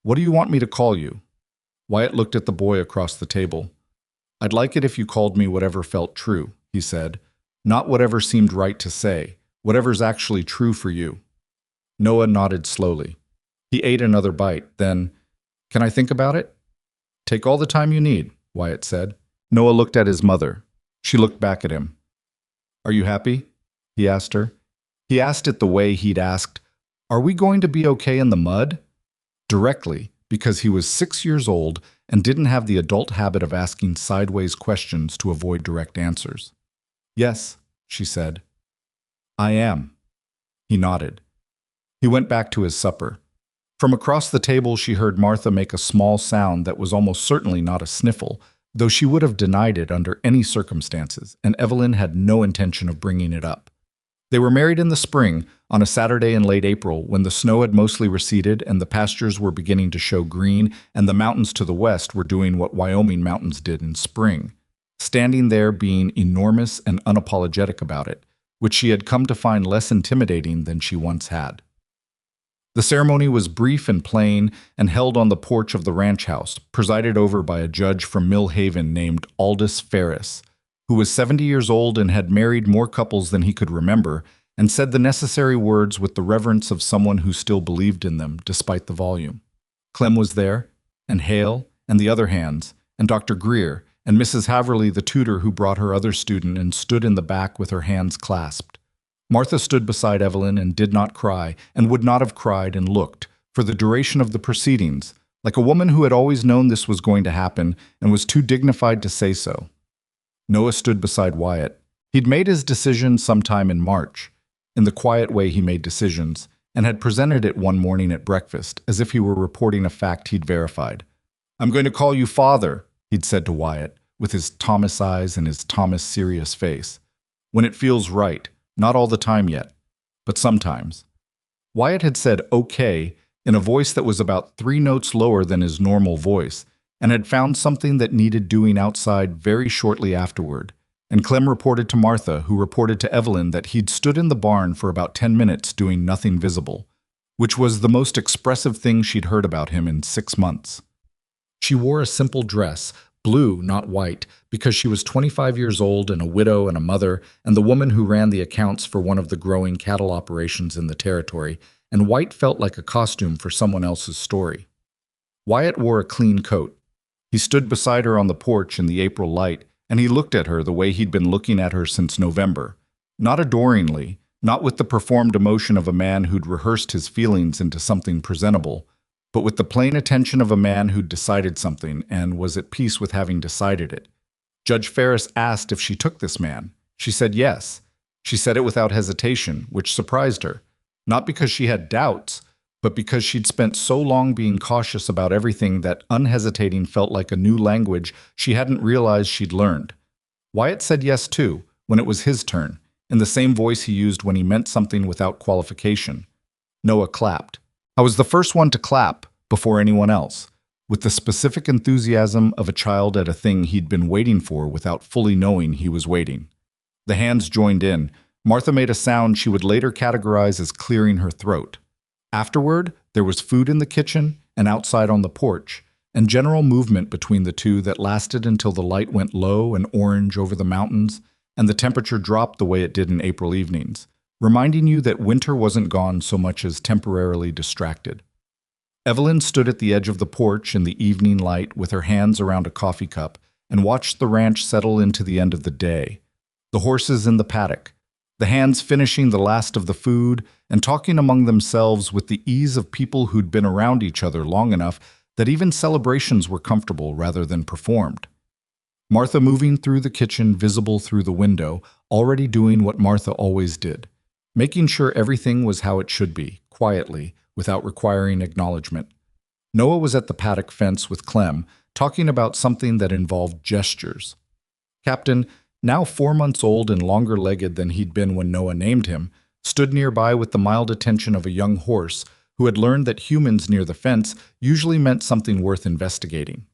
What do you want me to call you? Wyatt looked at the boy across the table. I'd like it if you called me whatever felt true, he said. Not whatever seemed right to say, whatever's actually true for you. Noah nodded slowly. He ate another bite, then, can I think about it? Take all the time you need, Wyatt said. Noah looked at his mother. She looked back at him. Are you happy? He asked her. He asked it the way he'd asked, Are we going to be okay in the mud? directly because he was 6 years old and didn't have the adult habit of asking sideways questions to avoid direct answers. "Yes," she said. "I am." He nodded. He went back to his supper. From across the table, she heard Martha make a small sound that was almost certainly not a sniffle, though she would have denied it under any circumstances, and Evelyn had no intention of bringing it up. They were married in the spring, on a Saturday in late April, when the snow had mostly receded and the pastures were beginning to show green, and the mountains to the west were doing what Wyoming mountains did in spring, standing there being enormous and unapologetic about it, which she had come to find less intimidating than she once had. The ceremony was brief and plain and held on the porch of the ranch house, presided over by a judge from Mill Haven named Aldous Ferris, who was 70 years old and had married more couples than he could remember, and said the necessary words with the reverence of someone who still believed in them, despite the volume. Clem was there, and Hale, and the other hands, and Dr. Greer, and Mrs. Haverly, the tutor who brought her other student and stood in the back with her hands clasped. Martha stood beside Evelyn and did not cry, and would not have cried and looked, for the duration of the proceedings, like a woman who had always known this was going to happen and was too dignified to say so. Noah stood beside Wyatt. He'd made his decision sometime in March, in the quiet way he made decisions, and had presented it one morning at breakfast, as if he were reporting a fact he'd verified. "I'm going to call you father," he'd said to Wyatt, with his Thomas eyes and his Thomas serious face. "When it feels right. Not all the time yet, but sometimes." Wyatt had said "okay" in a voice that was about 3 notes lower than his normal voice, and had found something that needed doing outside very shortly afterward. And Clem reported to Martha, who reported to Evelyn, that he'd stood in the barn for about 10 minutes doing nothing visible, which was the most expressive thing she'd heard about him in 6 months. She wore a simple dress, blue, not white, because she was 25 years old and a widow and a mother, and the woman who ran the accounts for one of the growing cattle operations in the territory, and white felt like a costume for someone else's story. Wyatt wore a clean coat. He stood beside her on the porch in the April light, and he looked at her the way he'd been looking at her since November. Not adoringly, not with the performed emotion of a man who'd rehearsed his feelings into something presentable, but with the plain attention of a man who'd decided something and was at peace with having decided it. Judge Ferris asked if she took this man. She said yes. She said it without hesitation, which surprised her, not because she had doubts, but because she'd spent so long being cautious about everything that unhesitating felt like a new language she hadn't realized she'd learned. Wyatt said yes too, when it was his turn, in the same voice he used when he meant something without qualification. Noah clapped. I was the first one to clap, before anyone else, with the specific enthusiasm of a child at a thing he'd been waiting for without fully knowing he was waiting. The hands joined in. Martha made a sound she would later categorize as clearing her throat. Afterward, there was food in the kitchen and outside on the porch, and general movement between the two that lasted until the light went low and orange over the mountains, and the temperature dropped the way it did in April evenings, reminding you that winter wasn't gone so much as temporarily distracted. Evelyn stood at the edge of the porch in the evening light with her hands around a coffee cup and watched the ranch settle into the end of the day. The horses in the paddock, the hands finishing the last of the food and talking among themselves with the ease of people who'd been around each other long enough that even celebrations were comfortable rather than performed. Martha moving through the kitchen, visible through the window, already doing what Martha always did, making sure everything was how it should be, quietly, without requiring acknowledgement. Noah was at the paddock fence with Clem, talking about something that involved gestures. Captain, now 4 months old and longer-legged than he'd been when Noah named him, stood nearby with the mild attention of a young horse who had learned that humans near the fence usually meant something worth investigating.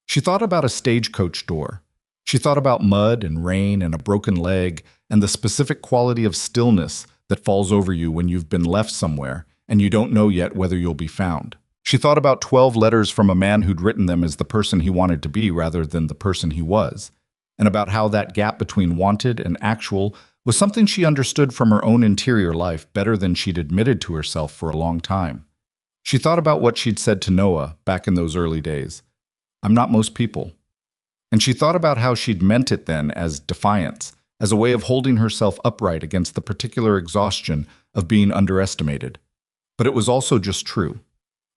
She thought about a stagecoach door. She thought about mud and rain and a broken leg and the specific quality of stillness that falls over you when you've been left somewhere and you don't know yet whether you'll be found. She thought about 12 letters from a man who'd written them as the person he wanted to be rather than the person he was, and about how that gap between wanted and actual was something she understood from her own interior life better than she'd admitted to herself for a long time. She thought about what she'd said to Noah back in those early days. I'm not most people. And she thought about how she'd meant it then as defiance, as a way of holding herself upright against the particular exhaustion of being underestimated. But it was also just true.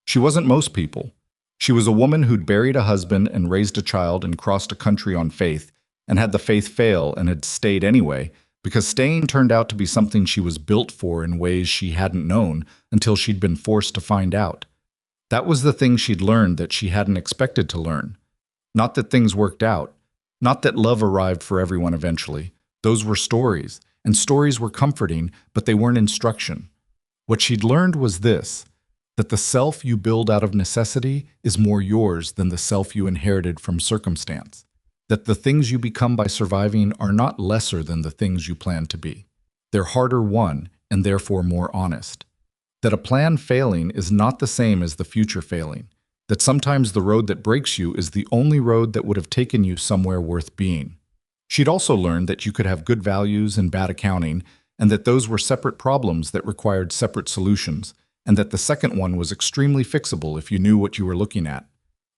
She wasn't most people. She was a woman who'd buried a husband and raised a child and crossed a country on faith, and had the faith fail and had stayed anyway, because staying turned out to be something she was built for in ways she hadn't known until she'd been forced to find out. That was the thing she'd learned that she hadn't expected to learn. Not that things worked out. Not that love arrived for everyone eventually. Those were stories, and stories were comforting, but they weren't instruction. What she'd learned was this, that the self you build out of necessity is more yours than the self you inherited from circumstance. That the things you become by surviving are not lesser than the things you plan to be. They're harder won, and therefore more honest. That a plan failing is not the same as the future failing. That sometimes the road that breaks you is the only road that would have taken you somewhere worth being. She'd also learned that you could have good values and bad accounting, and that those were separate problems that required separate solutions, and that the second one was extremely fixable if you knew what you were looking at.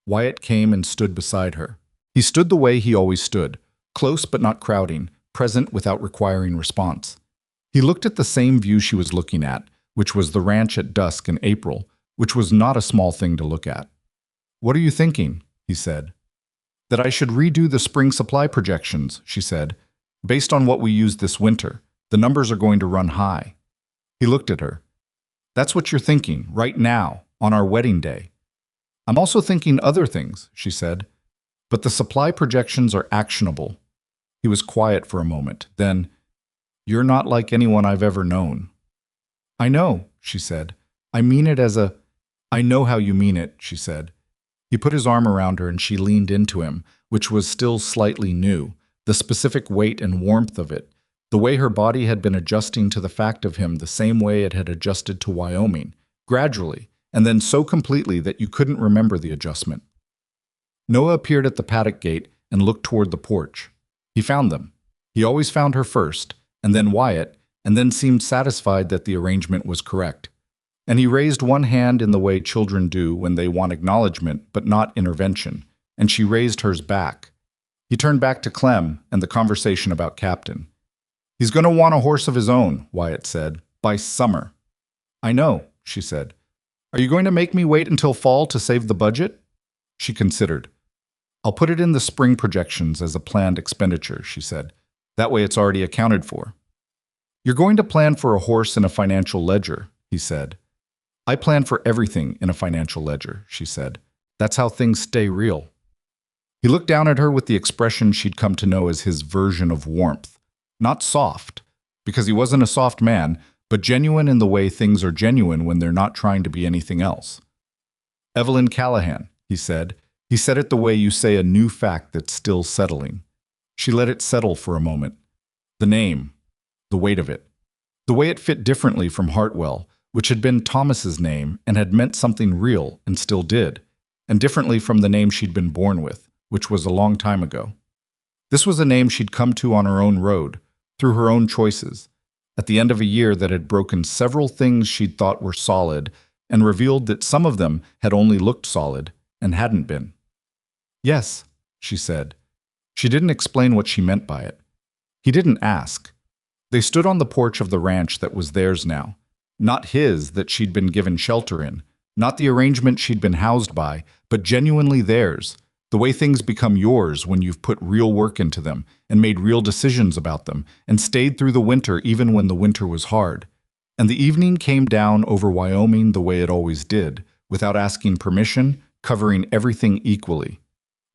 Wyatt came and stood beside her. He stood the way he always stood, close but not crowding, present without requiring response. He looked at the same view she was looking at, which was the ranch at dusk in April, which was not a small thing to look at. "What are you thinking?" he said. "That I should redo the spring supply projections," she said. "Based on what we used this winter, the numbers are going to run high." He looked at her. "That's what you're thinking, right now, on our wedding day." "I'm also thinking other things," she said. "But the supply projections are actionable." He was quiet for a moment. Then, "You're not like anyone I've ever known." "I know," she said. "I mean it as a—" "I know how you mean it," she said. He put his arm around her and she leaned into him, which was still slightly new, the specific weight and warmth of it, the way her body had been adjusting to the fact of him the same way it had adjusted to Wyoming, gradually, and then so completely that you couldn't remember the adjustment. Noah appeared at the paddock gate and looked toward the porch. He found them. He always found her first, and then Wyatt, and then seemed satisfied that the arrangement was correct. And he raised one hand in the way children do when they want acknowledgement but not intervention, and she raised hers back. He turned back to Clem and the conversation about Captain. "He's going to want a horse of his own," Wyatt said, "by summer." "I know," she said. "Are you going to make me wait until fall to save the budget?" She considered. "I'll put it in the spring projections as a planned expenditure," she said. "That way it's already accounted for." "You're going to plan for a horse in a financial ledger," he said. "I plan for everything in a financial ledger," she said. "That's how things stay real." He looked down at her with the expression she'd come to know as his version of warmth. Not soft, because he wasn't a soft man, but genuine in the way things are genuine when they're not trying to be anything else. "Evelyn Callahan," he said. He said it the way you say a new fact that's still settling. She let it settle for a moment. The name, the weight of it. The way it fit differently from Hartwell, which had been Thomas's name and had meant something real and still did, and differently from the name she'd been born with, which was a long time ago. This was a name she'd come to on her own road, through her own choices, at the end of a year that had broken several things she'd thought were solid and revealed that some of them had only looked solid and hadn't been. "Yes," she said. She didn't explain what she meant by it. He didn't ask. They stood on the porch of the ranch that was theirs now. Not his that she'd been given shelter in, not the arrangement she'd been housed by, but genuinely theirs, the way things become yours when you've put real work into them and made real decisions about them and stayed through the winter even when the winter was hard. And the evening came down over Wyoming the way it always did, without asking permission, covering everything equally.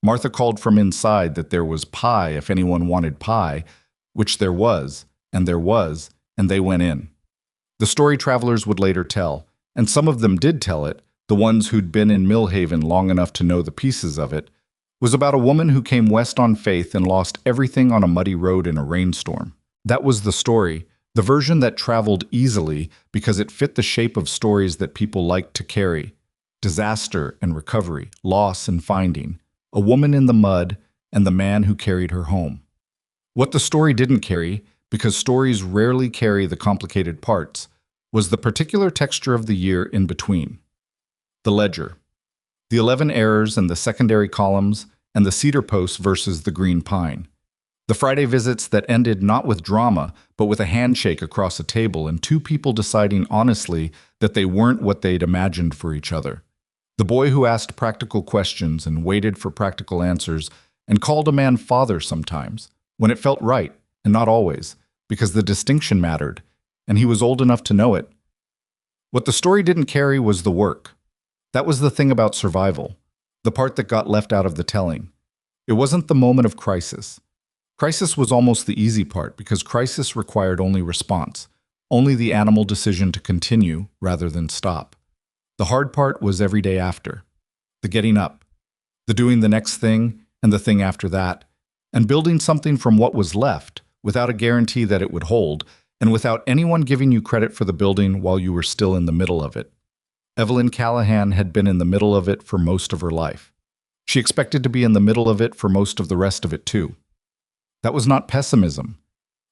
Martha called from inside that there was pie if anyone wanted pie, which there was, and they went in. The story travelers would later tell, and some of them did tell it, the ones who'd been in Millhaven long enough to know the pieces of it, was about a woman who came west on faith and lost everything on a muddy road in a rainstorm. That was the story, the version that traveled easily because it fit the shape of stories that people liked to carry. Disaster and recovery, loss and finding, a woman in the mud, and the man who carried her home. What the story didn't carry, because stories rarely carry the complicated parts, was the particular texture of the year in between. The ledger. The 11 errors and the secondary columns, and the cedar post versus the green pine. The Friday visits that ended not with drama, but with a handshake across a table and two people deciding honestly that they weren't what they'd imagined for each other. The boy who asked practical questions and waited for practical answers and called a man father sometimes, when it felt right, and not always, because the distinction mattered, and he was old enough to know it. What the story didn't carry was the work. That was the thing about survival, the part that got left out of the telling. It wasn't the moment of crisis. Crisis was almost the easy part because crisis required only response, only the animal decision to continue rather than stop. The hard part was every day after, the getting up, the doing the next thing and the thing after that, and building something from what was left without a guarantee that it would hold, and without anyone giving you credit for the building while you were still in the middle of it. Evelyn Callahan had been in the middle of it for most of her life. She expected to be in the middle of it for most of the rest of it too. That was not pessimism.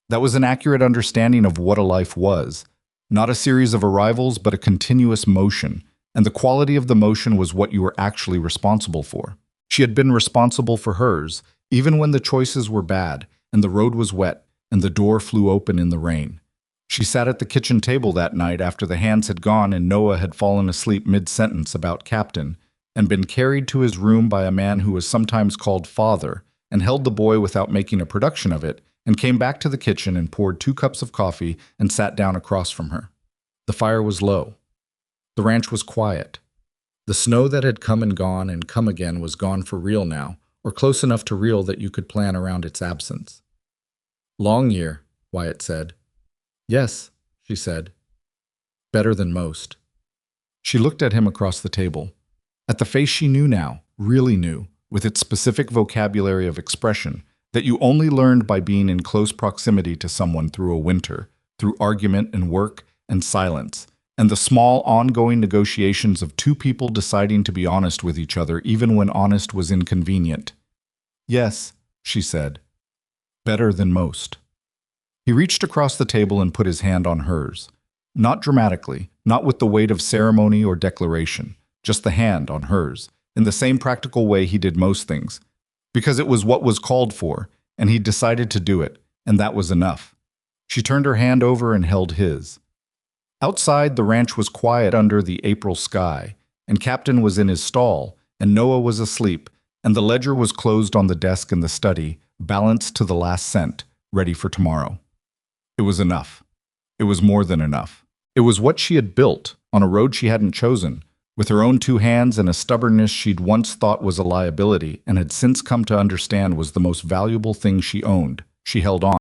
That was an accurate understanding of what a life was, not a series of arrivals but a continuous motion, and the quality of the motion was what you were actually responsible for. She had been responsible for hers, even when the choices were bad, and the road was wet, and the door flew open in the rain. She sat at the kitchen table that night after the hands had gone and Noah had fallen asleep mid-sentence about Captain, and been carried to his room by a man who was sometimes called father, and held the boy without making a production of it, and came back to the kitchen and poured 2 cups of coffee and sat down across from her. The fire was low. The ranch was quiet. The snow that had come and come again was gone for real now, or close enough to real that you could plan around its absence. "Long year," Wyatt said. "Yes," she said. "Better than most." She looked at him across the table. At the face she knew now, really knew, with its specific vocabulary of expression, that you only learned by being in close proximity to someone through a winter, through argument and work and silence, and the small ongoing negotiations of 2 people deciding to be honest with each other even when honest was inconvenient. "Yes," she said. "Better than most." He reached across the table and put his hand on hers. Not dramatically, not with the weight of ceremony or declaration, just the hand on hers, in the same practical way he did most things, because it was what was called for, and he decided to do it, and that was enough. She turned her hand over and held his. Outside, the ranch was quiet under the April sky, and Captain was in his stall, and Noah was asleep, and the ledger was closed on the desk in the study, balanced to the last cent, ready for tomorrow. It was enough. It was more than enough. It was what she had built, on a road she hadn't chosen, with her own 2 hands and a stubbornness she'd once thought was a liability and had since come to understand was the most valuable thing she owned. She held on.